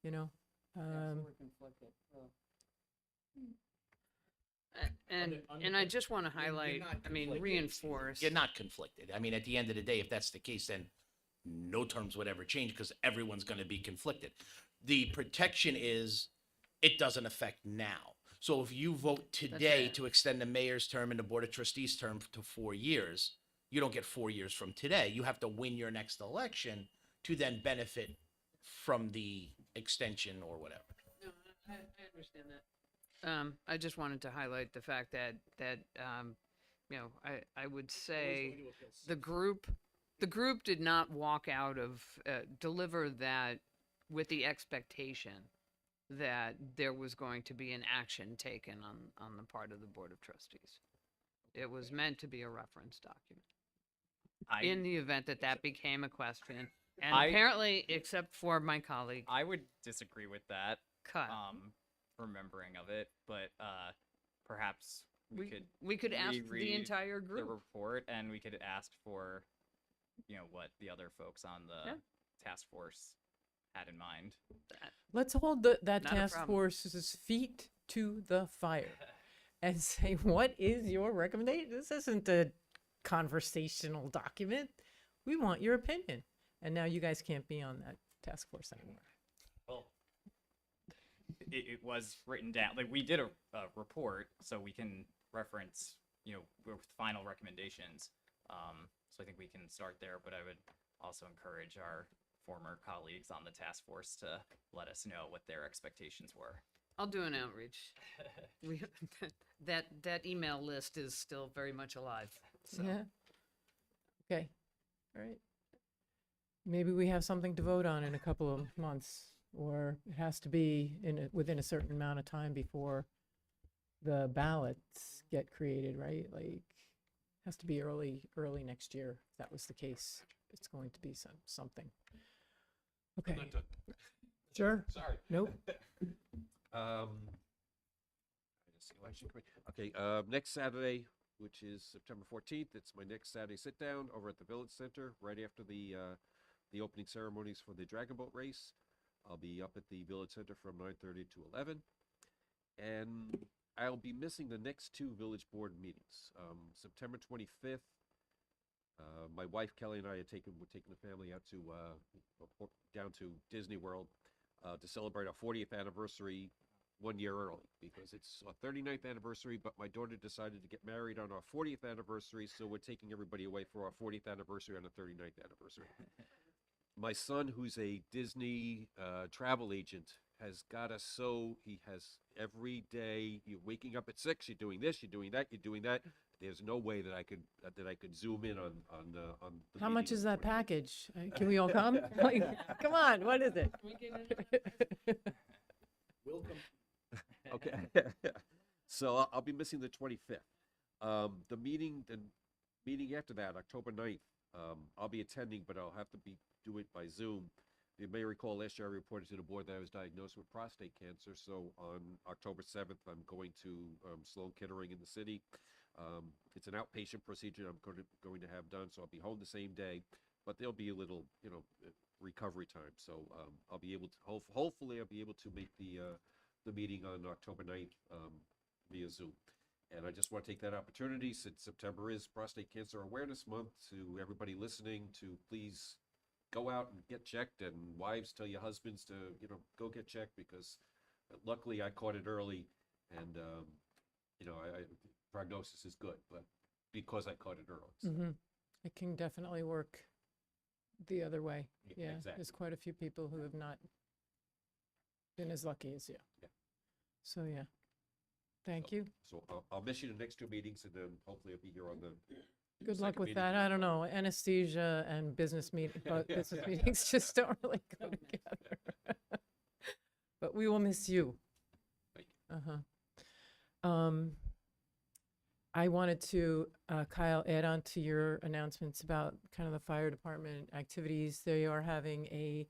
you know, And I just want to highlight, not I mean, conflicted. reinforce. You're not conflicted. I mean, at the end of the day, if that's the case, then no terms would ever change because everyone's going to be conflicted. The protection is it doesn't affect now. So if you vote today it. to extend the mayor's term and the board of trustees term to 4 years, you don't get 4 years from today. You have to win your next election to then benefit from the extension or whatever. No, I understand that. I just wanted to highlight the fact that I would say the group did not walk out of deliver that with the expectation that there was going to be an action taken on the part of the Board of Trustees. It was meant to be a reference document in the event that became a question. And apparently, except for my colleague, I would disagree with that. Cut. Remembering of it, but perhaps we could ask the reread entire the group. report, and we could ask for, what the other folks on the task force had in mind. let's hold that Not a task problem. force's feet to the fire and say, what is your recommendation? This isn't a conversational document. We want your opinion. And now you guys can't be on that task force anymore. Well, it was written down. Like, we did a report, so we can reference, with final recommendations. So I think we can start there, but I would also encourage our former colleagues on the task force to let us know what their expectations were. I'll do an outreach. We that email list is still very much alive. So. Yeah. Okay. All right. Maybe we have something to vote on in a couple of months, or it has to be within a certain amount of time before the ballots get created, right? Like, it has to be early next year. If that was the case, it's going to be something. Okay. I'm not done. Sure. Sorry. Nope. Okay, next Saturday, which is September 14th, it's my next Saturday sit-down over at the Village Center, right after the opening ceremonies for the Dragon Boat Race. I'll be up at the Village Center from 9:30 to 11. And I'll be missing the next two Village Board meetings. September 25th, my wife Kelly and I we're taking the family out to down to Disney World to celebrate our 40th anniversary 1 year early, because it's our 39th anniversary, but my daughter decided to get married on our 40th anniversary, so we're taking everybody away for our 40th anniversary on the 39th anniversary. My son, who's a Disney travel agent, has got us he has every day, you're waking up at 6, you're doing this, you're doing that, you're doing that. There's no way that I could zoom in on the How much meeting is on that the 25th. package? Can we all come? Like, come on, what is it? Okay. So I'll be missing the 25th. The meeting after that, October 9th, I'll be attending, but I'll have to do it by Zoom. You may recall last year I reported to the board that I was diagnosed with prostate cancer. So on October 7th, I'm going to Sloan Kettering in the city. It's an outpatient procedure I'm going to have done, so I'll be home the same day. But there'll be a little, recovery time. So I'll be able to, hopefully I'll be able to make the meeting on October 9th via Zoom. And I just want to take that opportunity, since September is Prostate Cancer Awareness Month, to everybody listening to please go out and get checked, and wives, tell your husbands to, go get checked, because luckily I caught it early, and, prognosis is good, but because I caught it early. So. Mm-hmm. It can definitely work the other way. Yeah, Exactly. there's quite a few people who have not been as lucky as you. Yeah. So, yeah. Thank you. So I'll miss you the next two meetings, and then hopefully I'll be here on the. Good luck second with meeting. that. I don't know. Anesthesia and business meetings just don't really go together. But we will miss you. Thank you. Uh-huh. I wanted to, Kyle, add on to your announcements about kind of the fire department activities. They are having a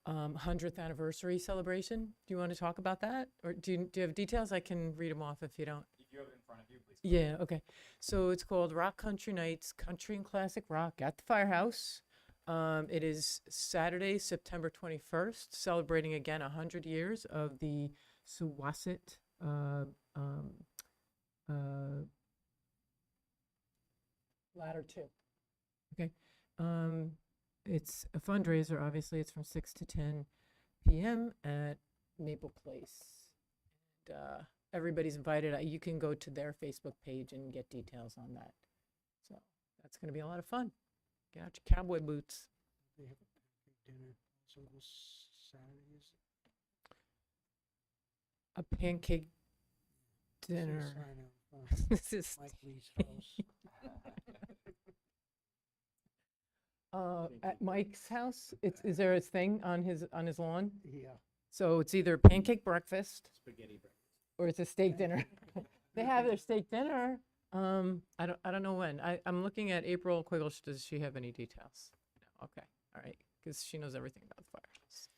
100th anniversary celebration. Do you want to talk about that? Or do you have details? I can read them off if you don't. If you have it in front of you, please. Yeah, okay. So it's called Rock Country Nights, Country and Classic Rock at the Firehouse. It is Saturday, September 21st, celebrating again 100 years of the Suwasit Ladder 2. Okay. It's a fundraiser, obviously. It's from 6 to 10 p.m. at Maple Place. And, everybody's invited. You can go to their Facebook page and get details on that. So that's going to be a lot of fun. Get out your cowboy boots. They have a big dinner also this Saturday, is it? A pancake See a dinner. sign out front, This is Mike Lee's house. at Mike's house. Is there a thing on his lawn? Yeah. So it's either pancake breakfast Spaghetti breakfast. or it's a steak dinner. They have their steak dinner. I don't know when. I'm looking at April Quiggle. Does she have any details? No. Okay. All right. Because she knows everything about the firehouse.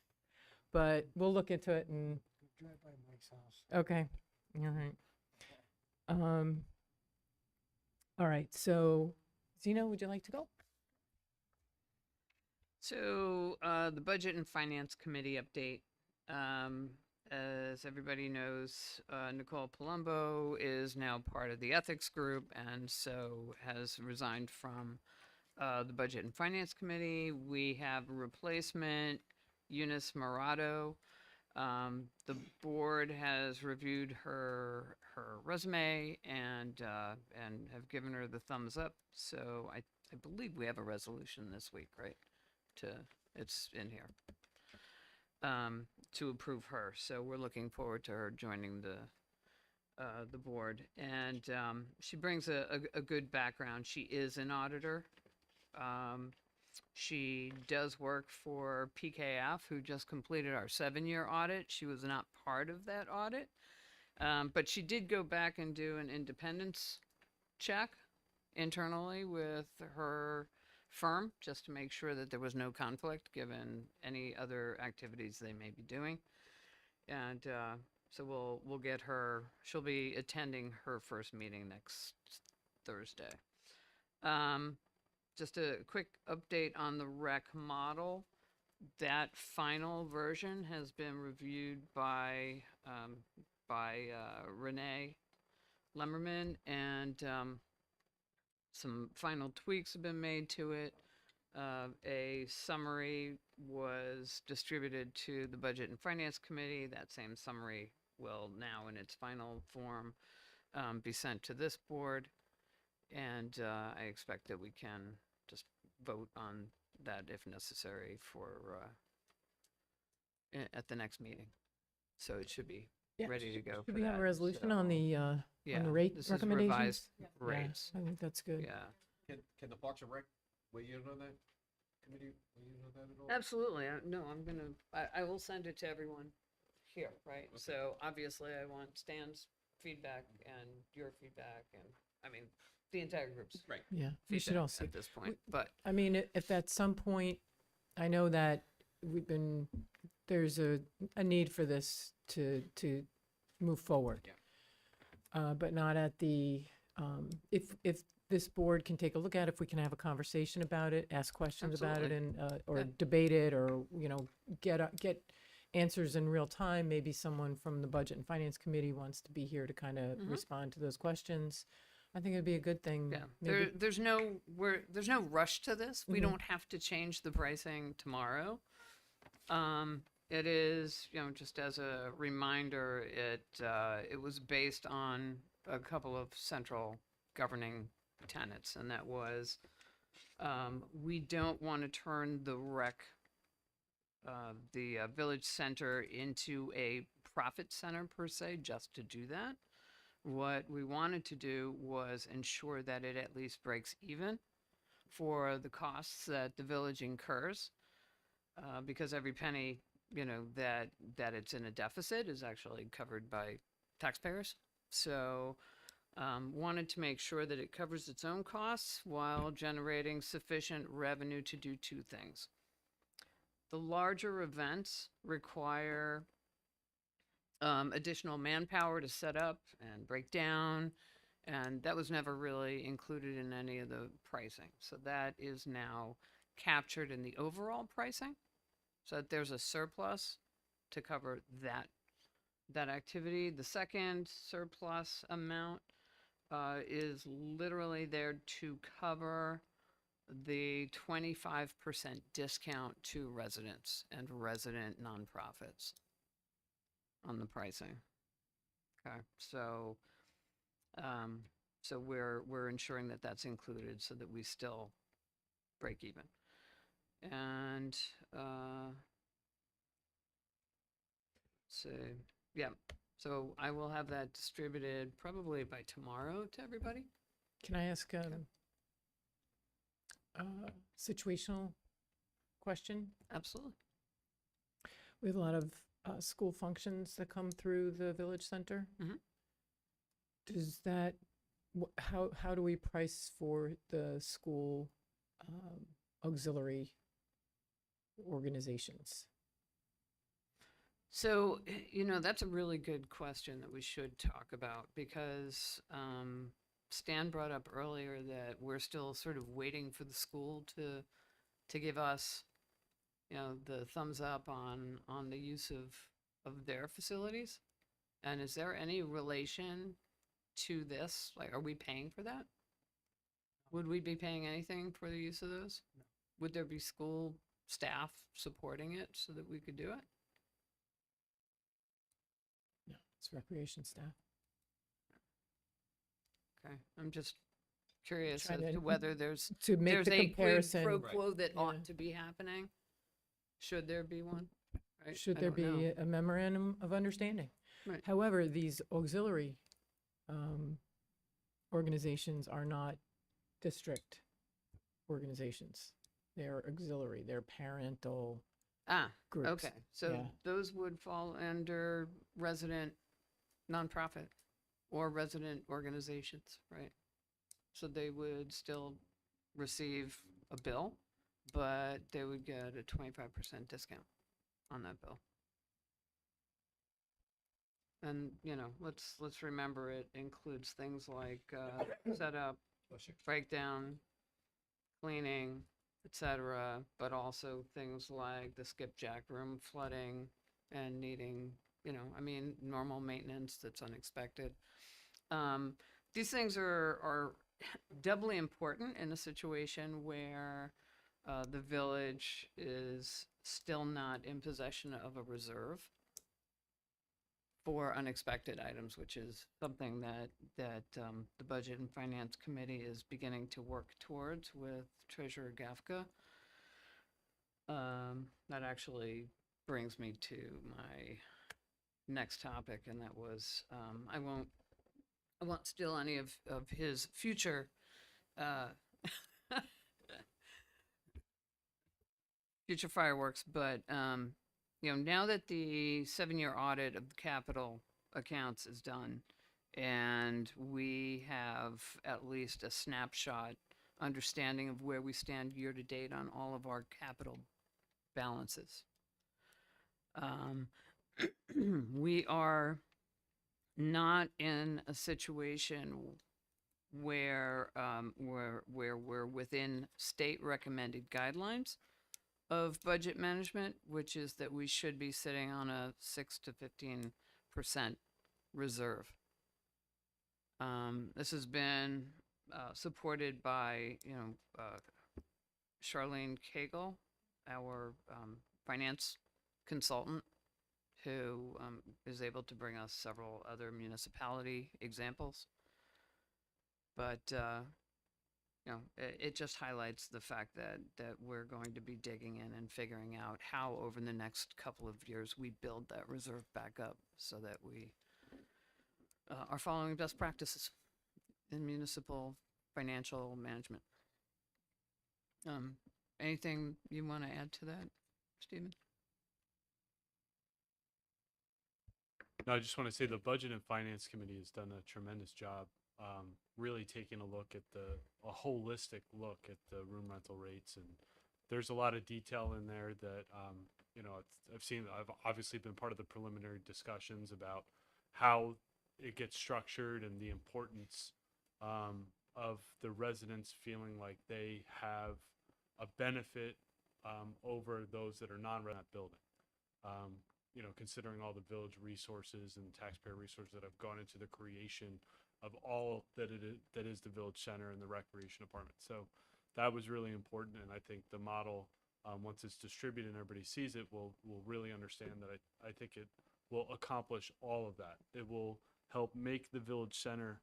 But we'll look into it and Drive by Mike's house. okay. All right. All right. So Zena, would you like to go? So, the Budget and Finance Committee update. As everybody knows, Nicole Palumbo is now part of the Ethics Group and so has resigned from the Budget and Finance Committee. We have a replacement, Eunice Morado. The board has reviewed her resume and have given her the thumbs up. So I believe we have a resolution this week, right? It's in here to approve her. So we're looking forward to her joining the board. And she brings a good background. She is an auditor. She does work for PKF, who just completed our 7-year audit. She was not part of that audit, but she did go back and do an independence check internally with her firm just to make sure that there was no conflict given any other activities they may be doing. And so we'll get her. She'll be attending her first meeting next Thursday. Just a quick update on the rec model. That final version has been reviewed by Renee Lemmerman, and some final tweaks have been made to it. A summary was distributed to the Budget and Finance Committee. That same summary will now, in its final form, be sent to this board. And I expect that we can just vote on that if necessary for at the next meeting. So it should be Yeah. ready to go. Do for we have a that. resolution So, on the rate this is recommendations? revised Yeah, rates. I think that's good. Yeah. Can the Parks and Rec weigh in on that? Committee weigh in on that at all? Absolutely. No, I will send it to everyone here, right? So obviously I want Stan's feedback and your feedback and, I mean, the entire group's Right. Yeah, we should all see. at this point, but I mean, if at some point, I know that there's a need for this to move forward. Yeah. But not at the, if this board can take a look at it, if we can have a conversation about it, ask questions about it and, or Yeah. debate it, or, get answers in real time. Maybe someone from the Budget and Finance Committee wants to be here to kind of respond to those questions. I think it'd be a good thing. yeah, Maybe. there's no rush to this. We don't have to change the pricing tomorrow. It is, just as a reminder, it was based on a couple of central governing tenets, and that was, we don't want to turn the village center into a profit center per se, just to do that. What we wanted to do was ensure that it at least breaks even for the costs that the village incurs, because every penny, that it's in a deficit is actually covered by taxpayers. So wanted to make sure that it covers its own costs while generating sufficient revenue to do two things. The larger events require additional manpower to set up and break down, and that was never really included in any of the pricing. So that is now captured in the overall pricing, so that there's a surplus to cover that activity. The second surplus amount is literally there to cover the 25% discount to residents and resident nonprofits on the pricing. Okay, so we're ensuring that that's included so that we still break even. And so yeah, so I will have that distributed probably by tomorrow to everybody. Can I ask a situational question? Absolutely. We have a lot of school functions that come through the village center. Mhm. Does that, how do we price for the school auxiliary organizations? So, that's a really good question that we should talk about because Stan brought up earlier that we're still sort of waiting for the school to give us, the thumbs up on the use of their facilities. And is there any relation to this? Like, are we paying for that? Would we be paying anything for the use of those? No. Would there be school staff supporting it so that we could do it? No, it's recreation staff. Okay, I'm just curious Trying as to- to whether there's To make there's the a quid comparison, pro quo that Yeah. ought to be happening. Should there be one? Right? should I there don't know. be a memorandum of understanding? Right. However, these auxiliary organizations are not district organizations. They're auxiliary, they're parental groups. Okay, so Yeah. those would fall under resident nonprofit or resident organizations, right? So they would still receive a bill, but they would get a 25% discount on that bill. And, let's remember it includes things like setup, breakdown, cleaning, etc., but also things like the skipjack room flooding and needing, normal maintenance that's unexpected. These things are doubly important in a situation where the village is still not in possession of a reserve for unexpected items, which is something that the Budget and Finance Committee is beginning to work towards with Treasurer Gafka. That actually brings me to my next topic, and that was I won't steal any of his future future fireworks, but now that the 7-year audit of the capital accounts is done, and we have at least a snapshot understanding of where we stand year to date on all of our capital balances. We are not in a situation where we're within state recommended guidelines of budget management, which is that we should be sitting on a 6 to 15% reserve. This has been supported by Charlene Cagle, our finance consultant, who is able to bring us several other municipality examples. But it just highlights the fact that we're going to be digging in and figuring out how over the next couple of years we build that reserve back up so that we are following best practices in municipal financial management. Anything you want to add to that, Stephen? No, I just want to say the Budget and Finance Committee has done a tremendous job really taking a holistic look at the room rental rates. And there's a lot of detail in there that, I've obviously been part of the preliminary discussions about how it gets structured and the importance of the residents feeling like they have a benefit over those that are non-resident building. Considering all the village resources and taxpayer resources that have gone into the creation of all that is the village center and the recreation department. So that was really important, and I think the model, once it's distributed and everybody sees it, will really understand that I think it will accomplish all of that. It will help make the village center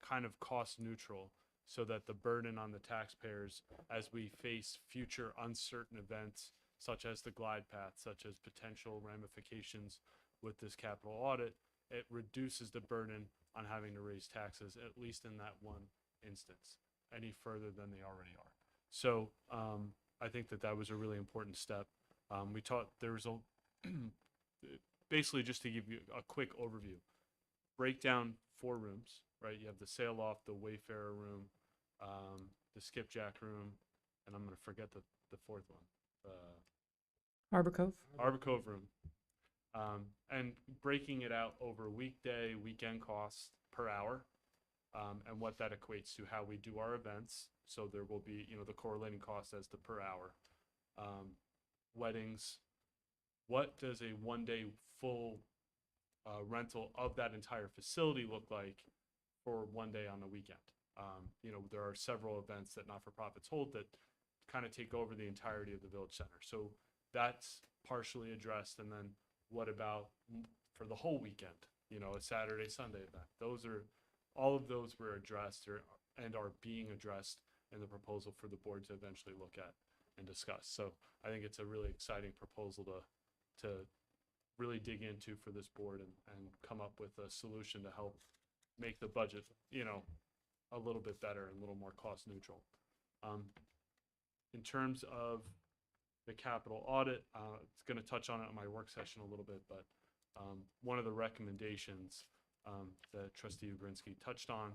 kind of cost neutral, so that the burden on the taxpayers as we face future uncertain events such as the glide path, such as potential ramifications with this capital audit, it reduces the burden on having to raise taxes, at least in that one instance, any further than they already are. So I think that was a really important step. We taught there was basically, just to give you a quick overview, break down 4 rooms, right? You have the sail off, the Wayfarer room, the skipjack room, and I'm going to forget the 4th one. Harbor Cove? Harbor Cove room. And breaking it out over weekday, weekend costs per hour, and what that equates to how we do our events. So there will be, the correlating cost as the per hour. Weddings. What does a one-day full rental of that entire facility look like for one day on the weekend? There are several events that not-for-profits hold that kind of take over the entirety of the village center. So that's partially addressed. And then what about for the whole weekend? A Saturday, Sunday event. All of those were addressed and are being addressed in the proposal for the board to eventually look at and discuss. So I think it's a really exciting proposal to really dig into for this board and come up with a solution to help make the budget, a little bit better and a little more cost neutral. In terms of the capital audit, it's going to touch on it in my work session a little bit, but one of the recommendations that Trustee Ugrinsky touched on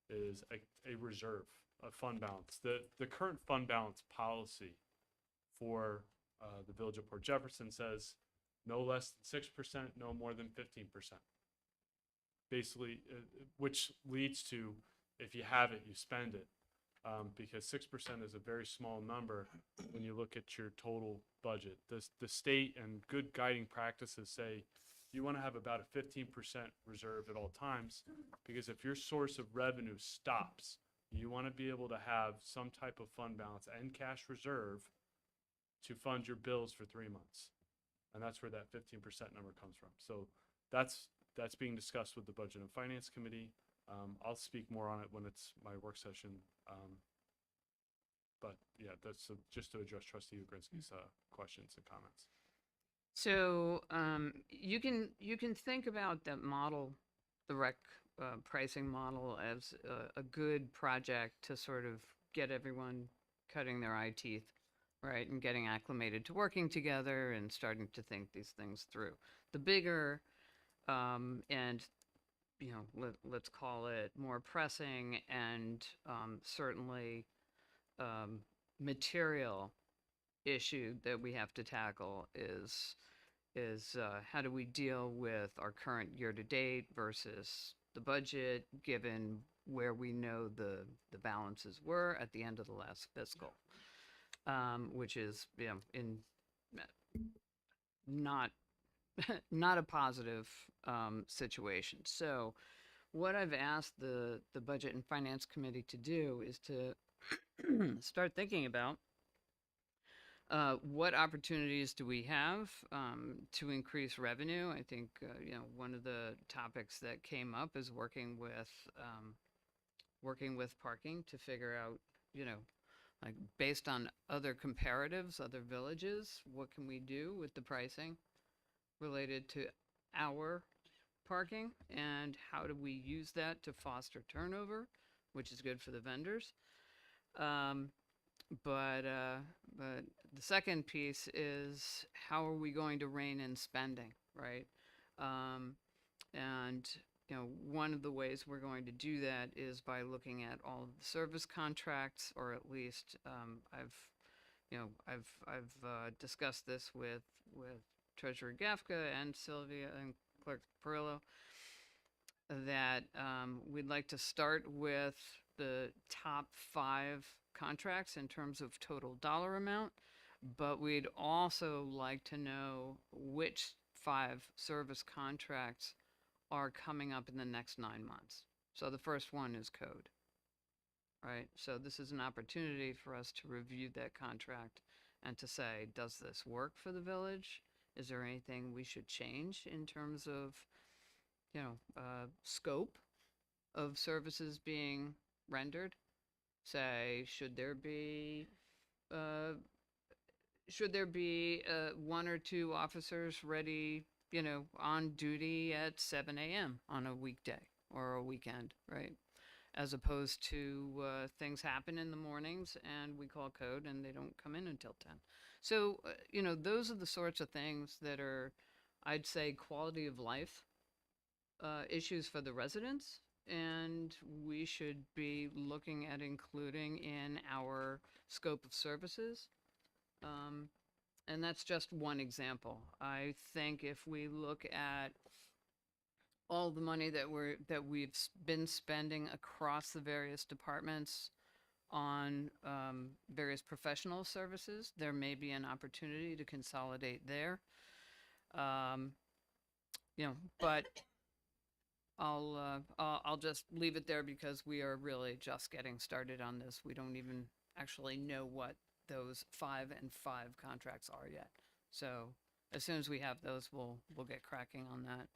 is a reserve, a fund balance. The current fund balance policy for the Village of Port Jefferson says no less than 6%, no more than 15%. Basically, which leads to, if you have it, you spend it. Because 6% is a very small number when you look at your total budget. The state and good guiding practices say you want to have about a 15% reserve at all times, because if your source of revenue stops, you want to be able to have some type of fund balance and cash reserve to fund your bills for 3 months. And that's where that 15% number comes from. So that's being discussed with the Budget and Finance Committee. I'll speak more on it when it's my work session. But yeah, that's just to address Trustee Ugrinsky's questions and comments. So you can think about that model, the rec pricing model, as a good project to sort of get everyone cutting their eye teeth, right, and getting acclimated to working together and starting to think these things through. The bigger and let's call it more pressing and certainly material issue that we have to tackle is how do we deal with our current year-to-date versus the budget, given where we know the balances were at the end of the last fiscal, which is in not a positive situation. So what I've asked the Budget and Finance Committee to do is to start thinking about what opportunities do we have to increase revenue. I think one of the topics that came up is working with parking to figure out, like based on other comparatives, other villages, what can we do with the pricing related to our parking, and how do we use that to foster turnover, which is good for the vendors. But the second piece is, how are we going to rein in spending, right? And one of the ways we're going to do that is by looking at all of the service contracts, or at least I've discussed this with Treasurer Gafka and Sylvia and Clerk Perillo, that we'd like to start with the top 5 contracts in terms of total dollar amount, but we'd also like to know which 5 service contracts are coming up in the next 9 months. So the first one is code, right? So this is an opportunity for us to review that contract and to say, does this work for the village? Is there anything we should change in terms of, scope of services being rendered? Say, should there be 1 or 2 officers ready, on duty at 7 a.m. on a weekday or a weekend, right? As opposed to things happen in the mornings and we call code and they don't come in until 10. So, those are the sorts of things that are, I'd say, quality of life issues for the residents, and we should be looking at including in our scope of services. And that's just one example. I think if we look at all the money that we've been spending across the various departments on various professional services, there may be an opportunity to consolidate there. But I'll just leave it there because we are really just getting started on this. We don't even actually know what those 5 and 5 contracts are yet. So as soon as we have those, we'll get cracking on that.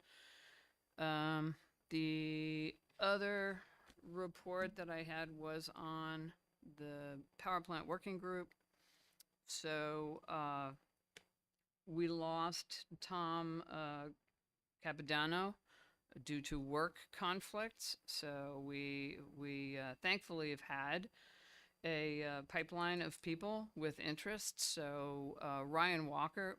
The other report that I had was on the power plant working group. So we lost Tom Capodanno due to work conflicts. So we thankfully have had a pipeline of people with interest. So Ryan Waters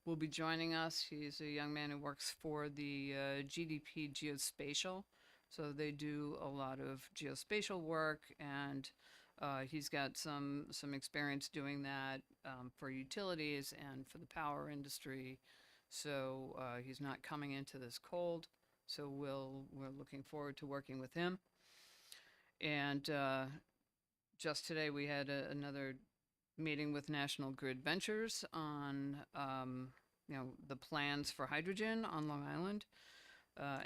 will be joining us. He's a young man who works for the GDP Geospatial. So they do a lot of geospatial work, and he's got some experience doing that for utilities and for the power industry. So he's not coming into this cold. So we're looking forward to working with him. And just today we had another meeting with National Grid Ventures on the plans for hydrogen on Long Island.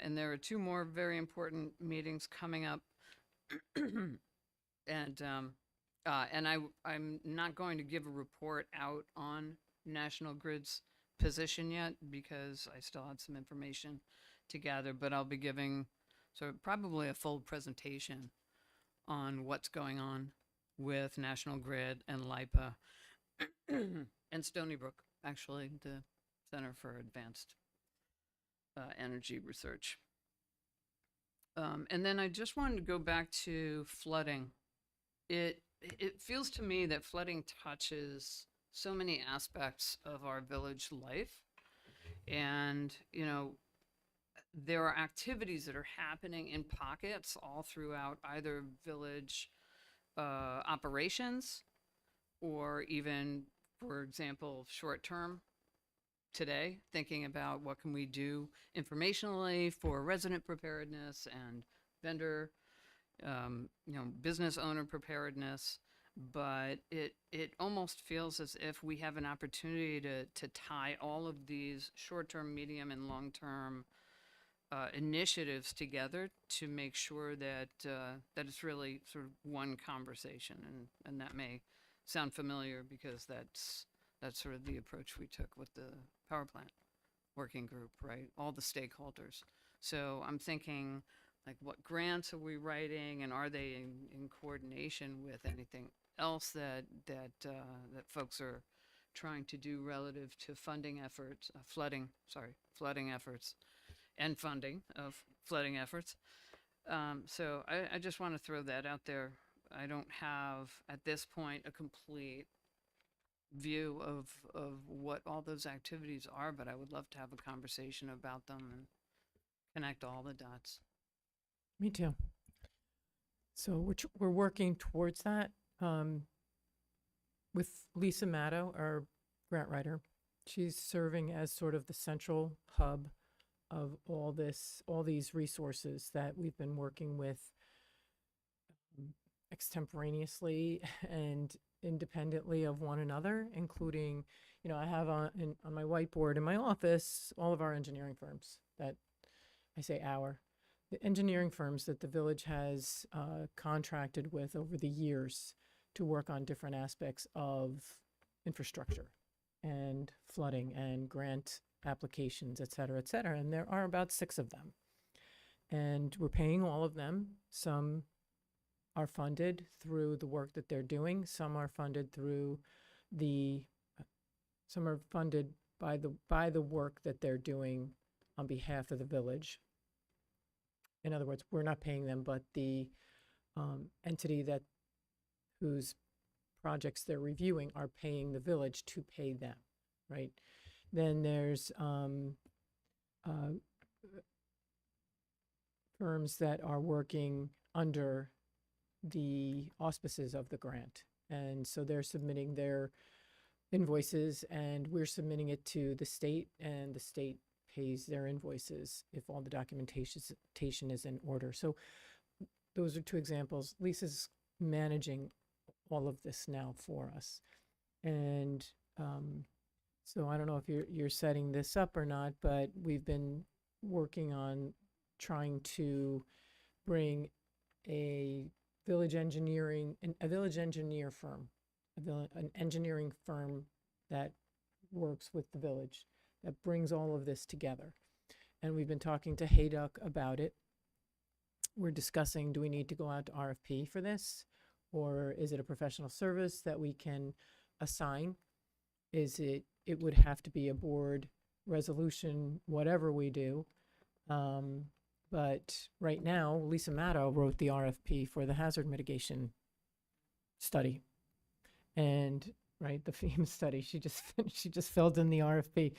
And there are 2 more very important meetings coming up. And I'm not going to give a report out on National Grid's position yet because I still have some information to gather, but I'll be giving probably a full presentation on what's going on with National Grid and LIPA and Stony Brook, actually, the Center for Advanced Energy Research. And then I just wanted to go back to flooding. It feels to me that flooding touches so many aspects of our village life. And, there are activities that are happening in pockets all throughout either village operations or even, for example, short-term today, thinking about what can we do informationally for resident preparedness and vendor, business owner preparedness. But it almost feels as if we have an opportunity to tie all of these short-term, medium, and long-term initiatives together to make sure that that it's really sort of one conversation, and that may sound familiar because that's sort of the approach we took with the power plant working group, right? All the stakeholders. So I'm thinking, like, what grants are we writing, and are they in coordination with anything else that folks are trying to do relative to funding efforts, flooding efforts, and funding of flooding efforts. So I just want to throw that out there. I don't have, at this point, a complete view of what all those activities are, but I would love to have a conversation about them connect all the dots. Me too. So we're working towards that with Lisa Matto, our grant writer. She's serving as sort of the central hub of all these resources that we've been working with extemporaneously and independently of one another, including, I have on my whiteboard in my office all of our engineering firms that I say the engineering firms that the village has contracted with over the years to work on different aspects of infrastructure and flooding and grant applications, et cetera, et cetera. And there are about 6 of them. And we're paying all of them. Some are funded through the work that they're doing. Some are funded by the work that they're doing on behalf of the village. In other words, we're not paying them, but the entity whose projects they're reviewing are paying the village to pay them, right? Then there's firms that are working under the auspices of the grant. And so they're submitting their invoices and we're submitting it to the state, and the state pays their invoices if all the documentation is in order. So those are 2 examples. Lisa's managing all of this now for us. And so I don't know if you're setting this up or not, but we've been working on trying to bring a village engineer firm, an engineering firm that works with the village, that brings all of this together. And we've been talking to Hayduck about it. We're discussing, do we need to go out to RFP for this? Or is it a professional service that we can assign? It would have to be a board resolution, whatever we do. But right now, Lisa Matto wrote the RFP for the hazard mitigation study. And, right, the FEMA study, she just filled in the RFP,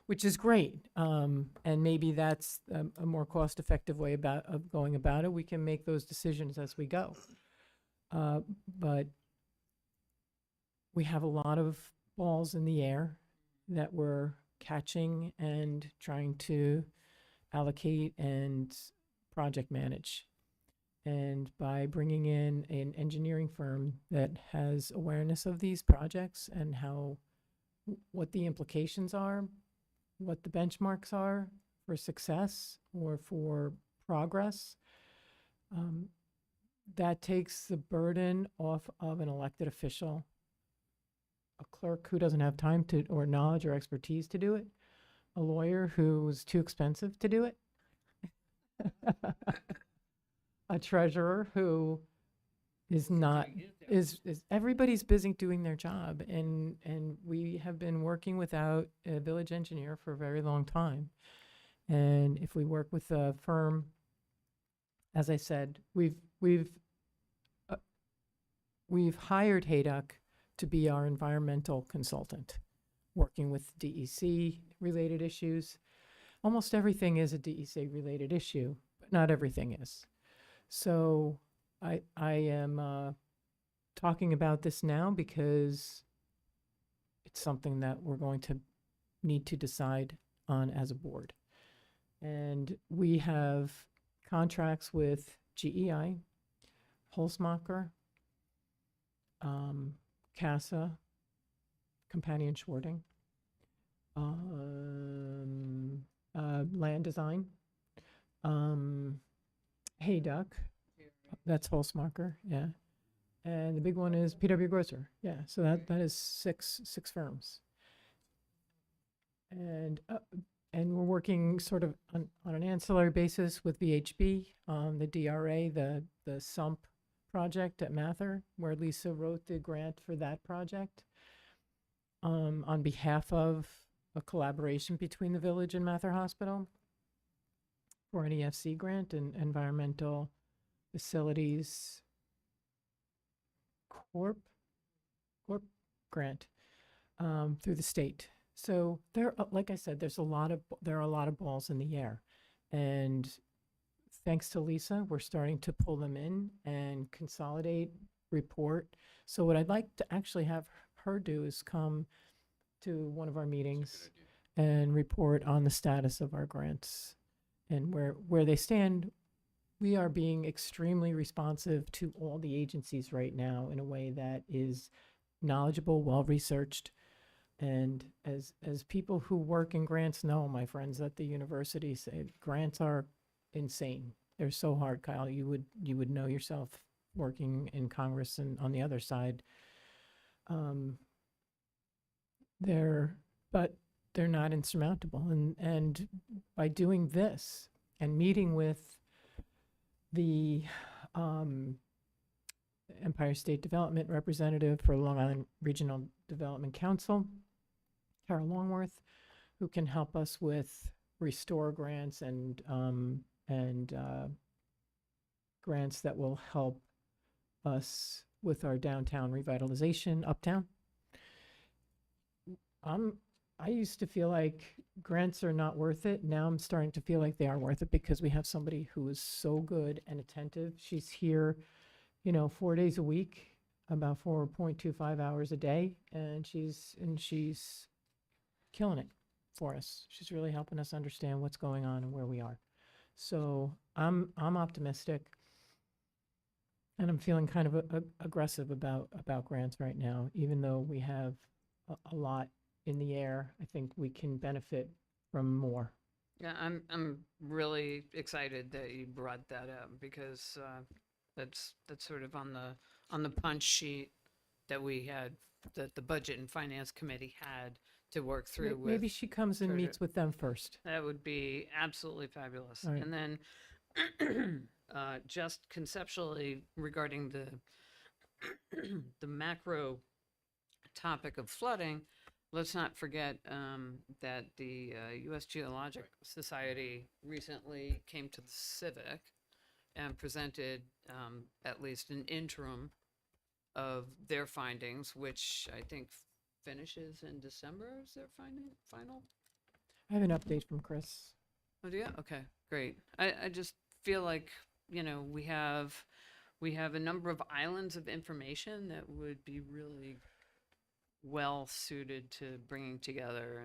which is great. And maybe that's a more cost-effective way of going about it. We can make those decisions as we go. But we have a lot of balls in the air that we're catching and trying to allocate and project manage. And by bringing in an engineering firm that has awareness of these projects and what the implications are, what the benchmarks are for success or for progress, that takes the burden off of an elected official, a clerk who doesn't have time or knowledge or expertise to do it, a lawyer who's too expensive to do it, a treasurer who is not, is everybody's busy doing their job. And we have been working without a village engineer for a very long time. And if we work with a firm, as I said, we've hired Hayduck to be our environmental consultant, working with DEC-related issues. Almost everything is a DEC-related issue, but not everything is. So I am talking about this now because it's something that we're going to need to decide on as a board. And we have contracts with GEI, Holzmacher, CASA, Companion Shorting, Land Design, Hayduck, that's Holzmacher, yeah. And the big one is PW Grosser, yeah. So that is six firms. And we're working sort of on an ancillary basis with VHB, the DRA, the SUMP project at Mather, where Lisa wrote the grant for that project on behalf of a collaboration between the village and Mather Hospital for an EFC grant, and Environmental Facilities Corp grant through the state. So there, like I said, there are a lot of balls in the air, And thanks to Lisa, we're starting to pull them in and consolidate, report. So what I'd like to actually have her do is come to one of our meetings and report on the status of our grants and where they stand. We are being extremely responsive to all the agencies right now in a way that is knowledgeable, well-researched. And as people who work in grants know, my friends at the university say, grants are insane. They're so hard, Kyle. You would know yourself working in Congress and on the other side. But they're not insurmountable. And by doing this and meeting with the Empire State Development Representative for Long Island Regional Development Council, Carol Longworth, who can help us with restore grants and grants that will help us with our downtown revitalization uptown. I used to feel like grants are not worth it. Now I'm starting to feel like they are worth it because we have somebody who is so good and attentive. She's here, 4 days a week, about 4.25 hours a day, and she's killing it for us. She's really helping us understand what's going on and where we are. So I'm optimistic, and I'm feeling kind of aggressive about grants right now, even though we have a lot in the air. I think we can benefit from more. Yeah, I'm really excited that you brought that up because that's sort of on the punch sheet that we had, that the Budget and Finance Committee had to work through with. Maybe she comes and Treasurer. meets with them first. That would be absolutely fabulous. All right. And then just conceptually regarding the macro topic of flooding, let's not forget that the U.S. Geologic Society recently came to the Civic and presented at least an interim of their findings, which I think finishes in December. Is their final? I have an update from Chris. Oh, do you? Okay, great. I just feel like, we have a number of islands of information that would be really well suited to bringing together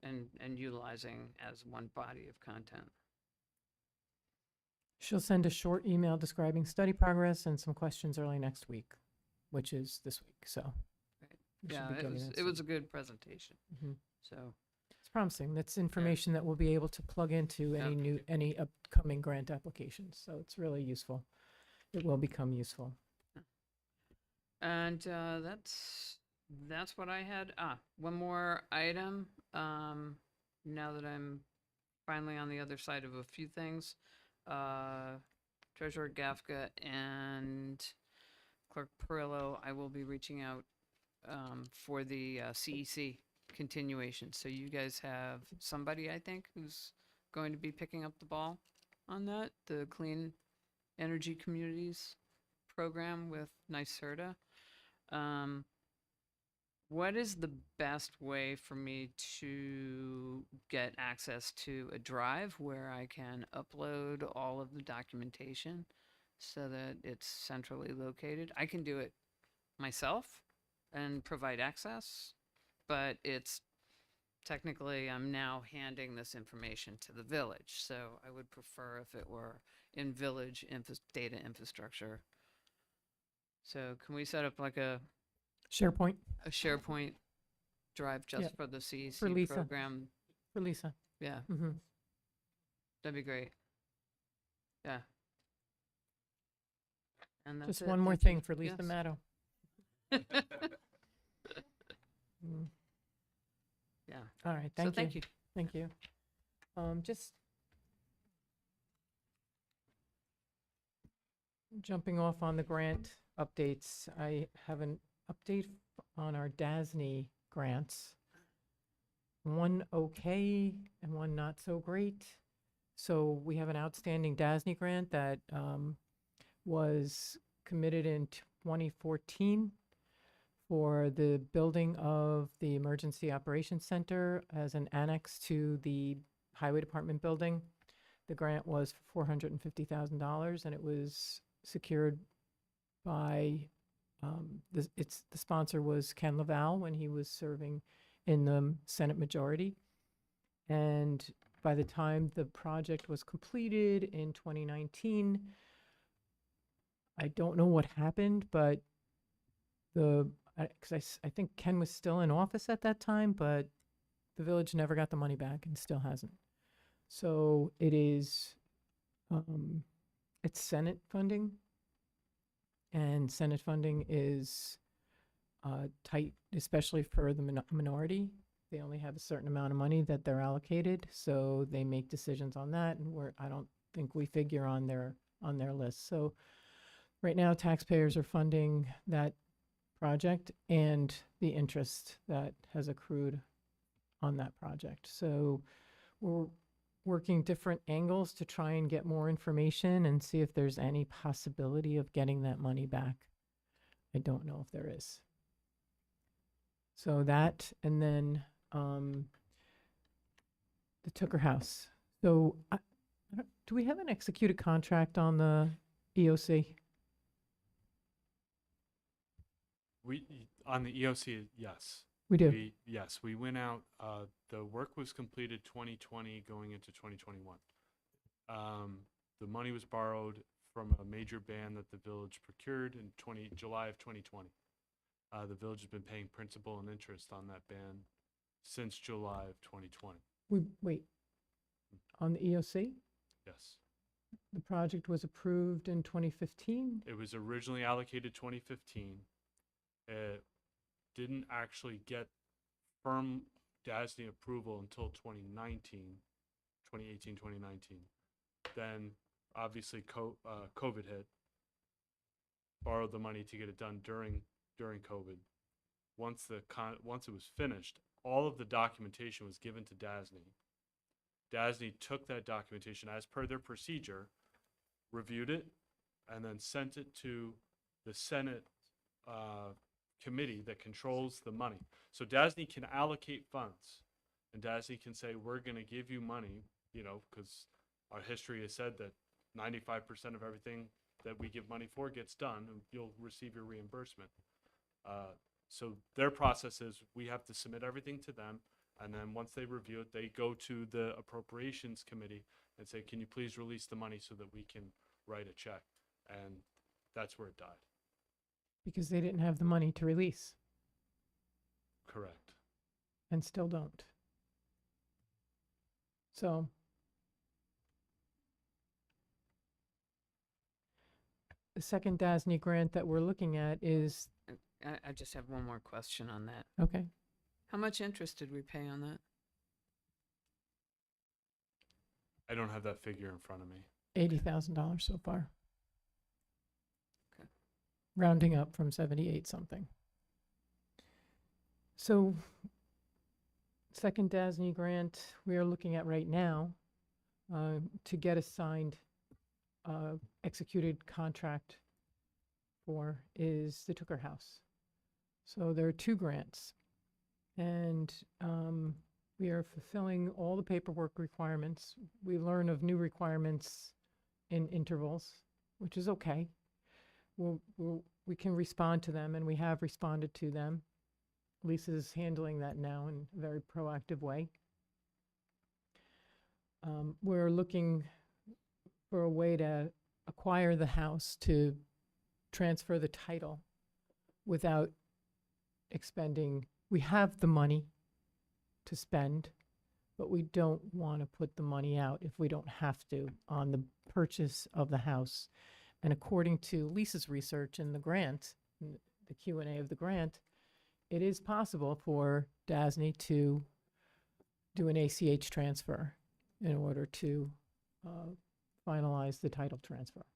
and utilizing as one body of content. She'll send a short email describing study progress and some questions early next week, which is this week. So we should Yeah, be getting that it was a soon. good presentation. Mhm. So It's promising. That's information that we'll be able to plug into Yeah. any upcoming grant applications. So it's really useful. It will become useful. And that's what I had. One more item. Now that I'm finally on the other side of a few things, Treasurer Gafka and Clerk Perillo, I will be reaching out for the CEC continuation. So you guys have somebody, I think, who's going to be picking up the ball on that, the Clean Energy Communities program with NYSERDA. What is the best way for me to get access to a drive where I can upload all of the documentation so that it's centrally located? I can do it myself and provide access, but it's technically, I'm now handing this information to the village. So I would prefer if it were in village data infrastructure. So can we set up like a SharePoint SharePoint drive just Yeah, for the CEC for Lisa. program? for Lisa. Yeah, Hmm. that'd be great. Yeah. And that's Just it. one more Thank you. thing for Lisa Yes. Matto. Mm. Yeah. All right, So thank you. thank you. Thank you. Just jumping off on the grant updates, I have an update on our DASNY grants. One okay and one not so great. So we have an outstanding DASNY grant that was committed in 2014 for the building of the Emergency Operations Center as an annex to the Highway Department building. The grant was for $450,000, and it was secured by, the sponsor was Ken Laval when he was serving in the Senate majority. And by the time the project was completed in 2019, I don't know what happened, but because I think Ken was still in office at that time, but the village never got the money back and still hasn't. So it is, it's Senate funding, and Senate funding is tight, especially for the minority. They only have a certain amount of money that they're allocated, so they make decisions on that, and I don't think we figure on their list. So right now, taxpayers are funding that project and the interest that has accrued on that project. So we're working different angles to try and get more information and see if there's any possibility of getting that money back. I don't know if there is. So that, and then the Tucker House. So do we have an executed contract on the EOC? On the EOC, yes. We do. Yes, we went out, the work was completed 2020 going into 2021. The money was borrowed from a major band that the village procured in July of 2020. The village has been paying principal and interest on that band since July of 2020. Wait, on the EOC? Yes. The project was approved in 2015? It was originally allocated 2015. It didn't actually get firm DASNY approval until 2018, 2019. Then obviously COVID hit. Borrowed the money to get it done during COVID. Once it was finished, all of the documentation was given to DASNY. DASNY took that documentation as per their procedure, reviewed it, and then sent it to the Senate committee that controls the money. So DASNY can allocate funds, and DASNY can say, we're going to give you money, because our history has said that 95% of everything that we give money for gets done, and you'll receive your reimbursement. So their process is we have to submit everything to them, and then once they review it, they go to the appropriations committee and say, can you please release the money so that we can write a check? And that's where it died. Because they didn't have the money to release, Correct. and still don't. So the second DASNY grant that we're looking at is, I just have one more question on that. okay, How much interest did we pay on that? I don't have that figure in front of me. $80,000 so far. Okay. Rounding up from 78 something. So second DASNY grant we are looking at right now to get a signed executed contract for is the Tucker House. So there are two grants, and we are fulfilling all the paperwork requirements. We learn of new requirements in intervals, which is okay. We can respond to them, and we have responded to them. Lisa's handling that now in a very proactive way. We're looking for a way to acquire the house, to transfer the title without expending. We have the money to spend, but we don't want to put the money out if we don't have to on the purchase of the house. And according to Lisa's research in the grant, the Q&A of the grant, it is possible for DASNY to do an ACH transfer in order to finalize the title transfer.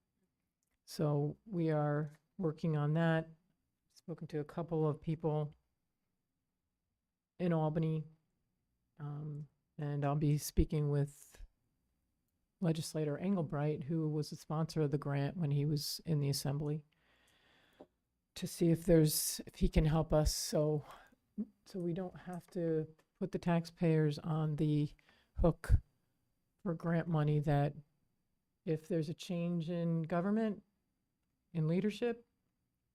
So we are working on that. Spoken to a couple of people in Albany, and I'll be speaking with legislator Engelbright, who was the sponsor of the grant when he was in the assembly. to see if he can help us, so we don't have to put the taxpayers on the hook for grant money, that if there's a change in government, in leadership,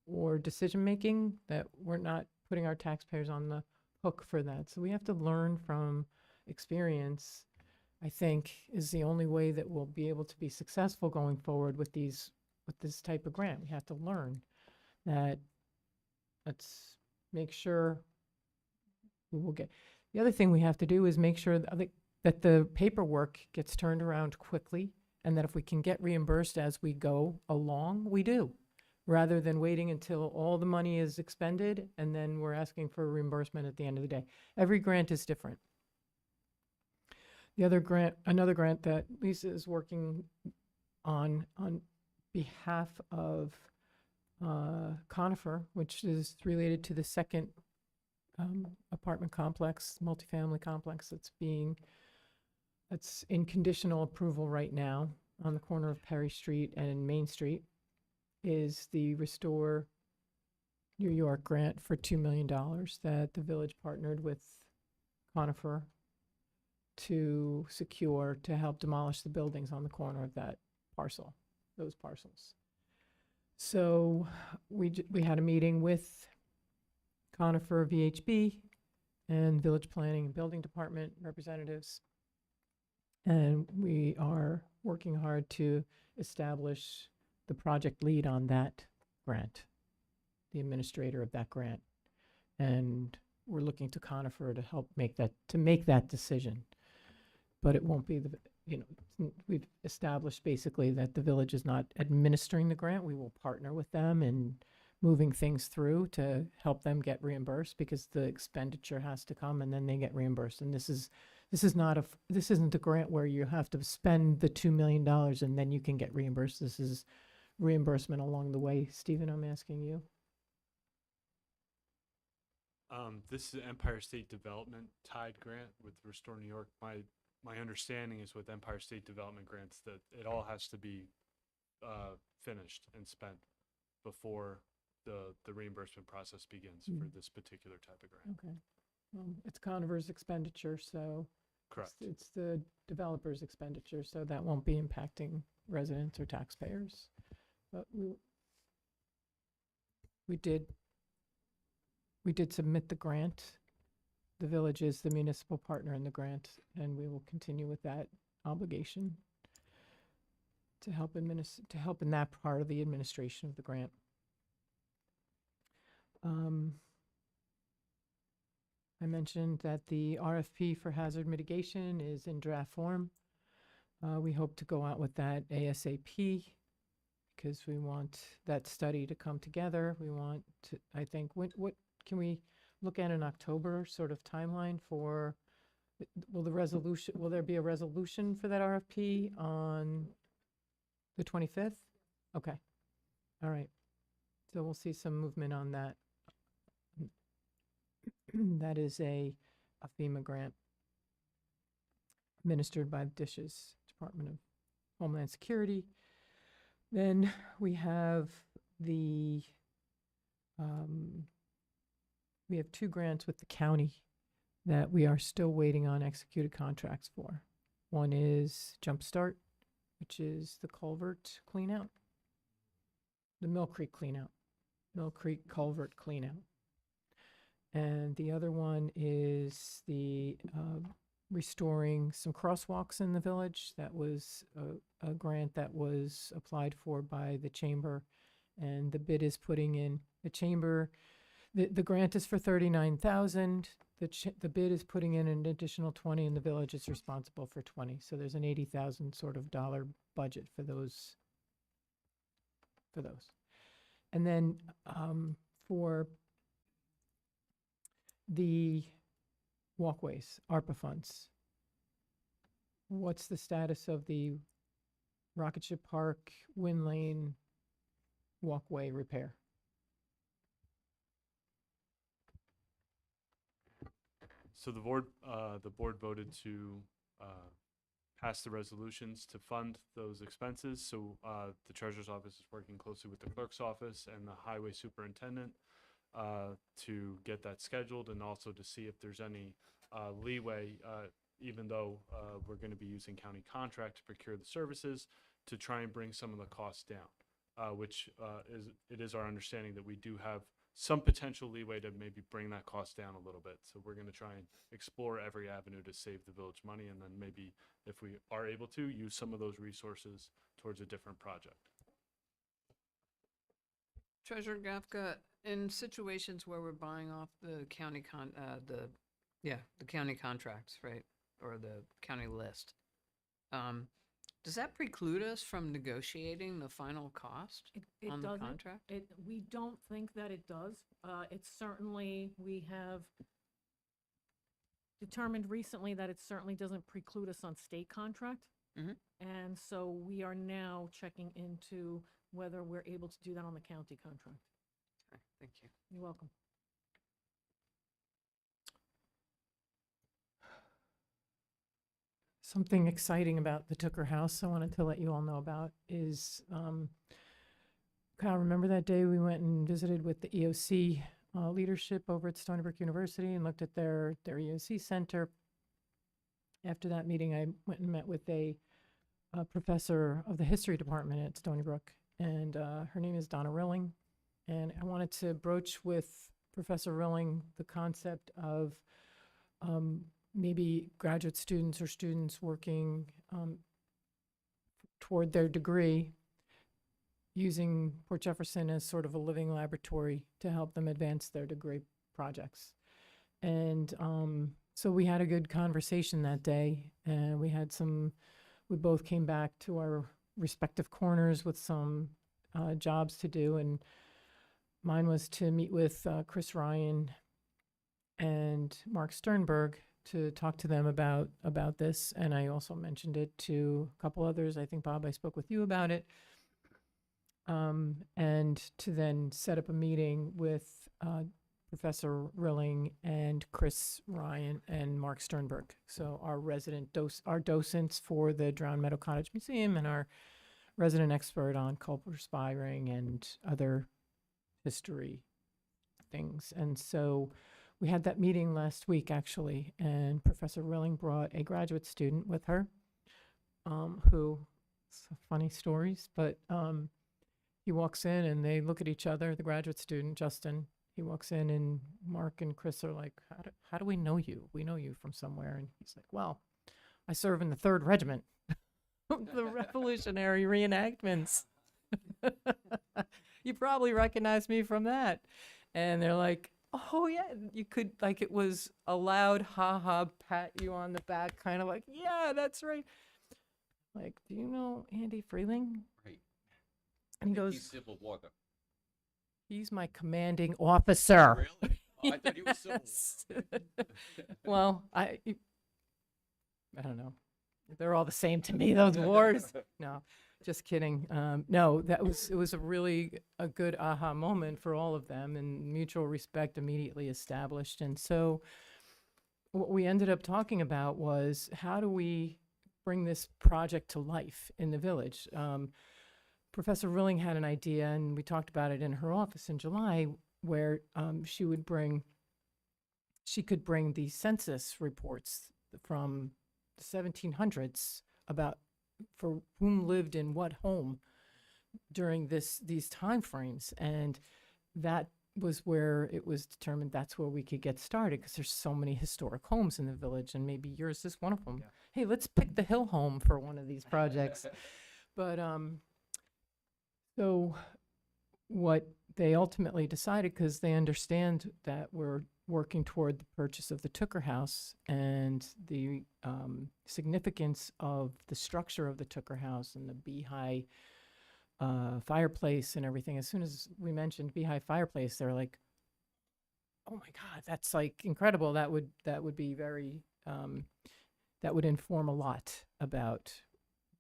or decision-making, that we're not putting our taxpayers on the hook for that. So we have to learn from experience, I think, is the only way that we'll be able to be successful going forward with this type of grant. We have to learn that, let's make sure we will get. The other thing we have to do is make sure that the paperwork gets turned around quickly, and that if we can get reimbursed as we go along, we do, rather than waiting until all the money is expended and then we're asking for reimbursement at the end of the day. Every grant is different. Another grant that Lisa is working on behalf of Conifer, which is related to the second apartment complex, multifamily complex that's in conditional approval right now on the corner of Perry Street and Main Street, is the Restore New York grant for $2 million that the village partnered with Conifer to secure, to help demolish the buildings on the corner of those parcels. So we had a meeting with Conifer VHB and Village Planning and Building Department representatives, and we are working hard to establish the project lead on that grant, the administrator of that grant. And we're looking to Conifer to help make that decision. But it won't be we've established basically that the village is not administering the grant. We will partner with them in moving things through to help them get reimbursed, because the expenditure has to come and then they get reimbursed. And this isn't a grant where you have to spend the $2 million and then you can get reimbursed. This is reimbursement along the way. Stephen, I'm asking you. This is Empire State Development tied grant with Restore New York. My understanding is with Empire State Development grants that it all has to be finished and spent before the reimbursement process begins for this particular type of grant. Okay. It's Conifer's expenditure, so Correct. it's the developer's expenditure, so that won't be impacting residents or taxpayers. But we did submit the grant. The village is the municipal partner in the grant, and we will continue with that obligation to help in that part of the administration of the grant. I mentioned that the RFP for hazard mitigation is in draft form. We hope to go out with that ASAP, because we want that study to come together. We want to, I think, what can we look at in October sort of timeline for, will there be a resolution for that RFP on the 25th? Okay. All right. So we'll see some movement on that. That is a FEMA grant administered by the DISH's Department of Homeland Security. Then we have we have 2 grants with the county that we are still waiting on executed contracts for. One is Jumpstart, which is the culvert cleanout, the Mill Creek culvert cleanout. And the other one is the restoring some crosswalks in the village. That was a grant that was applied for by the chamber, and the bid is putting in the chamber. The grant is for $39,000. The bid is putting in an additional 20, and the village is responsible for 20. So there's an $80,000 sort of dollar budget for those. And then for the walkways, ARPA funds, what's the status of the Rocket Ship Park, Wind Lane walkway repair? So the board voted to pass the resolutions to fund those expenses. So the treasurer's office is working closely with the clerk's office and the highway superintendent to get that scheduled, and also to see if there's any leeway, even though we're going to be using county contract to procure the services, to try and bring some of the costs down, which it is our understanding that we do have some potential leeway to maybe bring that cost down a little bit. So we're going to try and explore every avenue to save the village money, and then maybe if we are able to, use some of those resources towards a different project. Treasurer Gafka, in situations where we're buying off the county the county contracts, right, or the county list, does that preclude us from negotiating the final cost It on the doesn't. contract? We don't think that it does. It's certainly, we have determined recently that it certainly doesn't preclude us on state contract. Mhm. And so we are now checking into whether we're able to do that on the county contract. Okay, thank you. You're welcome. Something exciting about the Tooker House I wanted to let you all know about is, Kyle, remember that day we went and visited with the EOC leadership over at Stony Brook University and looked at their EOC center? After that meeting, I went and met with a professor of the history department at Stony Brook, and her name is Donna Rilling. And I wanted to broach with Professor Rilling the concept of maybe graduate students or students working toward their degree, using Port Jefferson as sort of a living laboratory to help them advance their degree projects. And so we had a good conversation that day, and we both came back to our respective corners with some jobs to do, and mine was to meet with Chris Ryan and Mark Sternberg to talk to them about this. And I also mentioned it to a couple others. I think, Bob, I spoke with you about it. And to then set up a meeting with Professor Rilling and Chris Ryan and Mark Sternberg. So our our docents for the Drowned Meadow Cottage Museum and our resident expert on Culper Spy Ring and other history things. And so we had that meeting last week, actually, and Professor Rilling brought a graduate student with her, who, funny stories, but he walks in and they look at each other, the graduate student, Justin. He walks in and Mark and Chris are like, how do we know you? We know you from somewhere. And he's like, well, I serve in the 3rd Regiment, the Revolutionary reenactments. You probably recognize me from that. And they're like, oh, yeah, you could, like, it was a loud ha-ha, pat you on the back, kind of like, yeah, that's right. Like, do you know Andy Freeling? Right. And he goes, He's Civil War, though. he's my commanding officer. Really? Oh, I thought he was Civil Yes. War. Well, I don't know. They're all the same to me, those wars. No, just kidding. No, it was a good aha moment for all of them, and mutual respect immediately established. And so what we ended up talking about was, how do we bring this project to life in the village? Professor Rilling had an idea, and we talked about it in her office in July, where she could bring the census reports from the 1700s about for whom lived in what home during these time frames. And that was where it was determined that's where we could get started, because there's so many historic homes in the village, and maybe yours is one of them. Yeah. Hey, let's pick the Hill home for one of these projects. But so what they ultimately decided, because they understand that we're working toward the purchase of the Tooker House and the significance of the structure of the Tooker House and the Beehive fireplace and everything. As soon as we mentioned Beehive fireplace, they're like, "Oh my God, that's like incredible! That would be very that would inform a lot about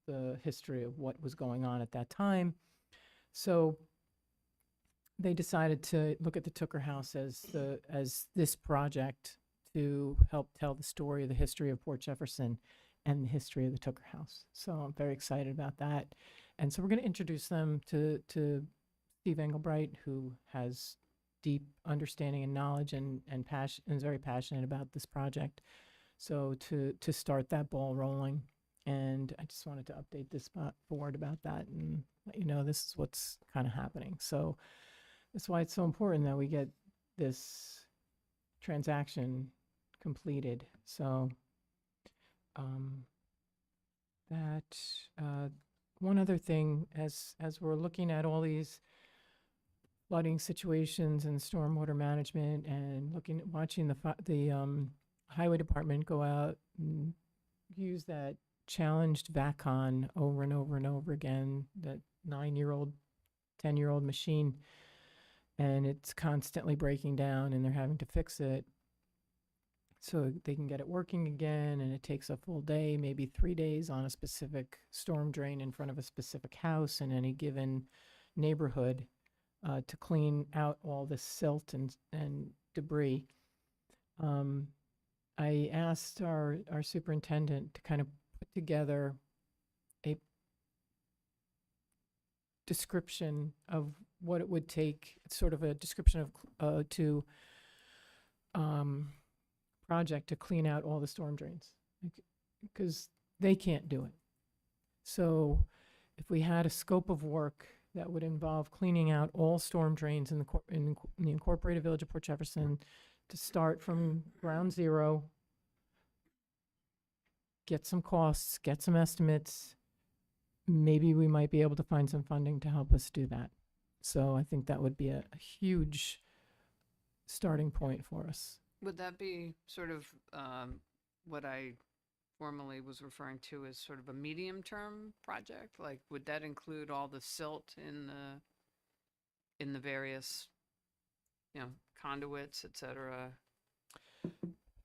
the history of what was going on at that time." So they decided to look at the Tooker House as this project to help tell the story of the history of Port Jefferson and the history of the Tooker House. So I'm very excited about that. And so we're going to introduce them to Steve Engelbright, who has deep understanding and knowledge and passion, and is very passionate about this project. So to start that ball rolling. And I just wanted to update this board about that and let you know this is what's kind of happening. So that's why it's so important that we get this transaction completed. So that one other thing, as we're looking at all these flooding situations and stormwater management and watching the highway department go out and use that challenged VACON over and over and over again, that 9-year-old, 10-year-old machine, and it's constantly breaking down and they're having to fix it so they can get it working again, and it takes a full day, maybe 3 days on a specific storm drain in front of a specific house in any given neighborhood to clean out all the silt and debris. I asked our superintendent to kind of put together a description of what it would take, sort of a description of project to clean out all the storm drains, because they can't do it. So if we had a scope of work that would involve cleaning out all storm drains in the incorporated village of Port Jefferson, to start from ground zero, get some costs, get some estimates, maybe we might be able to find some funding to help us do that. So I think that would be a huge starting point for us. Would that be sort of what I formerly was referring to as sort of a medium-term project? Like, would that include all the silt in the various, conduits, et cetera?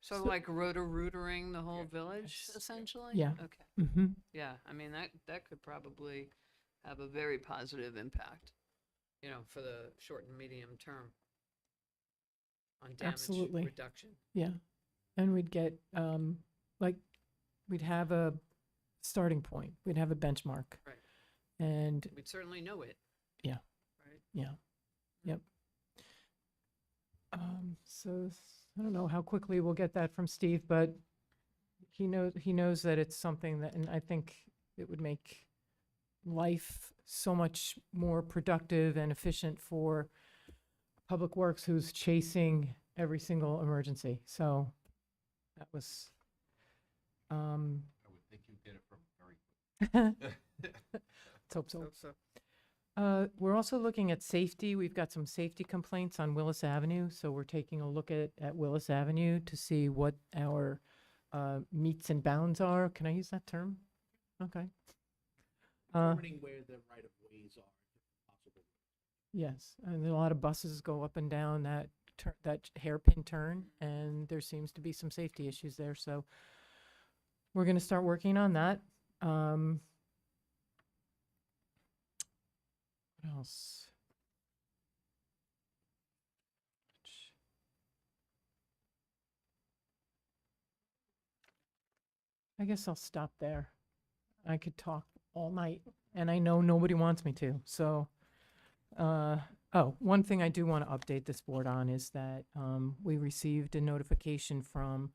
Sort of like rotor-rootering the whole village, Yes. essentially? Yeah. Okay. Mm-hmm. Yeah, I mean, that could probably have a very positive impact, for the short and medium term on damage Absolutely. reduction. Yeah. And we'd get, we'd have a starting point. We'd have a benchmark. Right. And We'd certainly know it. Yeah. Right. yeah, yep. So I don't know how quickly we'll get that from Steve, but he knows that it's something that, and I think it would make life so much more productive and efficient for Public Works, who's chasing every single emergency. So that was, I would think you did it from very let's hope so. So, We're also looking at safety. We've got some safety complaints on Willis Avenue, so we're taking a look at Willis Avenue to see what our meets and bounds are. Can I use that term? Okay. Determining where the right-of-ways are, if possible. Yes, and a lot of buses go up and down that hairpin turn, and there seems to be some safety issues there, so we're going to start working on that. What else? I guess I'll stop there. I could talk all night, and I know nobody wants me to, so. One thing I do want to update this board on is that we received a notification from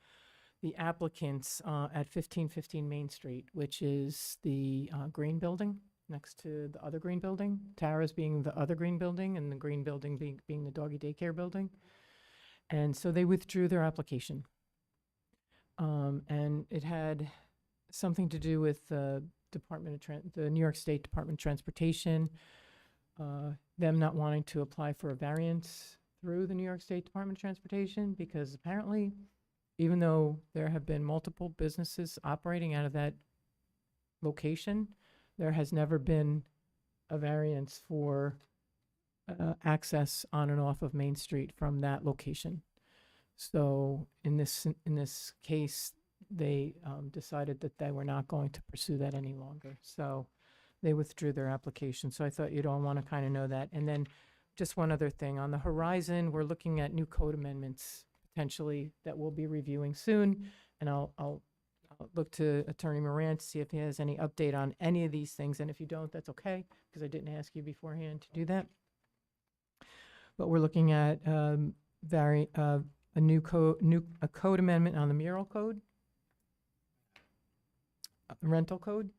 the applicants at 1515 Main Street, which is the green building next to the other green building. Tara's being the other green building, and the green building being the doggy daycare building. And so they withdrew their application. And it had something to do with the the New York State Department of Transportation, them not wanting to apply for a variance through the New York State Department of Transportation, because apparently, even though there have been multiple businesses operating out of that location, there has never been a variance for access on and off of Main Street from that location. So in this case, they decided that they were not going to pursue that any longer. So they withdrew their application. So I thought you'd all want to kind of know that. And then just one other thing. On the horizon, we're looking at new code amendments potentially that we'll be reviewing soon. And I'll look to Attorney Moran to see if he has any update on any of these things, and if you don't, that's okay, because I didn't ask you beforehand to do that. But we're looking at a code amendment on the mural code, rental code,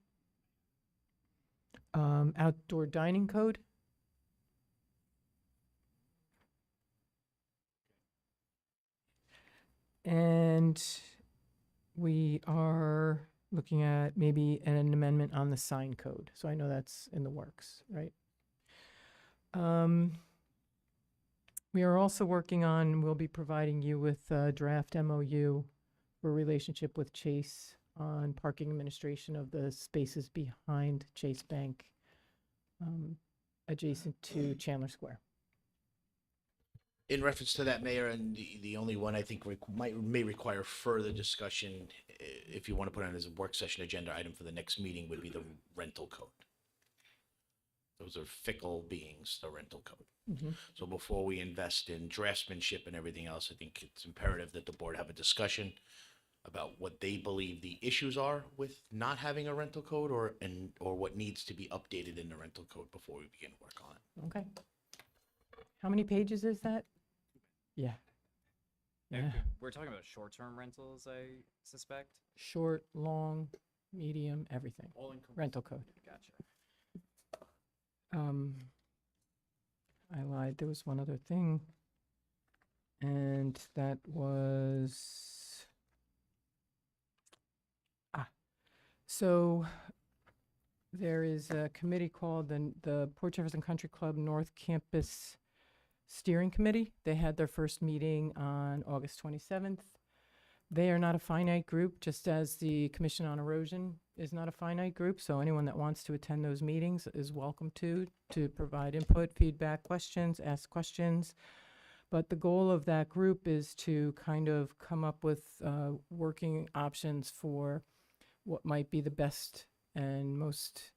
outdoor dining code, and we are looking at maybe an amendment on the sign code. So I know that's in the works, right? We are also working on, we'll be providing you with a draft MOU for relationship with Chase on parking administration of the spaces behind Chase Bank, adjacent to Chandler Square. In reference to that, Mayor, and the only one I think may require further discussion, if you want to put on as a work session agenda item for the next meeting, would be the rental code. Those are fickle beings, the rental code. Mhm. So before we invest in draftsmanship and everything else, I think it's imperative that the board have a discussion about what they believe the issues are with not having a rental code, or what needs to be updated in the rental code before we begin work on it. Okay. How many pages is that? Yeah. Yeah, Yeah. we're talking about short-term rentals, I suspect. Short, long, medium, everything. All encompassing. Rental code. Gotcha. I lied. There was one other thing. And that was, so there is a committee called the Port Jefferson Country Club North Campus Steering Committee. They had their first meeting on August 27th. They are not a finite group, just as the Commission on Erosion is not a finite group. So anyone that wants to attend those meetings is welcome to provide input, feedback, questions, ask questions. But the goal of that group is to kind of come up with working options for what might be the best and most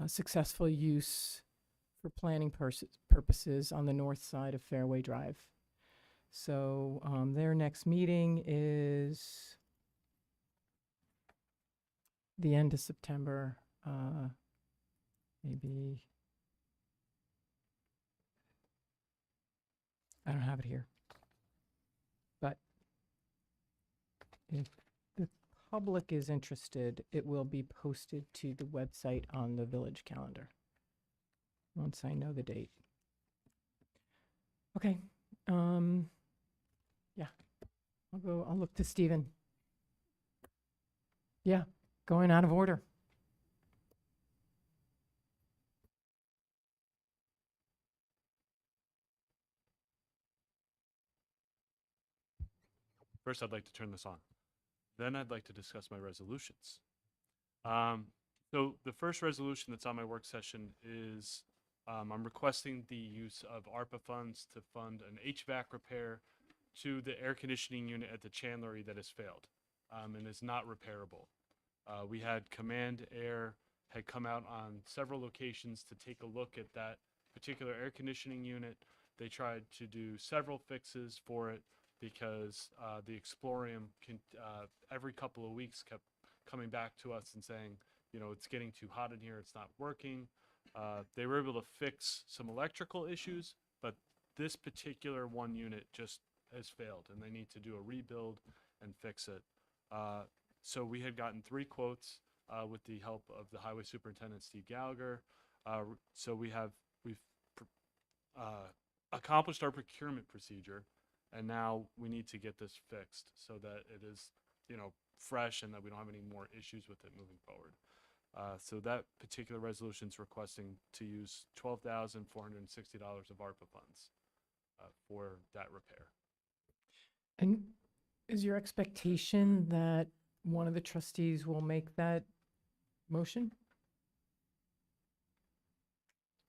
successful use for planning purposes on the north side of Fairway Drive. So their next meeting is the end of September, maybe. I don't have it here. But if the public is interested, it will be posted to the website on the village calendar once I know the date. Okay. Yeah. I'll look to Stephen. Yeah, going out of order. First, I'd like to turn this on. Then I'd like to discuss my resolutions. So the first resolution that's on my work session is I'm requesting the use of ARPA funds to fund an HVAC repair to the air conditioning unit at the Chandlery that has failed and is not repairable. We had Command Air had come out on several locations to take a look at that particular air conditioning unit. They tried to do several fixes for it because the Explorium every couple of weeks kept coming back to us and saying, you know, it's getting too hot in here, it's not working. They were able to fix some electrical issues, but this particular one unit just has failed and they need to do a rebuild and fix it. So we had gotten 3 quotes with the help of the Highway Superintendent, Steve Gallagher. So we've accomplished our procurement procedure, and now we need to get this fixed so that it is, you know, fresh and that we don't have any more issues with it moving forward. So that particular resolution is requesting to use $12,460 of ARPA funds for that repair. And is your expectation that one of the trustees will make that motion?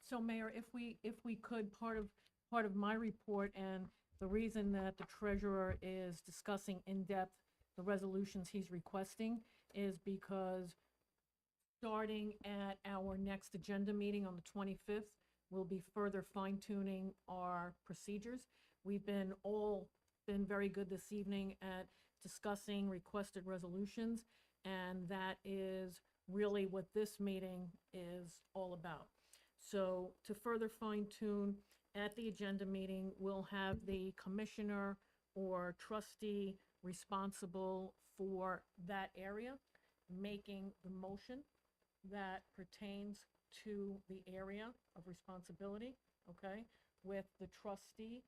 So Mayor, if we could, part of my report, and the reason that the treasurer is discussing in depth the resolutions he's requesting is because starting at our next agenda meeting on the 25th, we'll be further fine-tuning our procedures. We've been very good this evening at discussing requested resolutions, And that is really what this meeting is all about. So to further fine tune, at the agenda meeting, we'll have the commissioner or trustee responsible for that area making the motion that pertains to the area of responsibility, okay? With the trustee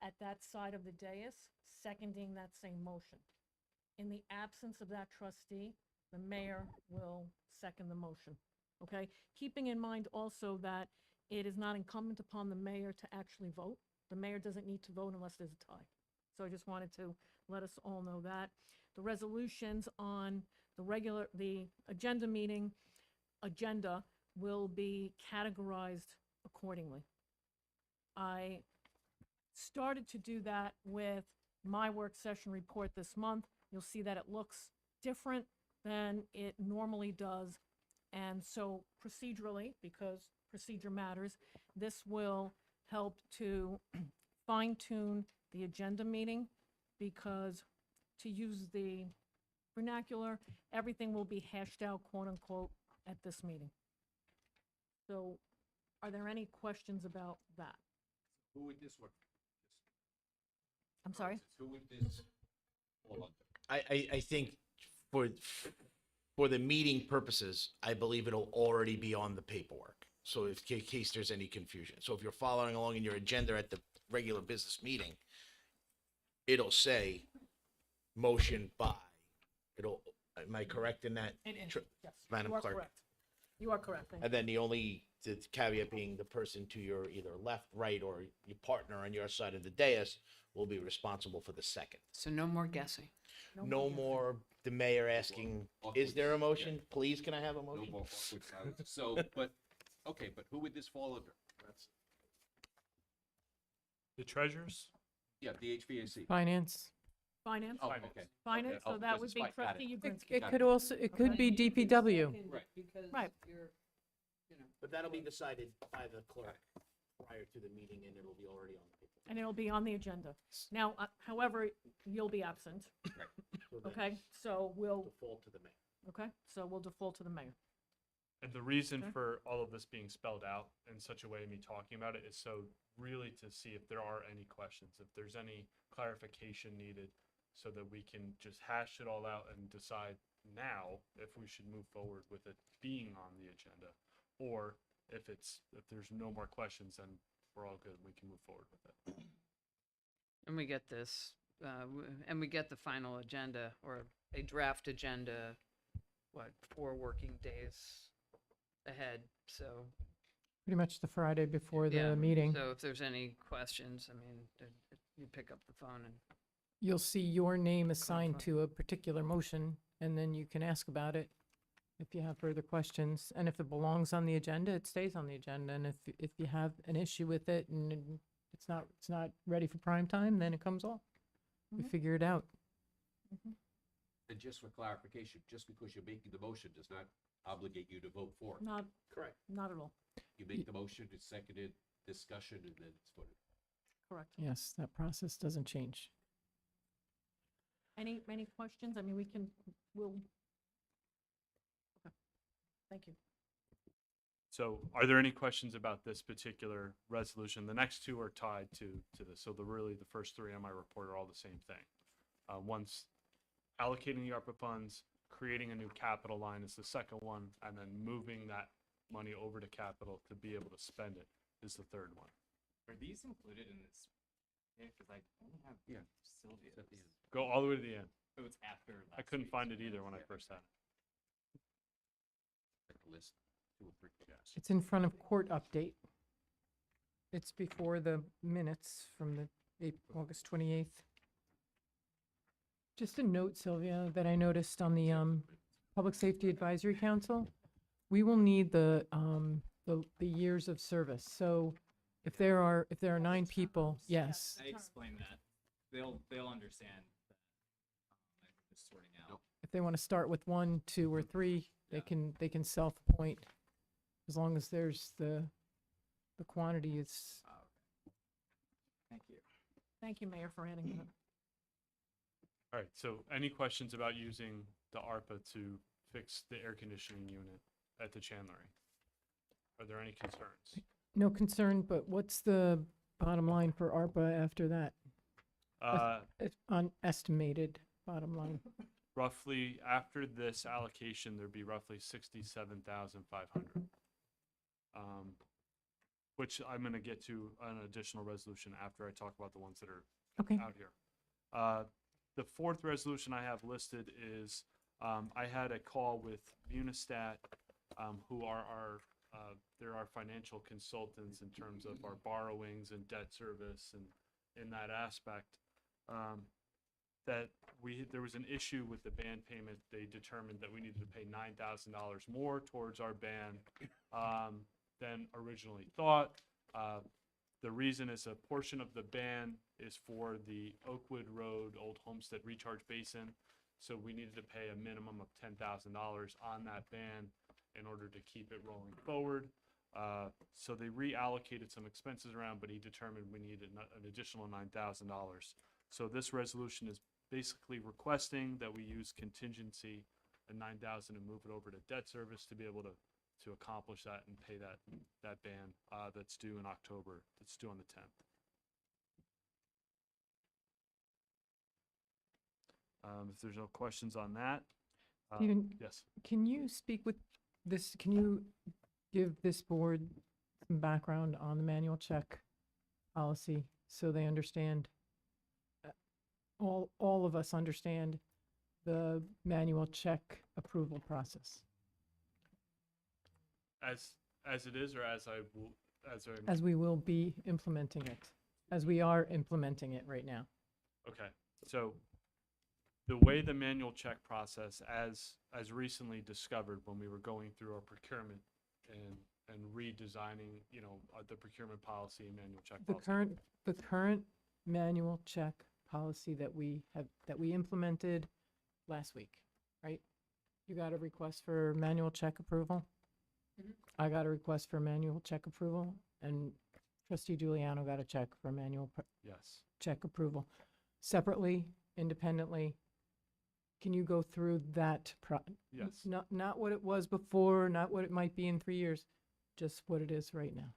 at that side of the dais seconding that same motion. In the absence of that trustee, the mayor will second the motion, okay? Keeping in mind also that it is not incumbent upon the mayor to actually vote. The mayor doesn't need to vote unless there's a tie. So I just wanted to let us all know that. The resolutions on the agenda meeting agenda will be categorized accordingly. I started to do that with my work session report this month. You'll see that it looks different than it normally does. And so procedurally, because procedure matters, this will help to fine tune the agenda meeting, because to use the vernacular, everything will be hashed out, quote unquote, at this meeting. So are there any questions about that? Who would this one? I'm sorry? Who would this fall under? I think for the meeting purposes, I believe it'll already be on the paperwork. So if, in case there's any confusion. So if you're following along in your agenda at the regular business meeting, it'll say motion by. Am I correct in that? It is, Tr- yes. Madam You are Clerk. correct. You are correct. Thank you. And then the caveat being the person to your either left, right, or your partner on your side of the dais will be responsible for the second. So no more guessing. No more the mayor asking, is there a motion? Please, can I have a No motion? more awkward silence. So, but, okay, but who would this fall under? That's, The treasurers? yeah, the HVAC. Finance. Finance? Oh, Finance. okay. Finance, Oh, so that because would it's be fi- got trustee it. Ugrinsky. It could also, it could be DPW. Right. Because Right. you're, you know. But that'll be decided by the clerk prior to the meeting, and it'll be already on the paper. And it'll be on the agenda. Now, however, you'll be absent, So then okay? So we'll, default to the mayor. okay, so we'll default to the mayor. And the reason Okay. for all of this being spelled out in such a way, me talking about it, is so really to see if there are any questions, if there's any clarification needed, so that we can just hash it all out and decide now if we should move forward with it being on the agenda, or if there's no more questions, then we're all good, we can move forward with it. And we get this, and we get the final agenda or a draft agenda, 4 working days ahead, so. Pretty much the Friday before yeah, the meeting. So if there's any questions, I mean, you pick up the phone and, You'll see your name assigned Clarify. to a particular motion, and then you can ask about it if you have further questions. And if it belongs on the agenda, it stays on the agenda. And if you have an issue with it and it's not ready for prime time, then it comes off. We Mhm. figure it out. And just for clarification, just because you're making the motion does not obligate you to vote for it. Not, Correct. not at all, You make the motion, it's seconded, discussion, and then it's voted. correct. Yes, that process doesn't change. Any questions? I mean, we'll. Okay. Thank you. So are there any questions about this particular resolution? The next two are tied to this. So the first three on my report are all the same thing. One's allocating the ARPA funds, creating a new capital line is the second one, and then moving that money over to capital to be able to spend it is the third one. Are these included in this? Yeah, because I don't have Yeah. Sylvia's. At the end. Go all the way to the end. Oh, it's after. I last couldn't week's find it minutes, either when I yeah. first had it. Like a list, 2 or 3. Yes. It's in front of court update. It's before the minutes from the August 28th. Just a note, Sylvia, that I noticed on the Public Safety Advisory Council, we will need the years of service. So if there are 9 people, yes. I explained that. They'll understand that. I'm just sorting out. Nope. If they want to start with 1, 2, or 3, they can self-appoint, as long as there's the quantity is. Oh, okay. Thank you. Thank you, Mayor, for adding that. All right, so any questions about using the ARPA to fix the air conditioning unit at the Chandlery? Are there any concerns? No concern, but what's the bottom line for ARPA after that? It's unestimated bottom line. Roughly, after this allocation, there'd be roughly 67,500. Which I'm gonna get to an additional resolution after I talk about the ones that are Okay. out here. The fourth resolution I have listed is, I had a call with Unistat, who are they're our financial consultants in terms of our borrowings and debt service and in that aspect. That there was an issue with the ban payment. They determined that we needed to pay $9,000 more towards our ban, than originally thought. The reason is a portion of the ban is for the Oakwood Road Old Homestead Recharge Basin. So we needed to pay a minimum of $10,000 on that ban in order to keep it rolling forward. So they reallocated some expenses around, but he determined we needed an additional $9,000. So this resolution is basically requesting that we use contingency at $9,000 and move it over to debt service to be able to accomplish that and pay that ban that's due in October, that's due on the 10th. If there's no questions on that. Stephen, Yes. can you speak with this, can you give this board some background on the manual check policy so they understand, all of us understand the manual check approval process? As it is, or as I will, As we will be implementing it, as we are implementing it right now. okay. So the way the manual check process, as recently discovered when we were going through our procurement and redesigning, the procurement policy and manual check policy. The current manual check policy that we implemented last week, right? You got a request for manual check approval? I got a request for manual check approval, and trustee Giuliano got a check for manual Yes. check approval. Separately, independently, can you go through that? Yes. Not what it was before, not what it might be in 3 years, just what it is right now.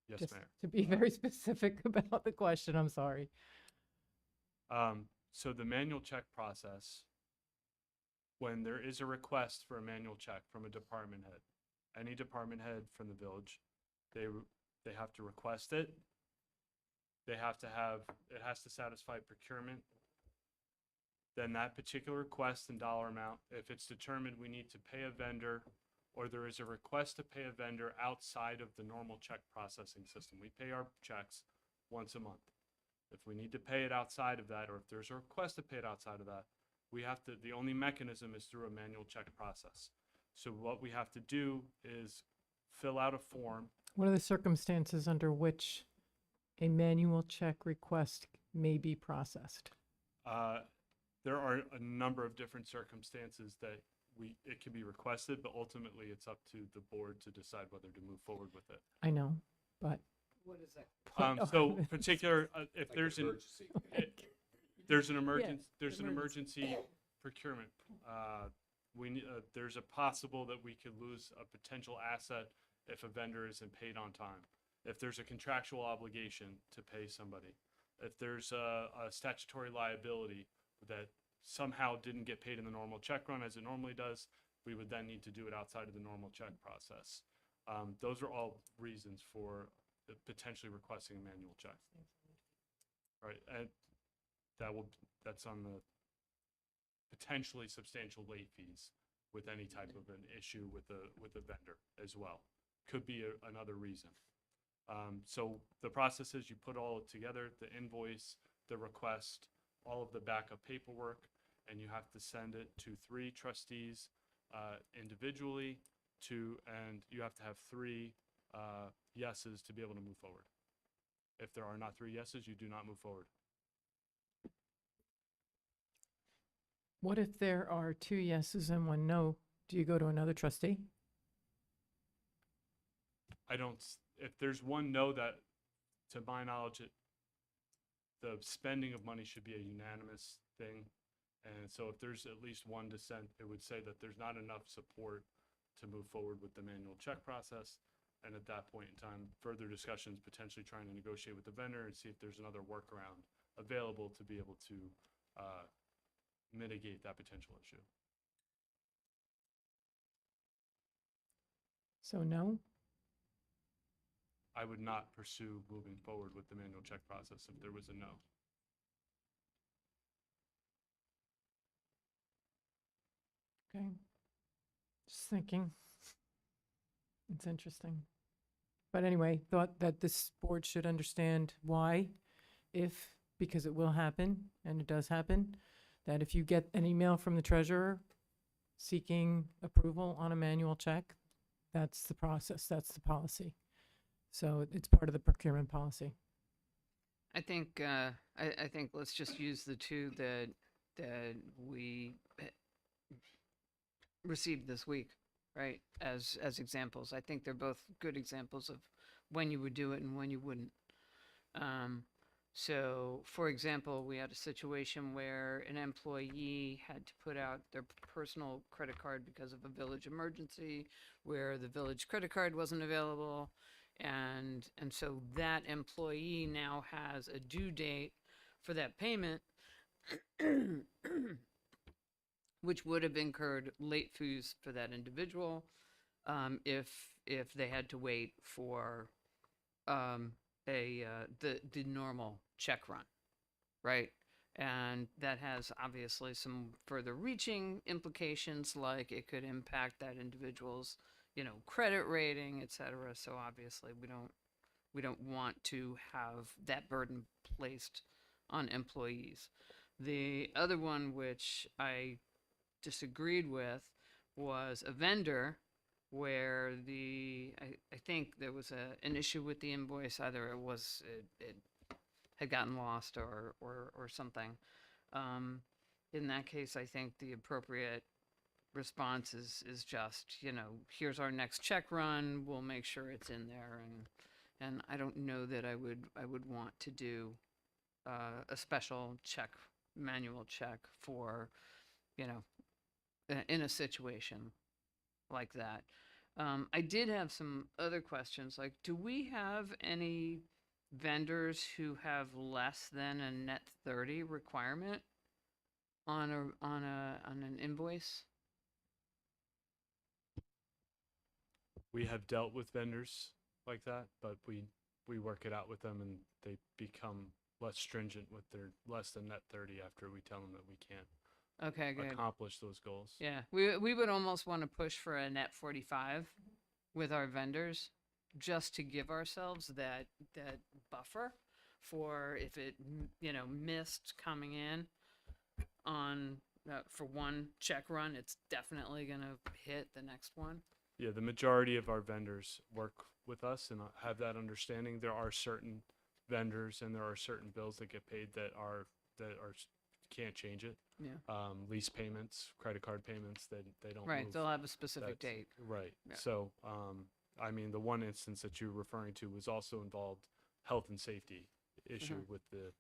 Yes, Just Mayor. to be very specific about the question, I'm sorry. So the manual check process, when there is a request for a manual check from a department head, any department head from the village, they have to request it. They have to have, it has to satisfy procurement. Then that particular request and dollar amount, if it's determined we need to pay a vendor or there is a request to pay a vendor outside of the normal check processing system, we pay our checks once a month. If we need to pay it outside of that, or if there's a request to pay it outside of that, the only mechanism is through a manual check process. So what we have to do is fill out a form. What are the circumstances under which a manual check request may be processed? There are a number of different circumstances that it can be requested, but ultimately it's up to the board to decide whether to move forward with it. I know, but. What is that? So particular, if there's an emergency, there's an emergency. emergency procurement. There's a possible that we could lose a potential asset if a vendor isn't paid on time. If there's a contractual obligation to pay somebody, if there's a statutory liability that somehow didn't get paid in the normal check run as it normally does, we would then need to do it outside of the normal check process. Those are all reasons for potentially requesting a manual check. Right, and that's on the potentially substantial late fees with any type of an issue with the vendor as well. Could be another reason. So the process is you put all it together, the invoice, the request, all of the backup paperwork, and you have to send it to 3 trustees individually, and you have to have 3 yeses to be able to move forward. If there are not 3 yeses, you do not move forward. What if there are 2 yeses and 1 no? Do you go to another trustee? If there's 1 no, that, to my knowledge, the spending of money should be a unanimous thing. And so if there's at least one dissent, it would say that there's not enough support to move forward with the manual check process. And at that point in time, further discussions, potentially trying to negotiate with the vendor and see if there's another workaround available to be able to mitigate that potential issue. So no? I would not pursue moving forward with the manual check process if there was a no. Okay. Just thinking. It's interesting. But anyway, thought that this board should understand why, if, because it will happen, and it does happen, that if you get an email from the treasurer seeking approval on a manual check, that's the process, that's the policy. So it's part of the procurement policy. I think I think let's just use the two that we received this week, right? As examples. I think they're both good examples of when you would do it and when you wouldn't. So, for example, we had a situation where an employee had to put out their personal credit card because of a village emergency, where the village credit card wasn't available. And so that employee now has a due date for that payment, which would have incurred late fees for that individual if they had to wait for the normal check run, right? And that has obviously some further reaching implications, like it could impact that individual's credit rating, et cetera. So obviously we don't want to have that burden placed on employees. The other one, which I disagreed with, was a vendor where I think there was an issue with the invoice. Either it had gotten lost or something. In that case, I think the appropriate response is just, here's our next check run. We'll make sure it's in there. And I don't know that I would want to do a special manual check for, in a situation like that. I did have some other questions, like, do we have any vendors who have less than a net 30 requirement on an invoice? We have dealt with vendors like that, but we work it out with them and they become less stringent with their less than net 30 after we tell them that we can't Okay, good. accomplish those goals. Yeah, we would almost want to push for a net 45 with our vendors, just to give ourselves that buffer for if it missed coming in on for one check run, it's definitely gonna hit the next one. Yeah, the majority of our vendors work with us and have that understanding. There are certain vendors and there are certain bills that get paid that are can't change it. Yeah. Lease payments, credit card payments, that they don't Right, move. they'll have a specific That's- date. Right. Yeah. So, I mean, the one instance that you're referring to was also involved health and safety issue with the,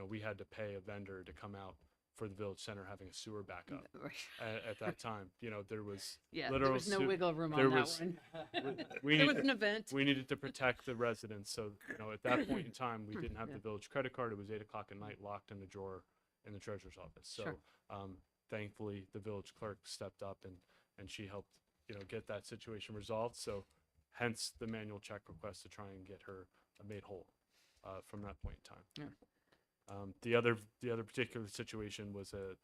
we had to pay a vendor to come out for the village center having a sewer backup at that time. There was Yeah, there literal was no su- wiggle room there on that was- one. we There was need- an event. we needed to protect the residents. So, at that point in time, we didn't have Yeah. the village credit card. It was 8 o'clock at night, locked in the drawer in the treasurer's office. So, Sure. thankfully, the village clerk stepped up and she helped, get that situation resolved. So, hence the manual check request to try and get her made whole from that point in time. Yeah. The other particular situation was a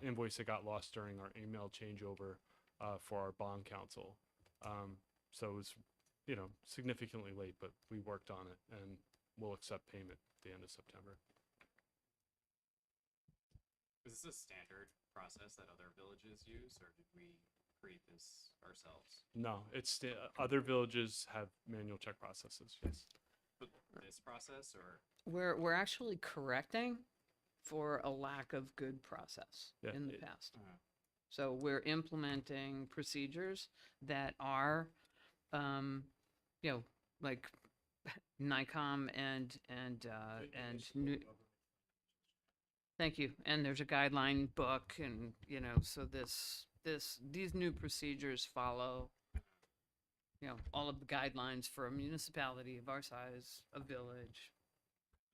invoice that got lost during our email changeover for our bond counsel. So it was, significantly late, but we worked on it and we'll accept payment at the end of September. Is this a standard process that other villages use, or did we create this ourselves? No, other villages have manual check processes. Yes. But this process, or We're actually correcting for a lack of good process Yeah, in the it- past. So we're implementing procedures that are, like NICOM and New, thank you. And there's a guideline book, and so these new procedures follow, all of the guidelines for a municipality of our size, a village,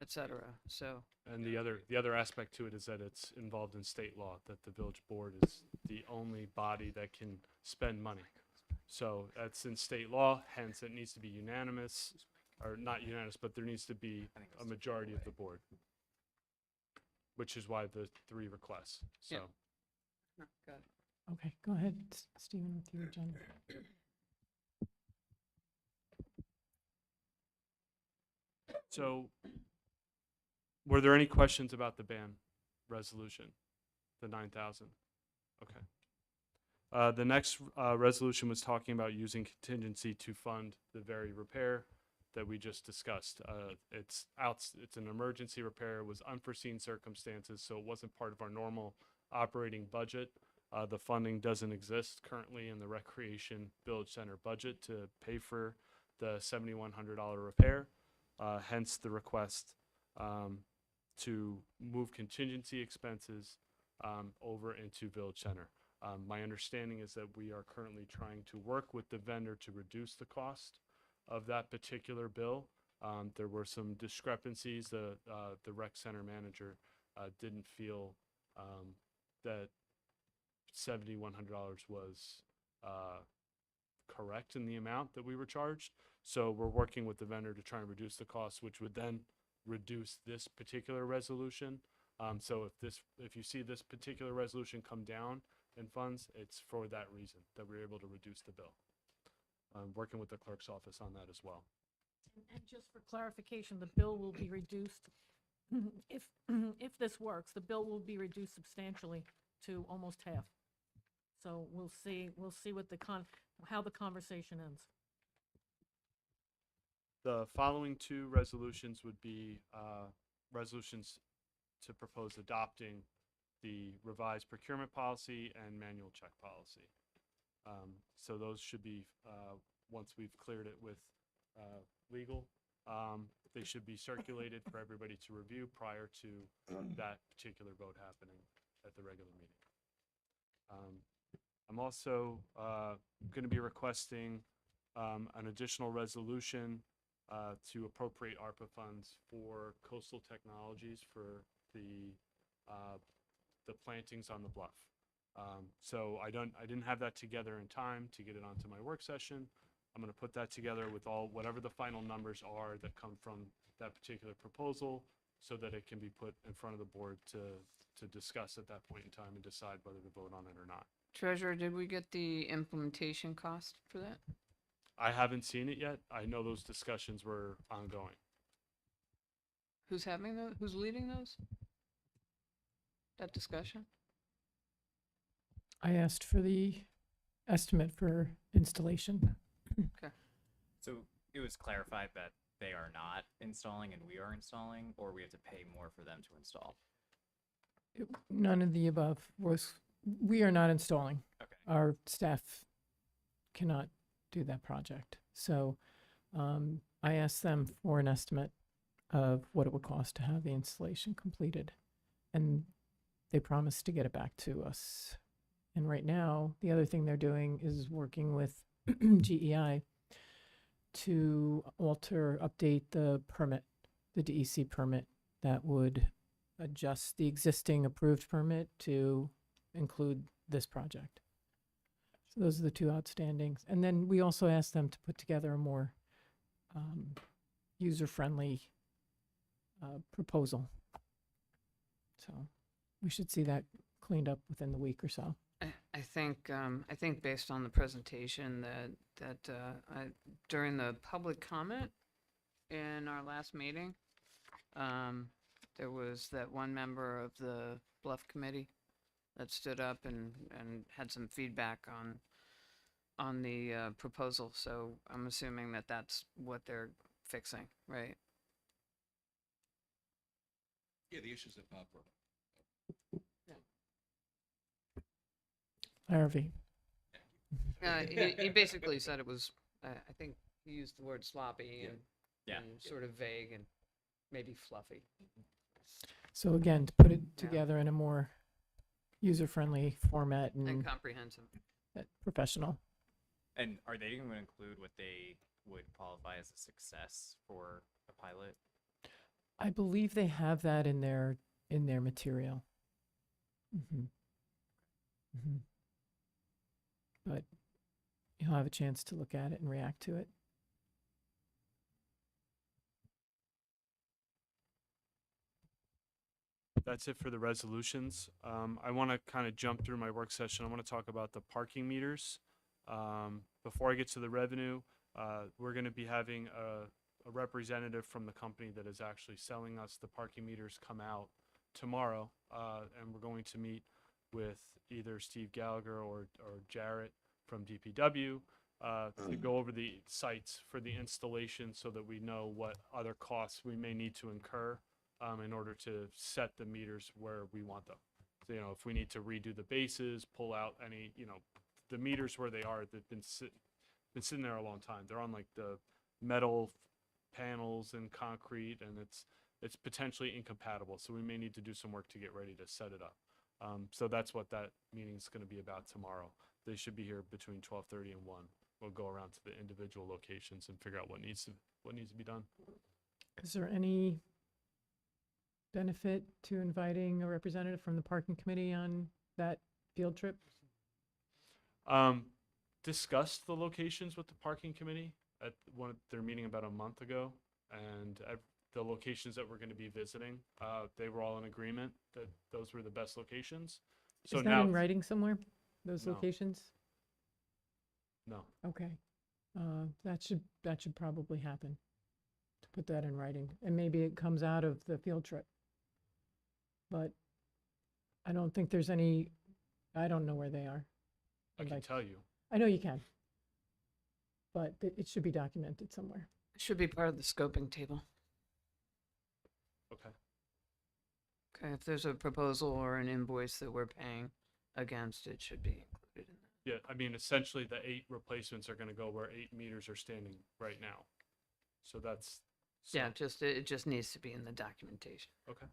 etc. So And the other aspect to it is that it's involved in state law, that the village board is the only body that can spend money. So that's in state law, hence it needs to be unanimous, or not unanimous, but there needs to be a majority of the board, which is why the 3 requests, so. Yeah. no, got it. Okay, go ahead, Stephen, with your agenda. So, were there any questions about the ban resolution, the 9,000? Okay. The next resolution was talking about using contingency to fund the very repair that we just discussed. It's an emergency repair, it was unforeseen circumstances, so it wasn't part of our normal operating budget. The funding doesn't exist currently in the Recreation Village Center budget to pay for the $7,100 repair. Hence the request to move contingency expenses over into Village Center. My understanding is that we are currently trying to work with the vendor to reduce the cost of that particular bill. There were some discrepancies. The rec center manager didn't feel that $7,100 was correct in the amount that we were charged. So we're working with the vendor to try and reduce the cost, which would then reduce this particular resolution. So if you see this particular resolution come down in funds, it's for that reason, that we're able to reduce the bill. Working with the clerk's office on that as well. And just for clarification, the bill will be reduced, if this works, the bill will be reduced substantially to almost half. So we'll see what how the conversation ends. The following 2 resolutions would be resolutions to propose adopting the revised procurement policy and manual check policy. So those should be, once we've cleared it with legal, they should be circulated for everybody to review prior to that particular vote happening at the regular meeting. I'm also going to be requesting an additional resolution to appropriate ARPA funds for coastal technologies for the plantings on the bluff. So I didn't have that together in time to get it onto my work session. I'm going to put that together with whatever the final numbers are that come from that particular proposal, so that it can be put in front of the board to discuss at that point in time and decide whether to vote on it or not. Treasurer, did we get the implementation cost for that? I haven't seen it yet. I know those discussions were ongoing. Who's having those? Who's leading those? That discussion? I asked for the estimate for installation. So it was clarified that they are not installing and we are installing, or we have to pay more for them to install? None of the above we are not installing. Okay. Our staff cannot do that project. So I asked them for an estimate of what it would cost to have the installation completed. And they promised to get it back to us. And right now, the other thing they're doing is working with GEI to update the permit, the DEC permit that would adjust the existing approved permit to include this project. So those are the 2 outstandings. And then we also asked them to put together a more user-friendly proposal. So we should see that cleaned up within the week or so. I think based on the presentation that during the public comment in our last meeting, there was that one member of the Bluff Committee that stood up and had some feedback on the proposal. So I'm assuming that that's what they're fixing, right? Yeah, the issues that pop up. Harvey. He basically said it was, I think he used the word sloppy, and Yeah. and sort of vague and maybe fluffy. So again, to put it Yeah. together in a more user-friendly format And and comprehensive. professional. And are they going to include what they would qualify as a success for a pilot? I believe they have that in their material. hmm hmm But you'll have a chance to look at it and react to it. That's it for the resolutions. I want to kind of jump through my work session. I want to talk about the parking meters. Before I get to the revenue, we're going to be having a representative from the company that is actually selling us the parking meters come out tomorrow, and we're going to meet with either Steve Gallagher or Jarrett from DPW to go over the sites for the installation so that we know what other costs we may need to incur in order to set the meters where we want them. So, if we need to redo the bases, pull out any, the meters where they are, they've been sitting there a long time. They're on like the metal panels and concrete, and it's potentially incompatible. So we may need to do some work to get ready to set it up. So that's what that meeting is going to be about tomorrow. They should be here between 12:30 and 1. We'll go around to the individual locations and figure out what needs to be done. Is there any benefit to inviting a representative from the parking committee on that field trip? Discussed the locations with the parking committee at one of their meeting about a month ago, and the locations that we're going to be visiting, they were all in agreement that those were the best locations. So Is that now, in writing somewhere, those No. locations? no, Okay. That should probably happen, to put that in writing. And maybe it comes out of the field trip. But I don't think there's any, I don't know where they are. I can tell you. I know you can. But it should be documented somewhere. It should be part of the scoping table. Okay. Okay, if there's a proposal or an invoice that we're paying against, it should be included in that. Yeah, I mean, essentially the 8 replacements are going to go where 8 meters are standing right now. So that's. Yeah, it just needs to be in the documentation. Okay.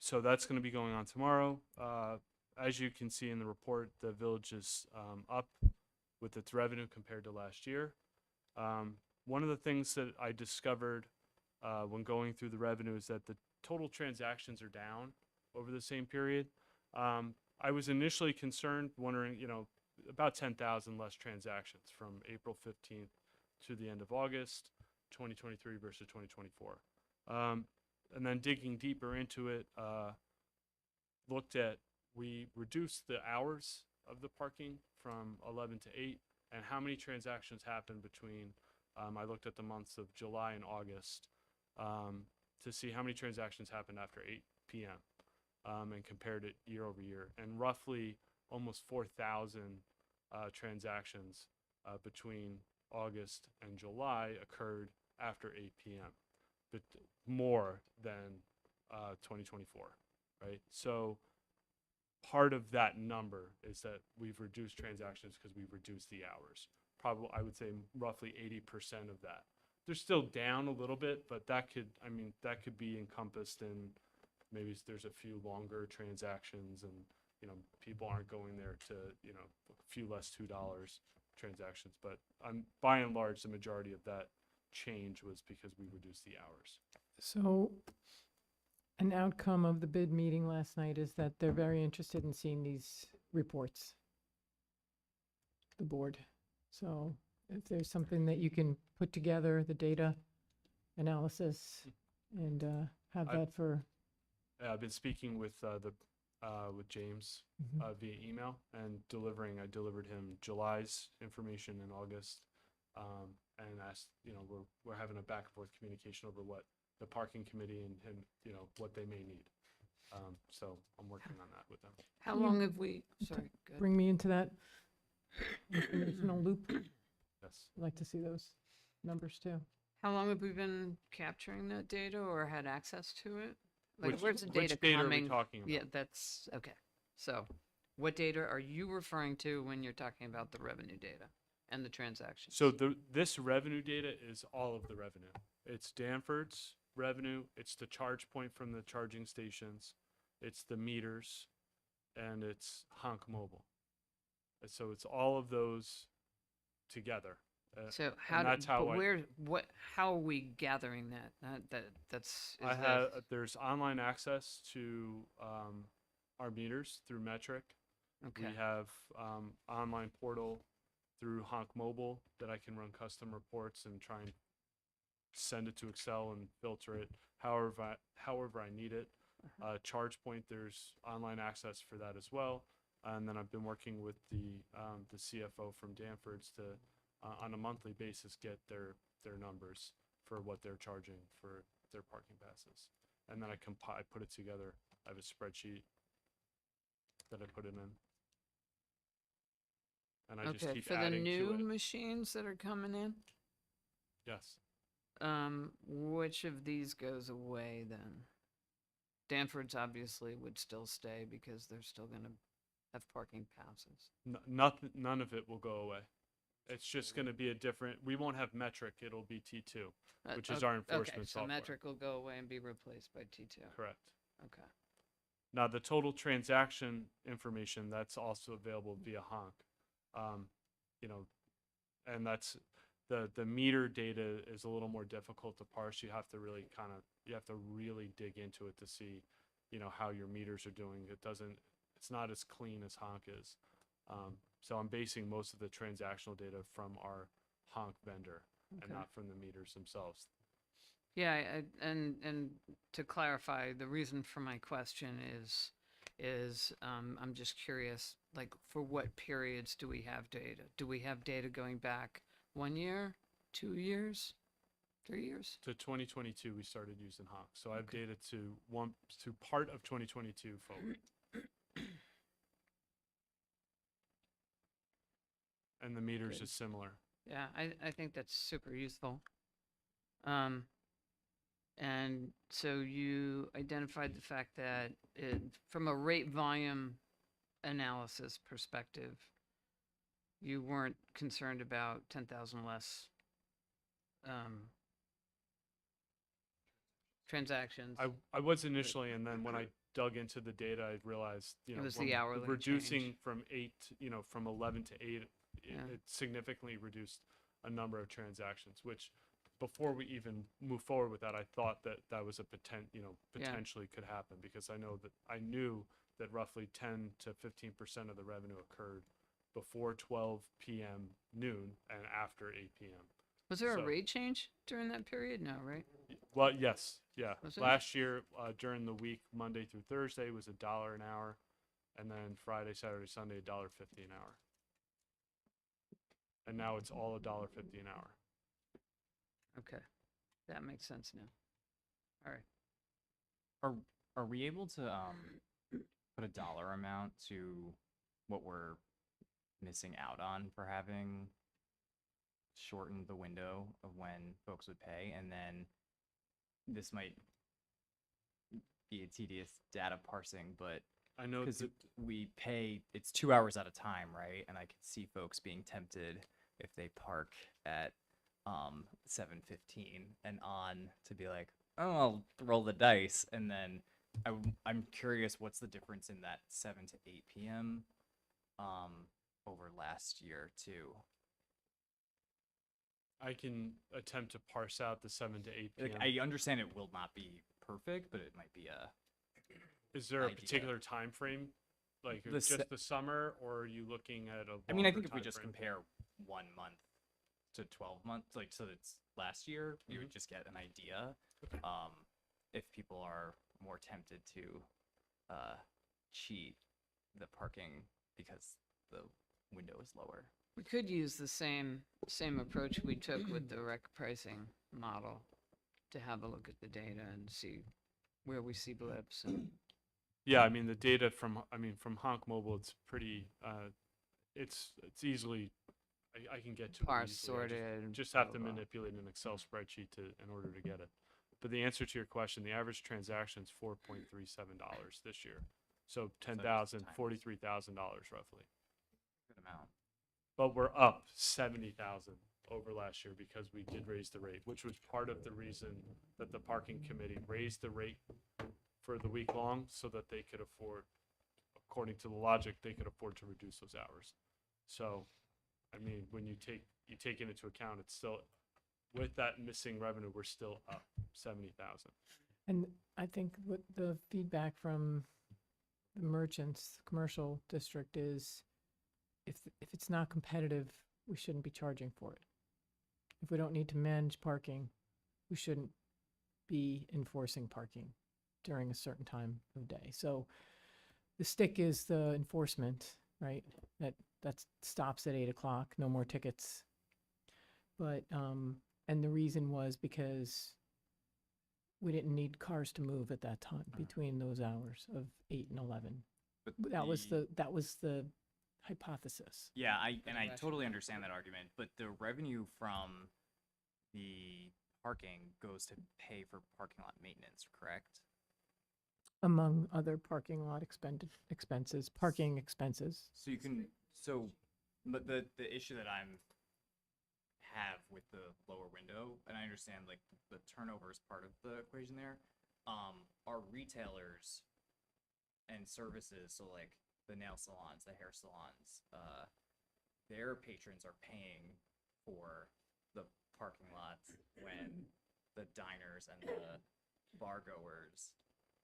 So that's going to be going on tomorrow. As you can see in the report, the village is up with its revenue compared to last year. One of the things that I discovered when going through the revenue is that the total transactions are down over the same period. I was initially concerned, wondering, about 10,000 less transactions from April 15th to the end of August 2023 versus 2024. And then digging deeper into it, we reduced the hours of the parking from 11 to 8, and how many transactions happened between, I looked at the months of July and August to see how many transactions happened after 8 p.m. And compared it year over year. And roughly almost 4,000 transactions between August and July occurred after 8 p.m., but more than 2024, right? So part of that number is that we've reduced transactions because we've reduced the hours. Probably, I would say roughly 80% of that. They're still down a little bit, but that could be encompassed in maybe there's a few longer transactions and, people aren't going there to, a few less $2 transactions. But by and large, the majority of that change was because we reduced the hours. So an outcome of the bid meeting last night is that they're very interested in seeing these reports, the board. So if there's something that you can put together, the data analysis, and have I- that for, I've been speaking with with James Mhm. via email and I delivered him July's information in August, and asked, we're having a back and forth communication over what the parking committee and him, what they may need. So I'm working on that with them. How Can you long have we, sorry, good. bring me into that informational loop. Yes. I'd like to see those numbers too. How long have we been capturing that data or had access to it? Like, Which- where's the which data data are we coming? talking about? Yeah, that's, okay. So what data are you referring to when you're talking about the revenue data? and the transactions. So this revenue data is all of the revenue. It's Danford's revenue, it's the charge point from the charging stations, it's the meters, and it's Honk Mobile. And so it's all of those together. So and that's how how are we gathering that? That's I have there's online access to our meters through Metric. okay. We have online portal through Honk Mobile that I can run custom reports and try and send it to Excel and filter it however I need it. ChargePoint, there's online access for that as well. And then I've been working with the CFO from Danford's to on a monthly basis get their numbers for what they're charging for their parking passes. And then I put it together. I have a spreadsheet that I put it in. And I just Okay, keep for the adding to new it. machines that are coming in, Yes. which of these goes away then? Danford's obviously would still stay because they're still gonna have parking passes. None of it will go away. It's just going to be a different. We won't have Metric. It'll be T2, which is our enforcement okay, software. so Metric will go away and be replaced by T2. Correct. Okay. Now the total transaction information that's also available via Honk. You know, and that's the meter data is a little more difficult to parse. You have to really dig into it to see, you know, how your meters are doing. It's not as clean as Honk is. So I'm basing most of the transactional data from our Honk vendor and Okay. not from the meters themselves. Yeah, and to clarify, the reason for my question is I'm just curious, like for what periods do we have data? Do we have data going back 1 year, 2 years, 3 years? To 2022, we started using Honk. So I have Okay. data to part of 2022 forward. And the meters Good. is similar. Yeah, I think that's super useful. And so you identified the fact that from a rate volume analysis perspective, you weren't concerned about 10,000 less transactions. I was initially, and then when I dug into the data, I realized, you It know, was when the hourly reducing change. from 8, from 11 to 8, Yeah. it significantly reduced a number of transactions, which before we even move forward with that, I thought that was a potentially could happen, because I knew that roughly 10 to 15% of the revenue occurred before 12 p.m. noon and after 8 p.m. Was there a So- rate change during that period? No, right? Well, yes, yeah. Was it? Last year, during the week, Monday through Thursday was $1 an hour, and then Friday, Saturday, Sunday, $1.50 an hour. And now it's all $1.50 an hour. Okay. That makes sense now. All right. Are we able to put a dollar amount to what we're missing out on for having shortened the window of when folks would pay? And then this might be a tedious data parsing, but I know because that we pay, it's 2 hours at a time, right? And I could see folks being tempted if they park at 7:15 and on to be like, oh, I'll roll the dice. And then I'm curious, what's the difference in that 7 to 8 p.m. Over last year too? I can attempt to parse out the 7 to 8 p.m. Like, I understand it will not be perfect, but it might be a. Is there a idea. particular time frame, like The just se- the summer, or are you looking at a? I mean, I longer think if we time just frame? compare 1 month to 12 months, like, so it's last year, you would just get an idea. Okay. If people are more tempted to cheat the parking because the window is lower. We could use the same approach we took with the rec pricing model to have a look at the data and see where we see blips. And Yeah, I mean the data from Honk Mobile, it's pretty. It's easily. I can get to it parse, easily. I sorted. and just have blah, to blah, blah. manipulate an Excel spreadsheet in order to get it. But the answer to your question, the average transaction is $4.37 this year. So $10,000, times. $43,000 roughly. Good amount. but we're up 70,000 over last year because we did raise the rate, which was part of the reason that the parking committee raised the rate for the week long so that they could afford, according to the logic, they could afford to reduce those hours. So, I mean, when you take it into account, it's still, with that missing revenue, we're still up 70,000. And I think what the feedback from the merchants, commercial district is, if it's not competitive, we shouldn't be charging for it. If we don't need to manage parking, we shouldn't be enforcing parking during a certain time of day. So the stick is the enforcement, right? That stops at 8 o'clock, no more tickets. But, and the reason was because we didn't need cars to move at that time, between those hours of 8 and 11. But That was the hypothesis. Yeah, I totally understand that argument, but the revenue from the parking goes to pay for parking lot maintenance, correct? Among other parking lot expenses, parking expenses. So you can, but the issue that I'm have with the lower window, and I understand like the turnover is part of the equation there, are retailers and services, so like the nail salons, the hair salons, their patrons are paying for the parking lots when the diners and the bar goers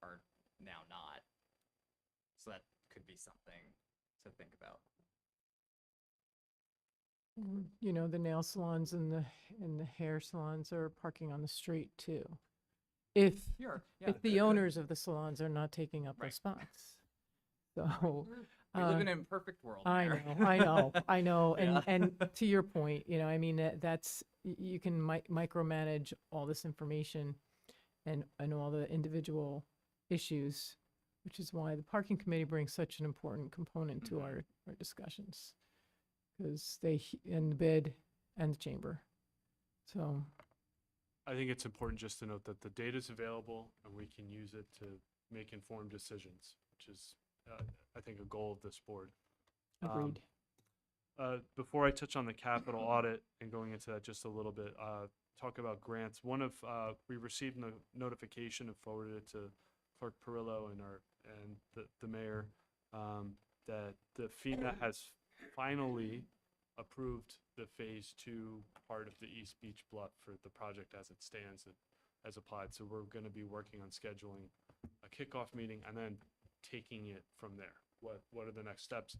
are now not. So that could be something to think about. You know, the nail salons and the hair salons are parking on the street too. If the owners of the salons are not taking up Right. those spots. So We live in an imperfect world. I Mayor. I know. Yeah. And to your point, you know, I mean, that's, you can micromanage all this information and all the individual issues, which is why the parking committee brings such an important component to our discussions. Because and the bid and the chamber. So, I think it's important just to note that the data is available and we can use it to make informed decisions, which is, I think, a goal of this board. agreed. Before I touch on the capital audit and going into that just a little bit, talk about grants. We received a notification and forwarded it to Clerk Perillo and the mayor, that the FEMA has finally approved the phase 2 part of the East Beach Bluff for the project as it stands and as applied. So we're going to be working on scheduling a kickoff meeting and then taking it from there. What are the next steps?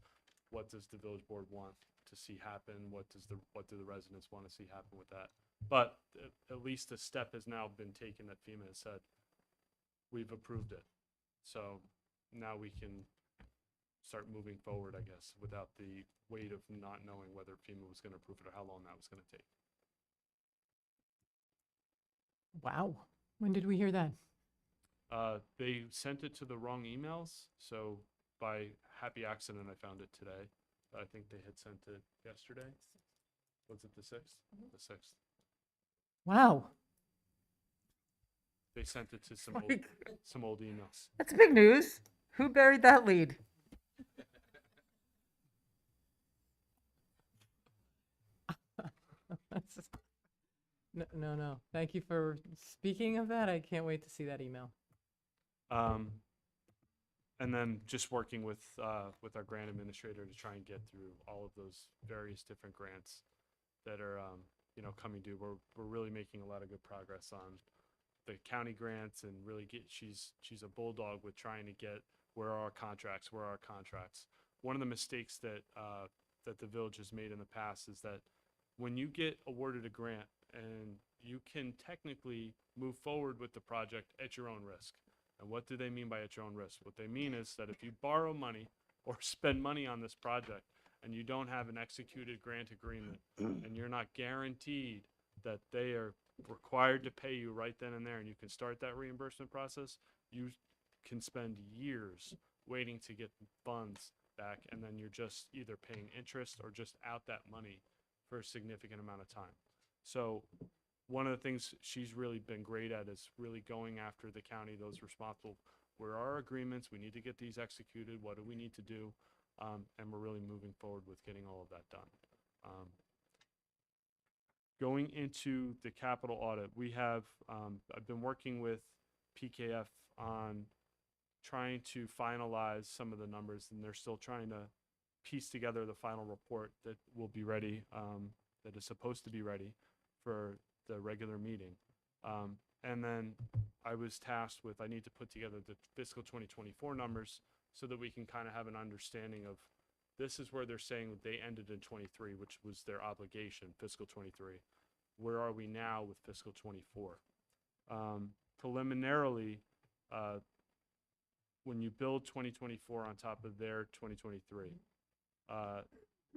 What does the village board want to see happen? What do the residents want to see happen with that? But at least a step has now been taken that FEMA has said, we've approved it. So now we can start moving forward, I guess, without the weight of not knowing whether FEMA was going to approve it or how long that was going to take. Wow. When did we hear that? They sent it to the wrong emails, so by happy accident, I found it today. I think they had sent it yesterday. Was it the 6th? The 6th. Wow. They sent it to some old emails. That's big news. Who buried that lead? No. Thank you for speaking of that. I can't wait to see that email. And then just working with our grant administrator to try and get through all of those various different grants that are coming due. We're really making a lot of good progress on the county grants, and really she's a bulldog with trying to get where are our contracts. One of the mistakes that the village has made in the past is that when you get awarded a grant and you can technically move forward with the project at your own risk. And what do they mean by at your own risk? What they mean is that if you borrow money or spend money on this project and you don't have an executed grant agreement and you're not guaranteed that they are required to pay you right then and there and you can start that reimbursement process, you can spend years waiting to get funds back, and then you're just either paying interest or just out that money for a significant amount of time. So one of the things she's really been great at is really going after the county, those responsible. Where are our agreements? We need to get these executed. What do we need to do? And we're really moving forward with getting all of that done. Going into the capital audit, we have, I've been working with PKF on trying to finalize some of the numbers, and they're still trying to piece together the final report that will be ready, that is supposed to be ready for the regular meeting. And then I was tasked with, I need to put together the fiscal 2024 numbers so that we can kind of have an understanding of, this is where they're saying that they ended in 23, which was their obligation, fiscal 23. Where are we now with fiscal 24? Preliminarily, when you build 2024 on top of their 2023,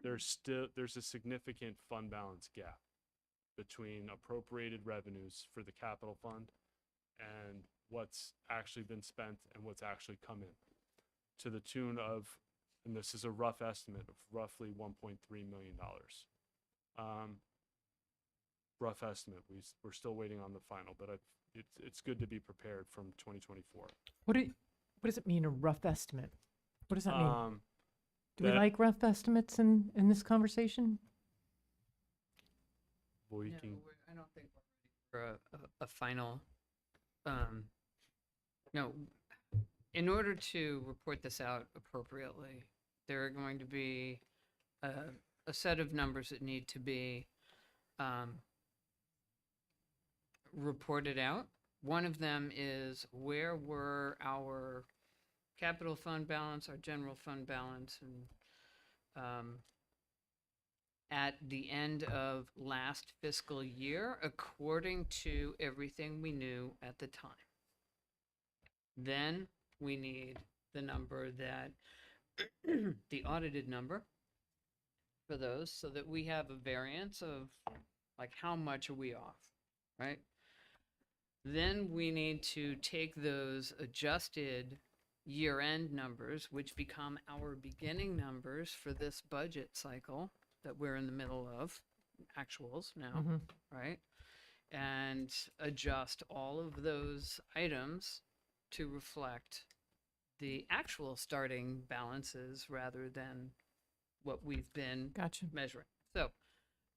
there's a significant fund balance gap between appropriated revenues for the capital fund and what's actually been spent and what's actually come in, to the tune of, and this is a rough estimate, of roughly $1.3 million. Rough estimate. We're still waiting on the final, but it's good to be prepared from 2024. What does it mean, a rough estimate? What does that mean? Do we that- like rough estimates in this conversation? We No, can, I don't think we're ready for a final, no, in order to report this out appropriately, there are going to be a set of numbers that need to be reported out. One of them is, where were our capital fund balance, our general fund balance, and at the end of last fiscal year, according to everything we knew at the time. Then we need the number that, the audited number for those, so that we have a variance of, like, how much are we off, right? Then we need to take those adjusted year-end numbers, which become our beginning numbers for this budget cycle that we're in the middle of, actuals now, right? And adjust all of those items to reflect the actual starting balances rather than what we've been Gotcha. measuring. So,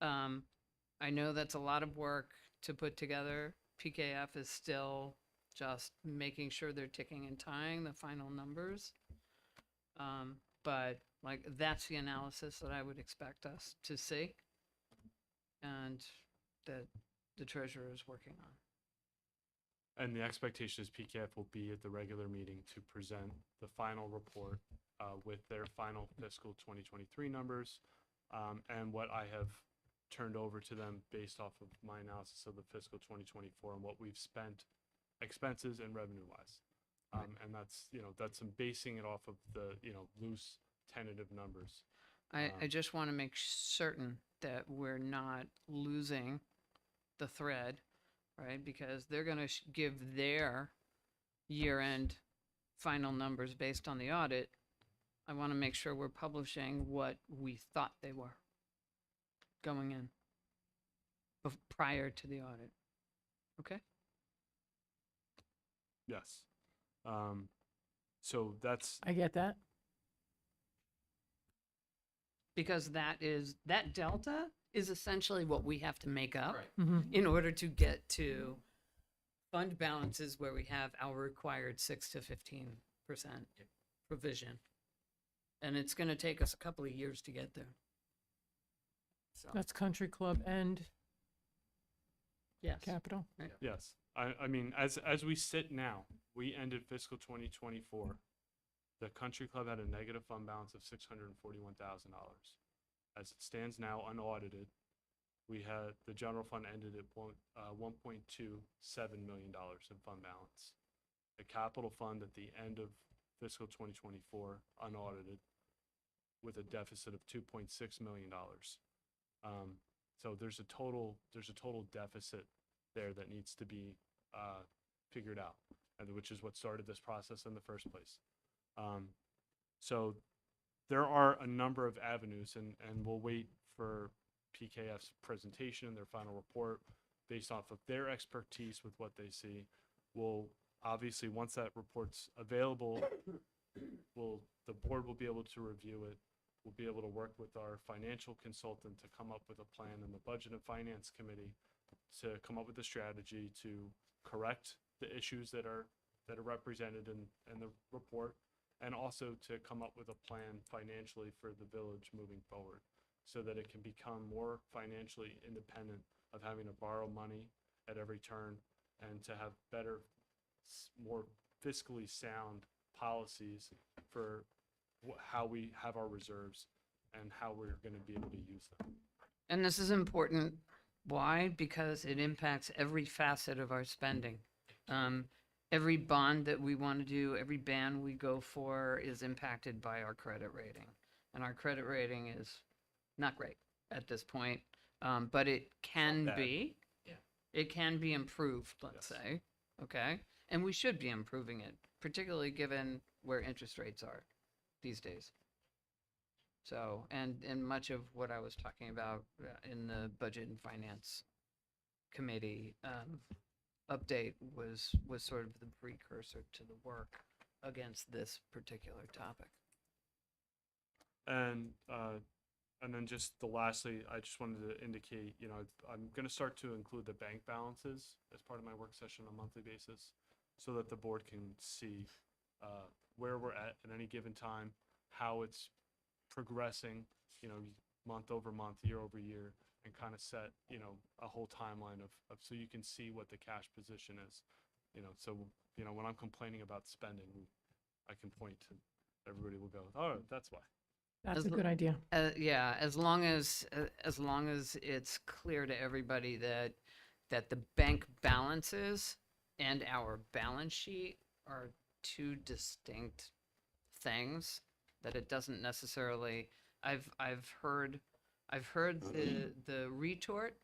I know that's a lot of work to put together. PKF is still just making sure they're ticking and tying the final numbers. But like, that's the analysis that I would expect us to see, and that the treasurer is working on. and the expectation is PKF will be at the regular meeting to present the final report with their final fiscal 2023 numbers, and what I have turned over to them based off of my analysis of the fiscal 2024 and what we've spent expenses and revenue wise. And that's, that's some basing it off of the, loose tentative numbers. I just want to make certain that we're not losing the thread, right? Because they're going to give their year-end final numbers based on the audit. I want to make sure we're publishing what we thought they were going in prior to the audit. Okay? Yes. So that's, I get that. Because that delta is essentially what we have to make up Mm-hmm. in order to get to fund balances where we have our required 6 to 15% provision. And it's going to take us a couple of years to get there. So, That's Country Club and yes. Capital. yes. I mean, as we sit now, we ended fiscal 2024. The Country Club had a negative fund balance of $641,000. As it stands now, unaudited, the general fund ended at $1.27 million in fund balance. The capital fund at the end of fiscal 2024, unaudited, with a deficit of $2.6 million. So there's a total deficit there that needs to be figured out, and which is what started this process in the first place. So there are a number of avenues, and we'll wait for PKF's presentation and their final report based off of their expertise with what they see. We'll obviously, once that report's available, the board will be able to review it. we'll be able to work with our financial consultant to come up with a plan in the Budget and Finance Committee to come up with a strategy to correct the issues that are represented in the report, and also to come up with a plan financially for the village moving forward, so that it can become more financially independent of having to borrow money at every turn, and to have better, more fiscally sound policies for how we have our reserves and how we're going to be able to use them. And this is important. Why? Because it impacts every facet of our spending. Every bond that we want to do, every ban we go for is impacted by our credit rating. And our credit rating is not great at this point, but it can bad. be. Yeah. It can be improved, let's Yes. say, okay? And we should be improving it, particularly given where interest rates are these days. So, and much of what I was talking about in the Budget and Finance Committee update was sort of the precursor to the work against this particular topic. And then just lastly, I just wanted to indicate, I'm going to start to include the bank balances as part of my work session on a monthly basis, so that the board can see where we're at any given time, how it's progressing, month over month, year over year, and kind of set, a whole timeline of so you can see what the cash position is. So, when I'm complaining about spending, I can point to, everybody will go, oh, that's why. That's As a l- good idea. Yeah, as long as it's clear to everybody that the bank balances and our balance sheet are two distinct things, that it doesn't necessarily. I've heard the retort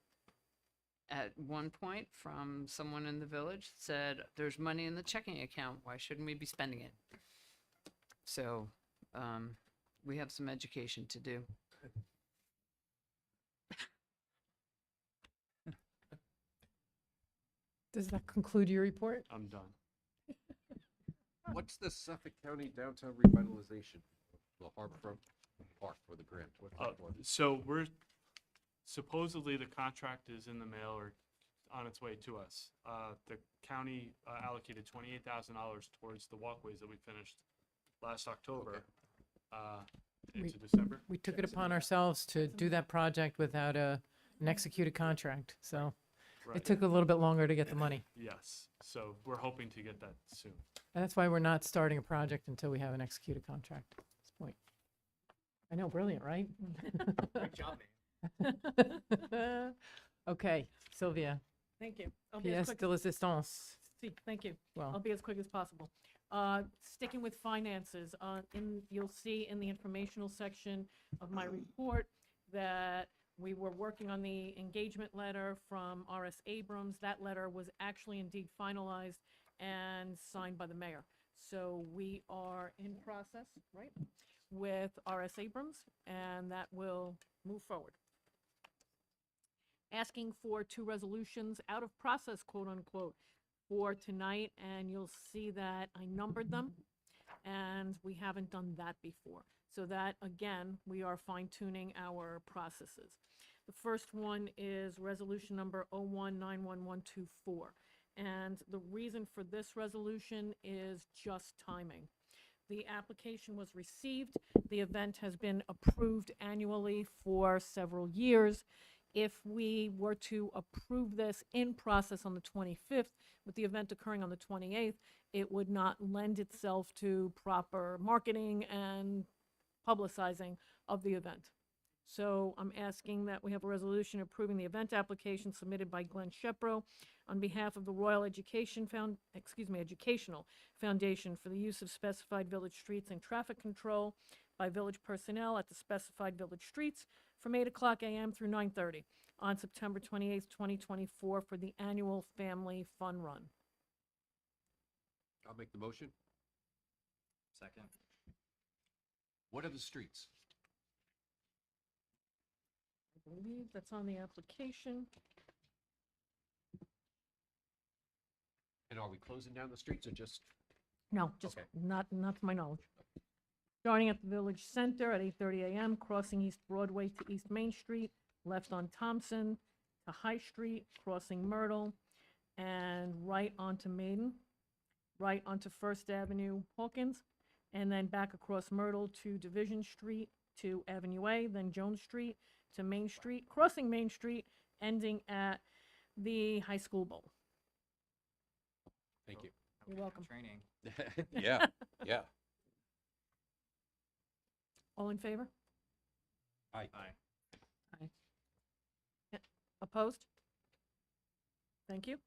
at one point from someone in the village said, "There's money in the checking account. Why shouldn't we be spending it?" So. We have some education to do. Does that conclude your report? I'm done. What's the Suffolk County downtown revitalization? The Harborfront Park for the grant. What's that for? So supposedly the contract is in the mail or on its way to us. The county allocated $28,000 towards the walkways that we finished last October into December. We took it upon ourselves to do that project without an executed contract, so Right. it took a little bit longer to get the money. Yes, so we're hoping to get that soon. And that's why we're not starting a project until we have an executed contract at this point. I know, brilliant, right? Great job, man. Okay, Sylvia, Thank you. I'll be as pièce quick de résistance. Thank you. I'll Well, be as quick as possible. Sticking with finances, you'll see in the informational section of my report that we were working on the engagement letter from R.S. Abrams. That letter was actually indeed finalized and signed by the mayor. So we are in process, right, with R.S. Abrams, and that will move forward. Asking for 2 resolutions out of process, quote unquote, for tonight, and you'll see that I numbered them, and we haven't done that before. So that, again, we are fine-tuning our processes. The first one is resolution number 0191124, and the reason for this resolution is just timing. The application was received, the event has been approved annually for several years. If we were to approve this in process on the 25th, with the event occurring on the 28th, it would not lend itself to proper marketing and publicizing of the event. So I'm asking that we have a resolution approving the event application submitted by Glenn Shepro on behalf of the Royal Educational Foundation for the use of specified village streets and traffic control by village personnel at the specified village streets from 8:00 a.m. through 9:30 on September 28th, 2024 for the annual Family Fun Run. I'll make the motion. Second. What are the streets? I believe that's on the application. And are we closing down the streets or just? No, just Okay. not to my knowledge. starting at the Village Center at 8:30 a.m., crossing East Broadway to East Main Street, left on Thompson to High Street, crossing Myrtle, and right onto Maiden, right onto First Avenue, Hawkins, and then back across Myrtle to Division Street to Avenue A, then Jones Street to Main Street, crossing Main Street, ending at the High School Bowl. Thank you. You're welcome. Training. Yeah, yeah. All in favor? Aye. Aye. Opposed? Thank you.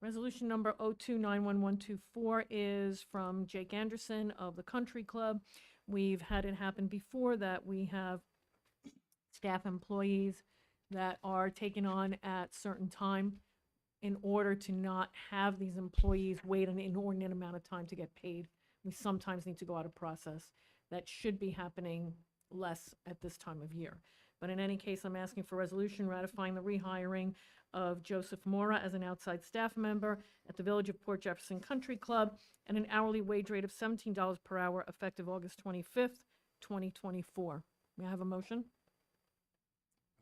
Resolution number 02-91124 is from Jake Anderson of the Country Club. We've had it happen before that we have staff employees that are taken on at certain time in order to not have these employees wait an inordinate amount of time to get paid. We sometimes need to go out of process. That should be happening less at this time of year. But in any case, I'm asking for resolution ratifying the rehiring of Joseph Mora as an outside staff member at the Village of Port Jefferson Country Club at an hourly wage rate of $17 per hour effective August 25th, 2024. May I have a motion?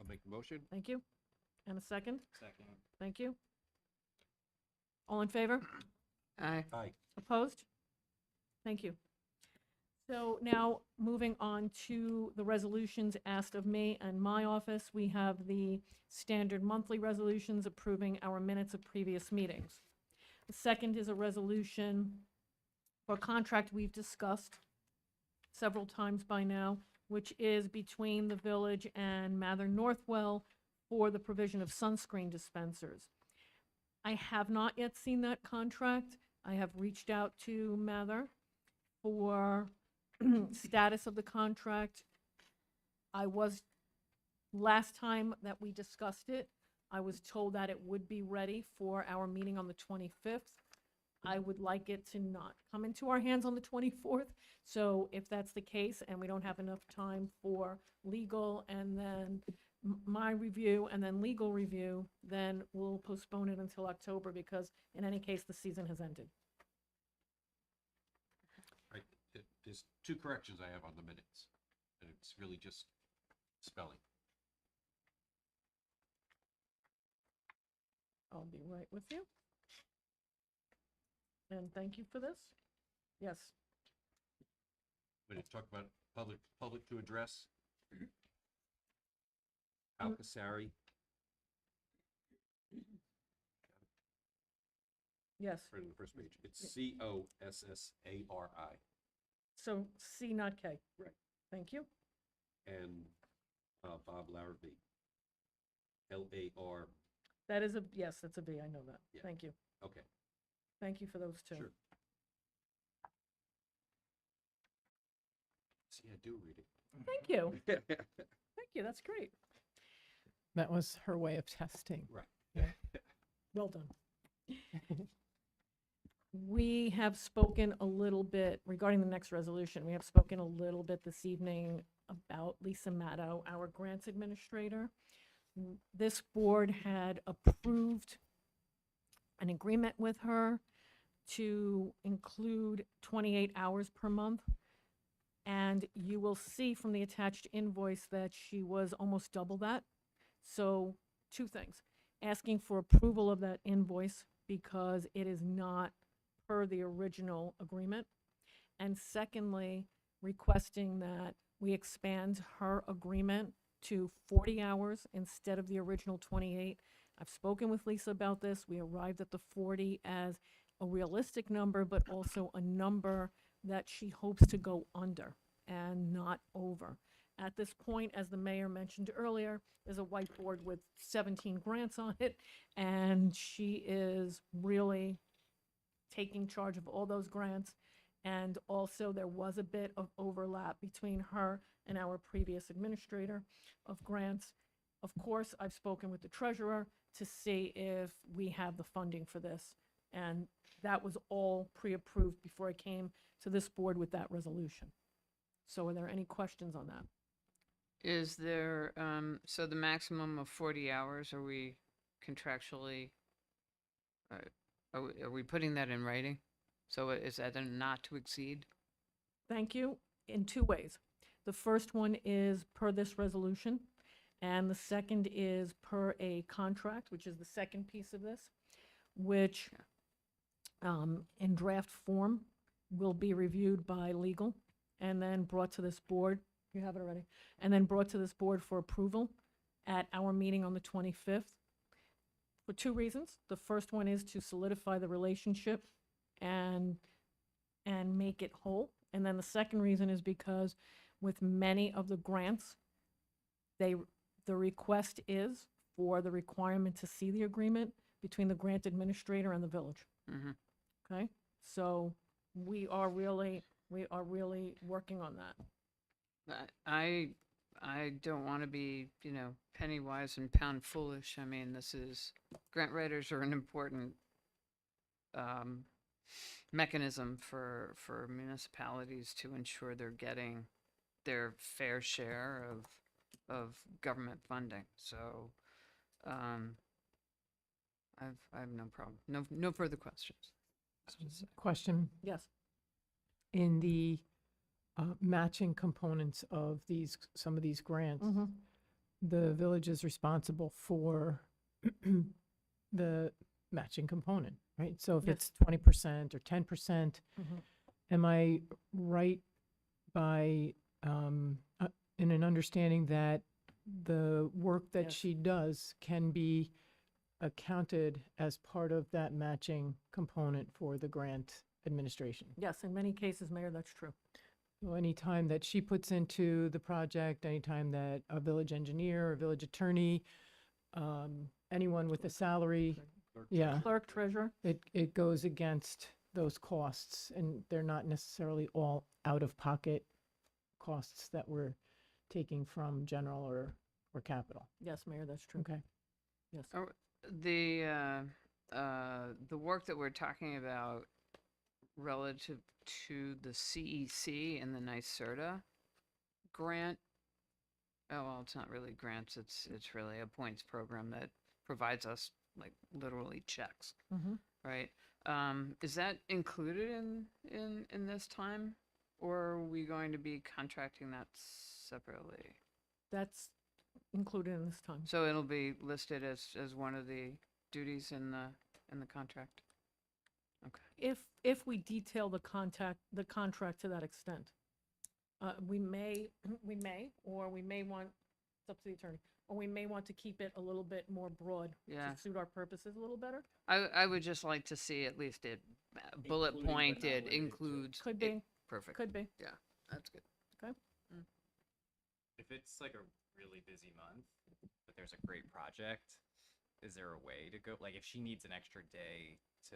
I'll make the motion. Thank you. And a second? Second. Thank you. All in favor? Aye. Aye. Opposed? Thank you. So now, moving on to the resolutions asked of me and my office, we have the standard monthly resolutions approving our minutes of previous meetings. The second is a resolution for a contract we've discussed several times by now, which is between the village and Mather Northwell for the provision of sunscreen dispensers. I have not yet seen that contract. I have reached out to Mather for status of the contract. Last time that we discussed it, I was told that it would be ready for our meeting on the 25th. I would like it to not come into our hands on the 24th. So if that's the case and we don't have enough time for legal and then my review and then legal review, then we'll postpone it until October because in any case, the season has ended. Right. There's two corrections I have on the minutes, and it's really just spelling. I'll be right with you. And thank you for this. Yes, When it talk about public to address, Alcasari, yes. right on the first page. It's Cossari. So C, not K. Right. Thank you. And Bob Larrabee. LAR. That is a, yes, that's a B, I know that. Yeah. Thank you. Okay, Thank you for those two. sure. See, I do read Thank you. it. Thank you, that's great. That was her way of testing. Right. Well done. We have spoken a little bit regarding the next resolution. We have spoken a little bit this evening about Lisa Matto, our grants administrator. This board had approved an agreement with her to include 28 hours per month. And you will see from the attached invoice that she was almost double that. So, two things. Asking for approval of that invoice because it is not per the original agreement. And secondly, requesting that we expand her agreement to 40 hours instead of the original 28. I've spoken with Lisa about this. We arrived at the 40 as a realistic number, but also a number that she hopes to go under and not over. At this point, as the mayor mentioned earlier, there's a whiteboard with 17 grants on it, and she is really taking charge of all those grants. And also, there was a bit of overlap between her and our previous administrator of grants. Of course, I've spoken with the treasurer to see if we have the funding for this. And that was all pre-approved before I came to this board with that resolution. So are there any questions on that? Is there, so the maximum of 40 hours, are we contractually, are we putting that in writing? So is that a not to exceed? Thank you. in two ways. The first one is per this resolution, and the second is per a contract, which is the second piece of this, which in draft form will be reviewed by legal and then brought to this board. You have it already. And then brought to this board for approval at our meeting on the 25th for two reasons. The first one is to solidify the relationship and make it whole. And then the second reason is because with many of the grants, the request is for the requirement to see the agreement between the grant administrator and the village. Mhm. Okay? So we are really working on that. I don't want to be, penny wise and pound foolish. I mean, grant writers are an important mechanism for municipalities to ensure they're getting their fair share of government funding. So, I have no problem. No further questions. Question, Yes. in the matching components of some of these grants, the village is responsible for the matching component, right? So if Yes. it's 20% or 10%, Mhm. am I right by, in an understanding that the work that Yes. she does can be accounted as part of that matching component for the grant administration? Yes, in many cases, Mayor, that's true. So anytime that she puts into the project, anytime that a village engineer, a village attorney, anyone with a salary, yeah, Clerk, treasurer, it goes against those costs, and they're not necessarily all out-of-pocket costs that we're taking from general or capital. yes, Mayor, that's true. Okay. Yes. The work that we're talking about relative to the CEC and the NYSERDA grant, well, it's not really grants, it's really a points program that provides us like literally checks, Mhm. right? Is that included in this time, or are we going to be contracting that separately? That's included in this time. So it'll be listed as one of the duties in the contract? Okay. If we detail the contract to that extent, we may, or we may want, it's up to the attorney, or we may want to keep it a little bit more broad Yeah. to suit our purposes a little better. I would just like to see at least it bullet Including but not pointed limited to. includes. Could it- be, Perfect. could be. Yeah, that's good. If it's like a really busy month, but there's a great project, is there a way to go, like if she needs an extra day to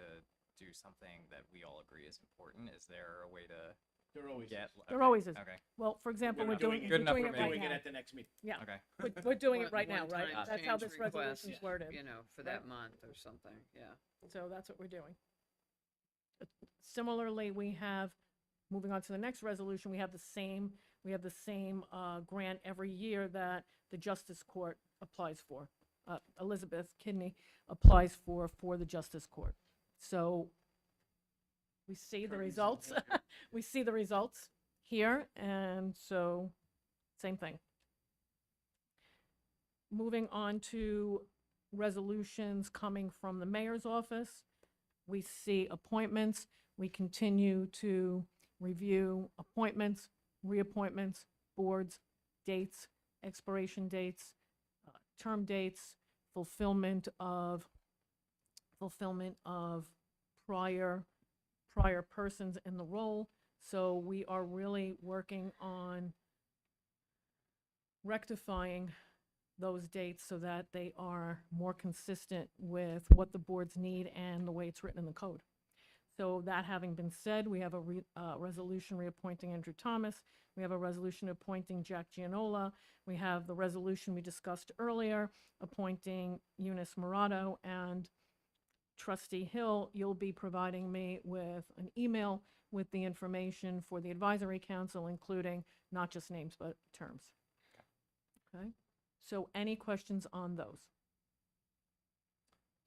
do something that we all agree is important, is there a way to There always get? is. There okay, always is. Okay, Well, for example, We're we're doing, doing we're it. doing Good it enough for right me. Doing it now. at the next meeting. Yeah, okay. we're doing it One- right now, right? one-time That's how this change request, resolution's worded. For that month or something, yeah. So that's what we're doing. Similarly, we have, moving on to the next resolution, we have the same grant every year that the Justice Court applies for. Elizabeth Kidney applies for the Justice Court. So we see the results. We see the results here, and so same thing. Moving on to resolutions coming from the mayor's office. We see appointments. We continue to review appointments, reappointments, boards, dates, expiration dates, term dates, fulfillment of prior persons in the role. So we are really working on rectifying those dates so that they are more consistent with what the boards need and the way it's written in the code. So that having been said, we have a resolution reappointing Andrew Thomas. We have a resolution appointing Jack Gianola. We have the resolution we discussed earlier appointing Eunice Murato, and Trustee Hill, you'll be providing me with an email with the information for the advisory council, including not just names, but terms. Okay? So any questions on those?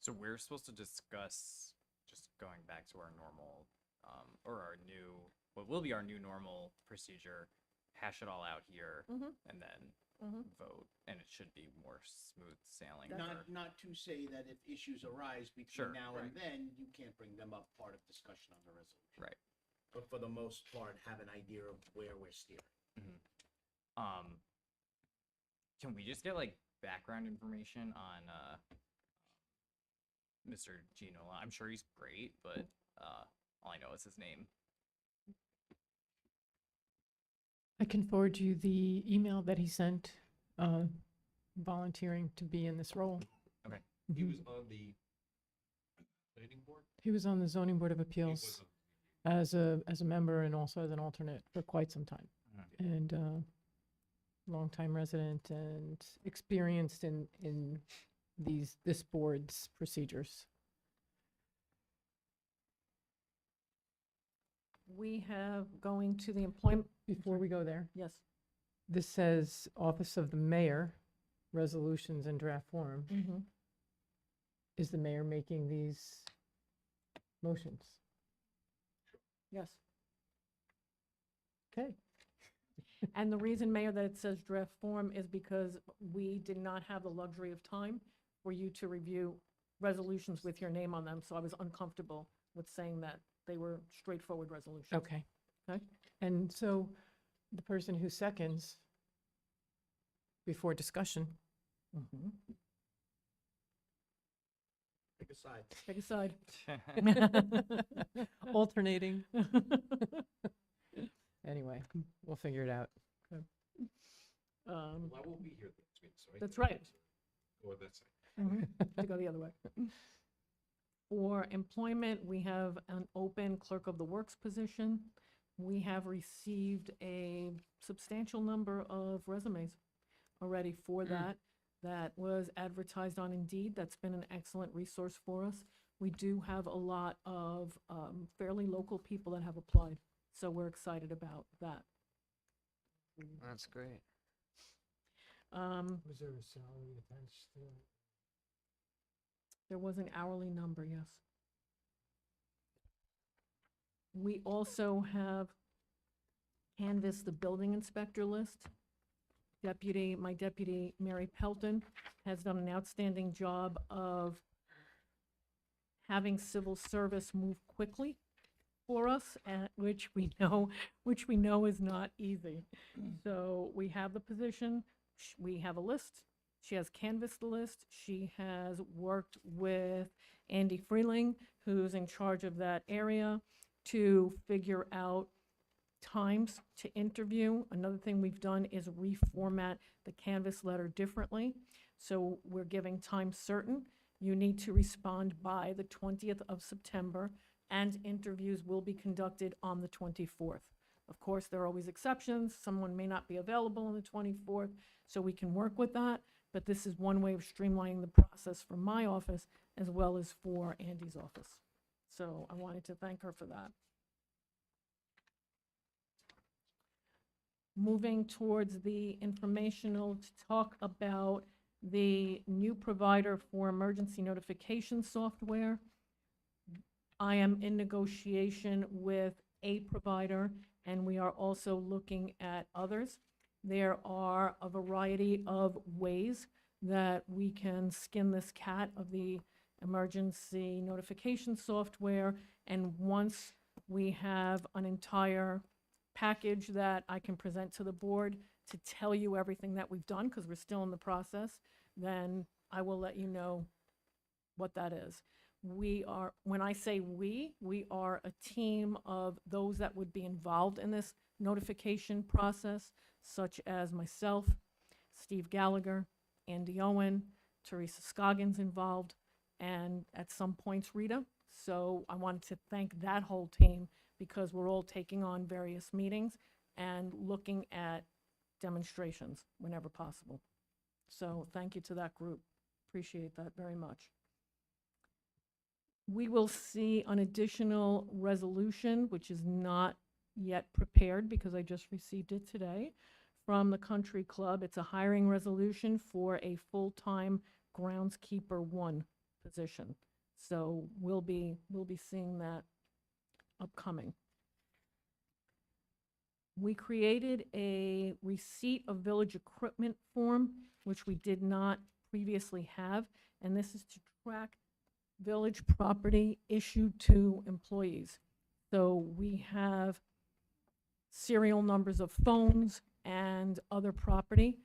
So we're supposed to discuss, just going back to our normal, or our new what will be our new normal procedure, hash it all out here, Mhm. and then Mhm. vote, and it should be more smooth sailing. Not to say that if issues arise Sure, between now and right. then, you can't bring them up part of discussion on the resolution. Right. But for the most part, have an idea of where we're steering. Can we just get like background information on Mr. Ginola? I'm sure he's great, but all I know is his name. I can forward you the email that he sent, volunteering to be in this role. Okay. He Mhm. was on the planning board? He was on the zoning board of He was appeals on- as a member and also as an alternate for quite some time. And longtime resident and experienced in this board's procedures. We have going to the employment, Before we go there, yes. this says Office of the Mayor, resolutions in draft form. Mm-hmm. Is the mayor making these motions? Yes. Okay. And the reason, Mayor, that it says draft form is because we did not have the luxury of time for you to review resolutions with your name on them, so I was uncomfortable with saying that they were straightforward resolutions. Okay. Okay. And so the person who seconds before discussion, Mhm. Pick a side. Take a side. alternating. Anyway, we'll figure it out. Um, Well, I won't be here next week, so I That's can right. go on that side. To go the other way. For employment, we have an open clerk of the works position. We have received a substantial number of resumes already for that. That was advertised on Indeed. That's been an excellent resource for us. We do have a lot of fairly local people that have applied, so we're excited about that. That's great. Was there a salary attached to it? There was an hourly number, yes. We also have canvassed the building inspector list. My deputy, Mary Pelton, has done an outstanding job of having civil service move quickly for us, which we know is not easy. So we have the position, we have a list. She has canvassed the list. She has worked with Andy Freeling, who's in charge of that area, to figure out times to interview. Another thing we've done is reformat the canvas letter differently. So we're giving time certain. You need to respond by the 20th of September, and interviews will be conducted on the 24th. Of course, there are always exceptions. Someone may not be available on the 24th, so we can work with that. But this is one way of streamlining the process for my office as well as for Andy's office. So I wanted to thank her for that. Moving towards the informational to talk about the new provider for emergency notification software. I am in negotiation with a provider, and we are also looking at others. There are a variety of ways that we can skin this cat of the emergency notification software, and once we have an entire package that I can present to the board to tell you everything that we've done, because we're still in the process, then I will let you know what that is. When I say we are a team of those that would be involved in this notification process, such as myself, Steve Gallagher, Andy Owen, Teresa Scoggins involved, and at some points Rita. So I wanted to thank that whole team because we're all taking on various meetings and looking at demonstrations whenever possible. So thank you to that group. Appreciate that very much. We will see an additional resolution, which is not yet prepared because I just received it today from the Country Club. It's a hiring resolution for a full-time groundskeeper 1 position. So we'll be seeing that upcoming. We created a receipt of village equipment form, which we did not previously have, and this is to track village property issued to employees. So we have serial numbers of phones and other property,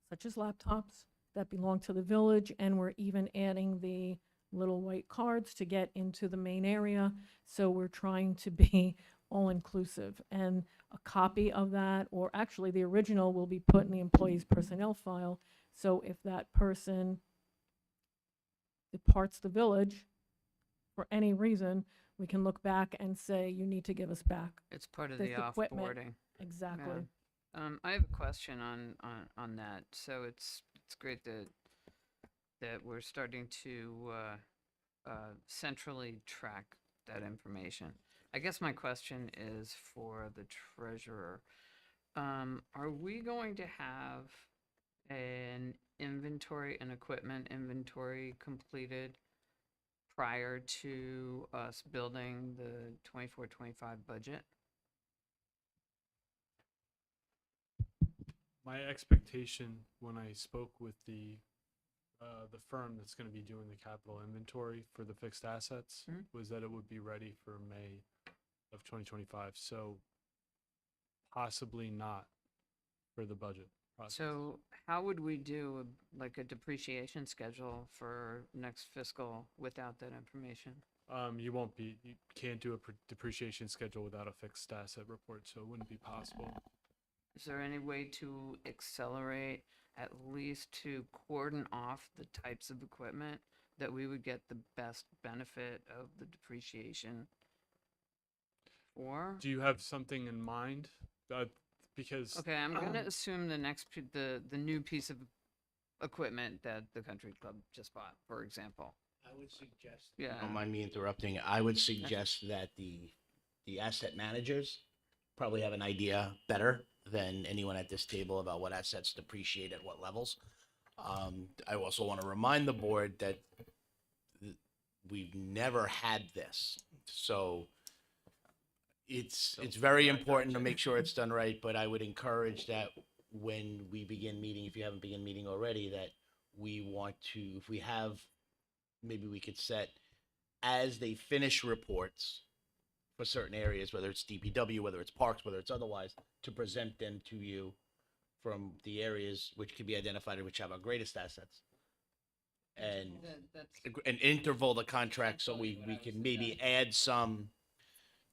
such as laptops, that belong to the village, and we're even adding the little white cards to get into the main area. So we're trying to be all-inclusive. And a copy of that, or actually the original, will be put in the employee's personnel file. So if that person departs the village for any reason, we can look back and say, you need to give us back. It's part of This the equipment. offboarding. Exactly. I have a question on that. So it's great that we're starting to centrally track that information. I guess my question is for the treasurer. Are we going to have an inventory, an equipment inventory completed prior to us building the 24-25 budget? My expectation when I spoke with the firm that's going to be doing the capital inventory for the fixed assets Mhm. was that it would be ready for May of 2025. So possibly not for the budget process. So how would we do like a depreciation schedule for next fiscal without that information? You can't do a depreciation schedule without a fixed asset report, so it wouldn't be possible. Is there any way to accelerate, at least to cordon off the types of equipment that we would get the best benefit of the depreciation for? Do you have something in mind? Because Okay, I'm gonna assume the new piece of equipment that the country club just bought, for example. I would suggest. Yeah. Don't mind me interrupting. I would suggest that the asset managers probably have an idea better than anyone at this table about what assets depreciate at what levels. I also want to remind the board that we've never had this, so it's very important to make sure it's done right. But I would encourage that when we begin meeting, if you haven't begun meeting already, that we want to, if we have, maybe we could set as they finish reports for certain areas, whether it's DPW, whether it's parks, whether it's otherwise, to present them to you from the areas which can be identified and which have our greatest assets. And an interval the contract so we can maybe add some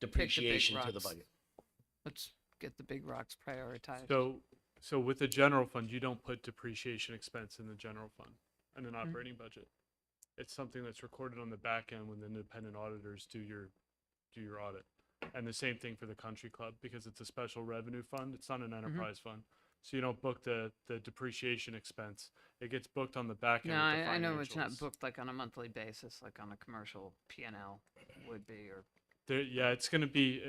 depreciation to the rocks. budget. Let's get the big rocks prioritized. so with the general fund, you don't put depreciation expense in the general fund in an operating budget. It's something that's recorded on the back end when the independent auditors do your audit. And the same thing for the country club, because it's a special revenue fund. It's not an enterprise fund. So you don't book the depreciation expense. It gets booked on the back end. No, with the I know it's not financials. booked like on a monthly basis, like on a commercial P&L would be, or Yeah, it's going to be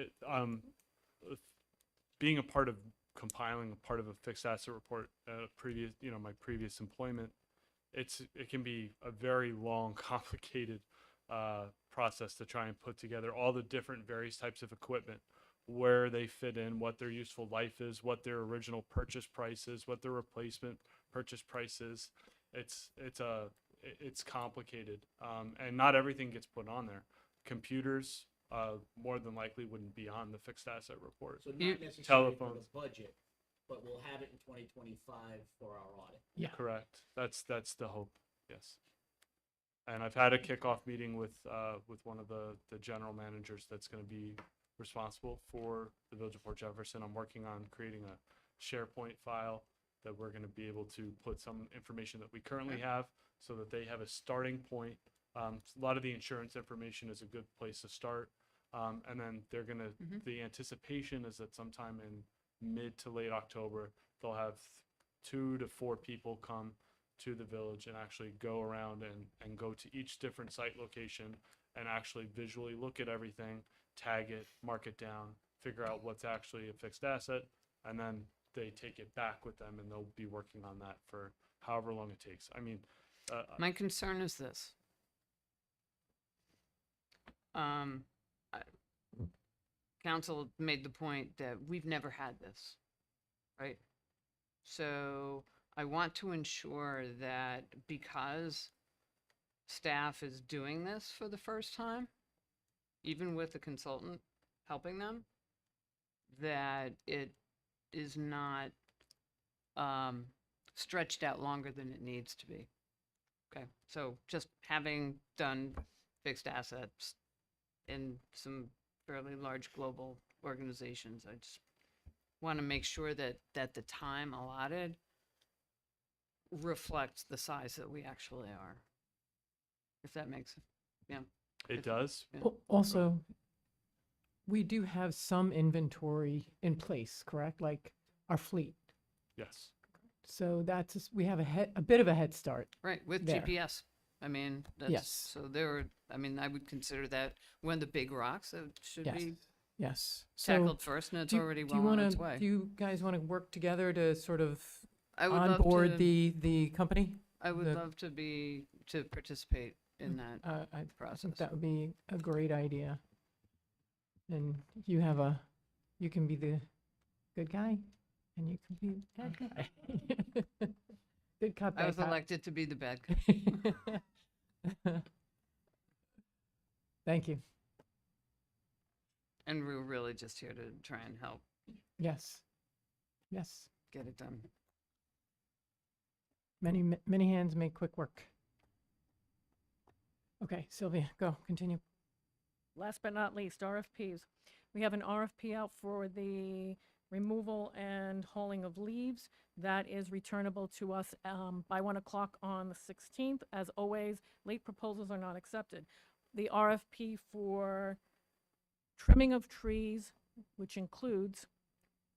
being a part of compiling a part of a fixed asset report. My previous employment, it can be a very long, complicated process to try and put together all the different various types of equipment, where they fit in, what their useful life is, what their original purchase price is, what their replacement purchase price is. It's complicated, and not everything gets put on there. Computers more than likely wouldn't be on the fixed asset report. So not You- necessarily for Telephones. the budget, but we'll have it in 2025 for our audit. Yeah. Correct. That's the hope. Yes. And I've had a kickoff meeting with one of the general managers that's going to be responsible for the Village of Port Jefferson. I'm working on creating a SharePoint file that we're going to be able to put some information that we currently have, so that they have a starting point. A lot of the insurance information is a good place to start. And then they're going to, the anticipation is that sometime in mid to late October, they'll have 2 to 4 people come to the village and actually go around and go to each different site location and actually visually look at everything, tag it, mark it down, figure out what's actually a fixed asset, and then they take it back with them and they'll be working on that for however long it takes. I mean, my concern is this. council made the point that we've never had this, right? So I want to ensure that because staff is doing this for the first time, even with the consultant helping them, that it is not stretched out longer than it needs to be. Okay, so just having done fixed assets in some fairly large global organizations, I just want to make sure that the time allotted reflects the size that we actually are. If that makes, yeah. It If- does. yeah. Also, we do have some inventory in place, correct? Like our fleet. Yes. So we have a bit of a head start. Right, with There. GPS. I mean, that's, Yes. so I mean, I would consider that one of the big rocks that should Yes. be Yes. So tackled first, and it's do, already do you well on wanna, its way. do you guys want to work together to sort of I would love onboard to, the company? I would the- love to participate in that I think process. that would be a great idea. And you can be the good guy, and you can be the bad guy. Good cop, I bad was cop. elected to be the bad guy, Thank you. and we're really just here to try and help Yes. Yes. get it done. Many hands make quick work. Okay, Sylvia, go, continue. Last but not least, RFPs. We have an RFP out for the removal and hauling of leaves. That is returnable to us by 1 o'clock on the 16th. As always, late proposals are not accepted. The RFP for trimming of trees, which includes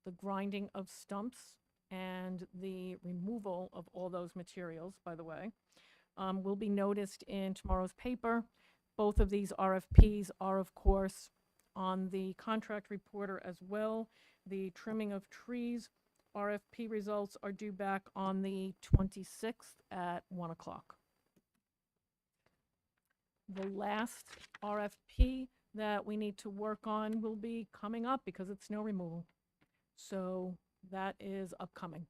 the grinding of stumps and the removal of all those materials, by the way, will be noticed in tomorrow's paper. Both of these RFPs are, of course, on the contract reporter as well. The trimming of trees RFP results are due back on the 26th at 1 o'clock. The last RFP that we need to work on will be coming up because it's snow removal. So that is upcoming.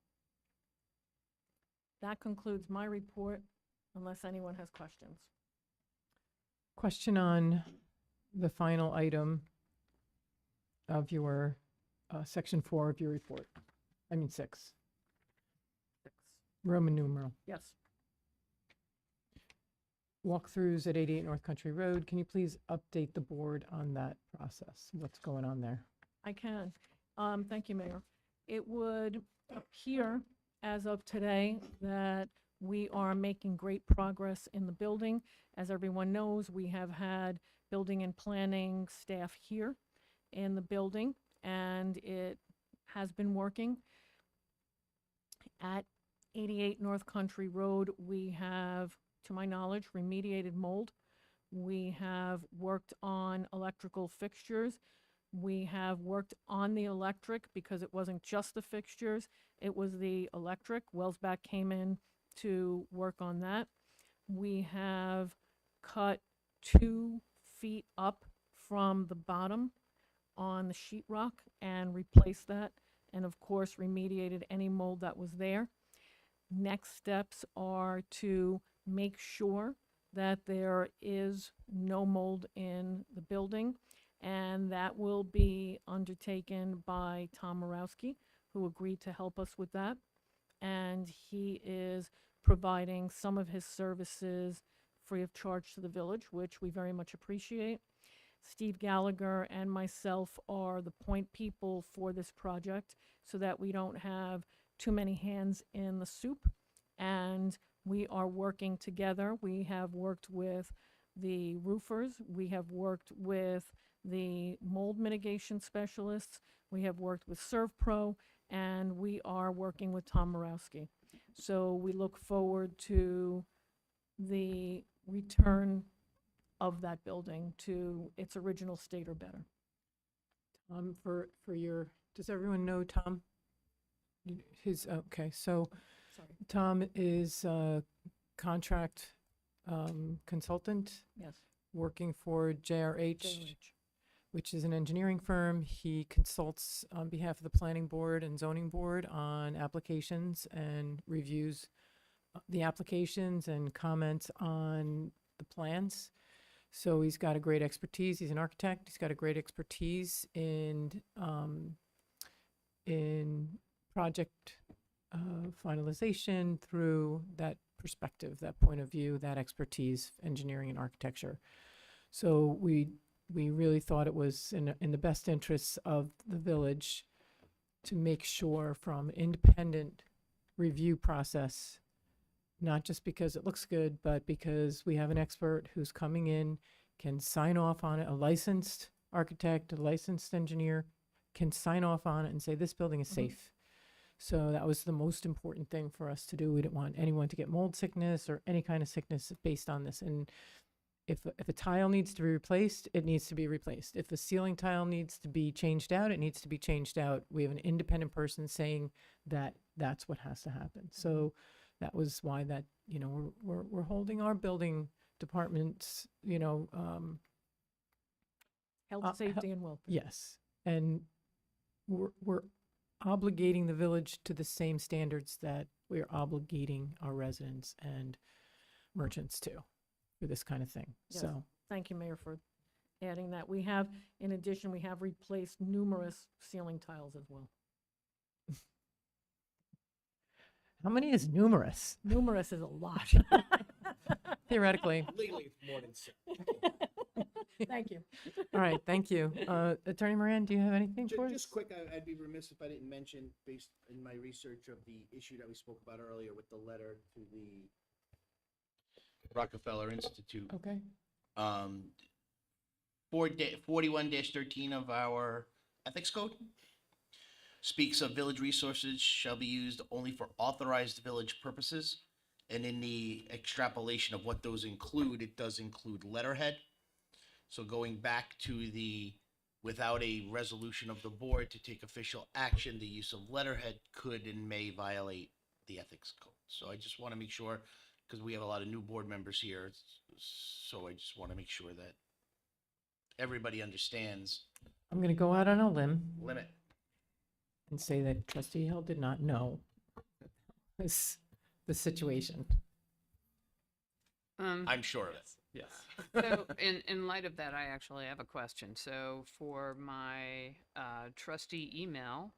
That concludes my report, unless anyone has questions. Question on the final item of your, section 4 of your report. I mean 6, 6. Roman numeral. Yes. Walkthroughs at 88 North Country Road. Can you please update the board on that process? What's going on there? I can. Thank you, Mayor. It would appear as of today that we are making great progress in the building. As everyone knows, we have had building and planning staff here in the building, and it has been working. At 88 North Country Road, we have, to my knowledge, remediated mold. We have worked on electrical fixtures. We have worked on the electric because it wasn't just the fixtures, it was the electric. Wellsback came in to work on that. We have cut 2 feet up from the bottom on the sheetrock and replaced that, and of course remediated any mold that was there. Next steps are to make sure that there is no mold in the building, and that will be undertaken by Tom Morowski, who agreed to help us with that. And he is providing some of his services free of charge to the village, which we very much appreciate. Steve Gallagher and myself are the point people for this project so that we don't have too many hands in the soup. And we are working together. We have worked with the roofers. We have worked with the mold mitigation specialists. We have worked with ServPro, and we are working with Tom Morowski. So we look forward to the return of that building to its original state or better. Does everyone know Tom? Okay, so Sorry. Tom is a contract consultant Yes. working for JRH. JRH. which is an engineering firm. He consults on behalf of the planning board and zoning board on applications and reviews the applications and comments on the plans. So he's got a great expertise. He's an architect. He's got a great expertise in project finalization through that perspective, that point of view, that expertise, engineering and architecture. So we really thought it was in the best interests of the village to make sure from independent review process, not just because it looks good, but because we have an expert who's coming in, can sign off on it, a licensed architect, a licensed engineer can sign off on it and say, this building is safe. So that was the most important thing for us to do. We didn't want anyone to get mold sickness or any kind of sickness based on this. And if a tile needs to be replaced, it needs to be replaced. If a ceiling tile needs to be changed out, it needs to be changed out. We have an independent person saying that that's what has to happen. So that was why that, you know, we're holding our building departments, you know, Health, safety, and welfare. yes. And we're obligating the village to the same standards that we're obligating our residents and merchants to for this kind of thing. Yes. So, Thank you, Mayor, for adding that. We have, in addition, we have replaced numerous ceiling tiles as well. how many is numerous? Numerous is a lot. Theoretically. Legally, it's more than six. Thank you. All right, thank you. Attorney Moran, do you have anything for us? Just quick, I'd be remiss if I didn't mention, based in my research of the issue that we spoke about earlier with the letter to the Rockefeller Institute. Okay. 41-13 of our ethics code speaks of village resources shall be used only for authorized village purposes. And in the extrapolation of what those include, it does include letterhead. So going back to the, without a resolution of the board to take official action, the use of letterhead could and may violate the ethics code. So I just want to make sure, because we have a lot of new board members here, so I just want to make sure that everybody understands I'm going to go out on a limb limit. and say that Trustee Hill did not know the situation. I'm sure of it. Yes. So in light of that, I actually have a question. So for my trustee email,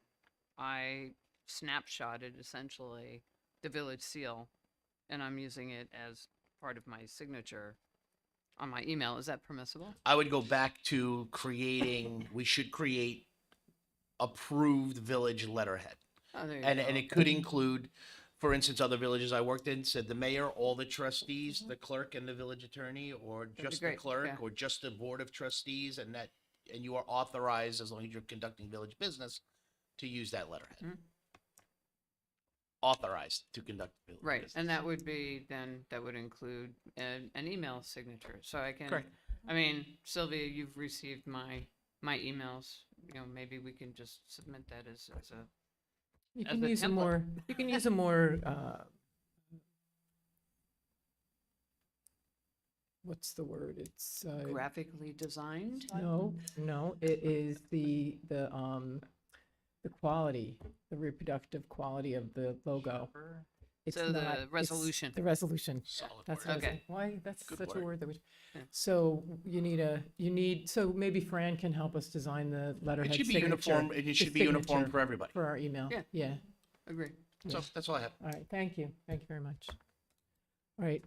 I snapshotted essentially the village seal, and I'm using it as part of my signature on my email. Is that permissible? I would go back to creating, we should create approved village letterhead. Oh, there you And go. it could include, for instance, other villages I worked in said the mayor, all the trustees, the clerk and the village attorney, or be just the great, clerk, yeah. or just the board of trustees, and you are authorized, as long as you're conducting village business, to use that letterhead. Mhm. Authorized to conduct village Right, business. and that would be, then, that would include an email signature, so I can. Correct. I mean, Sylvia, you've received my emails, you know, maybe we can just submit that as a, You As can a use a template. more, you can use a more, what's the word? It's, graphically designed. no, it is the quality, the reproductive quality of the logo. It's So the not- it's resolution. The resolution. Solid That's word. what I was Okay. like, why, that's Good such a word. word that we, Yeah. so so maybe Fran can help us design the letterhead It should be signature, uniform, and the it should be uniform signature for everybody. for our email. Yeah. Yeah. Agree. So that's all I have. All right, thank you very much. All right,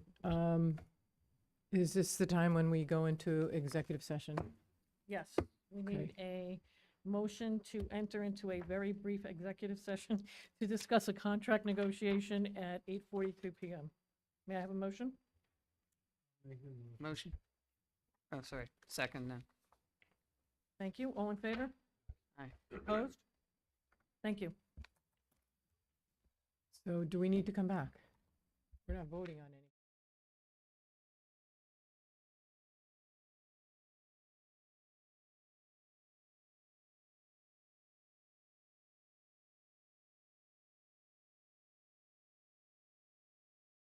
is this the time when we go into executive session? Yes, we need a motion to enter into a very brief executive session to discuss a contract negotiation at 8:42 PM. May I have a motion? Motion. Oh, sorry, second then. Thank you. All in favor? Aye. Opposed? Thank you. So do we need to come back? We're not voting on any.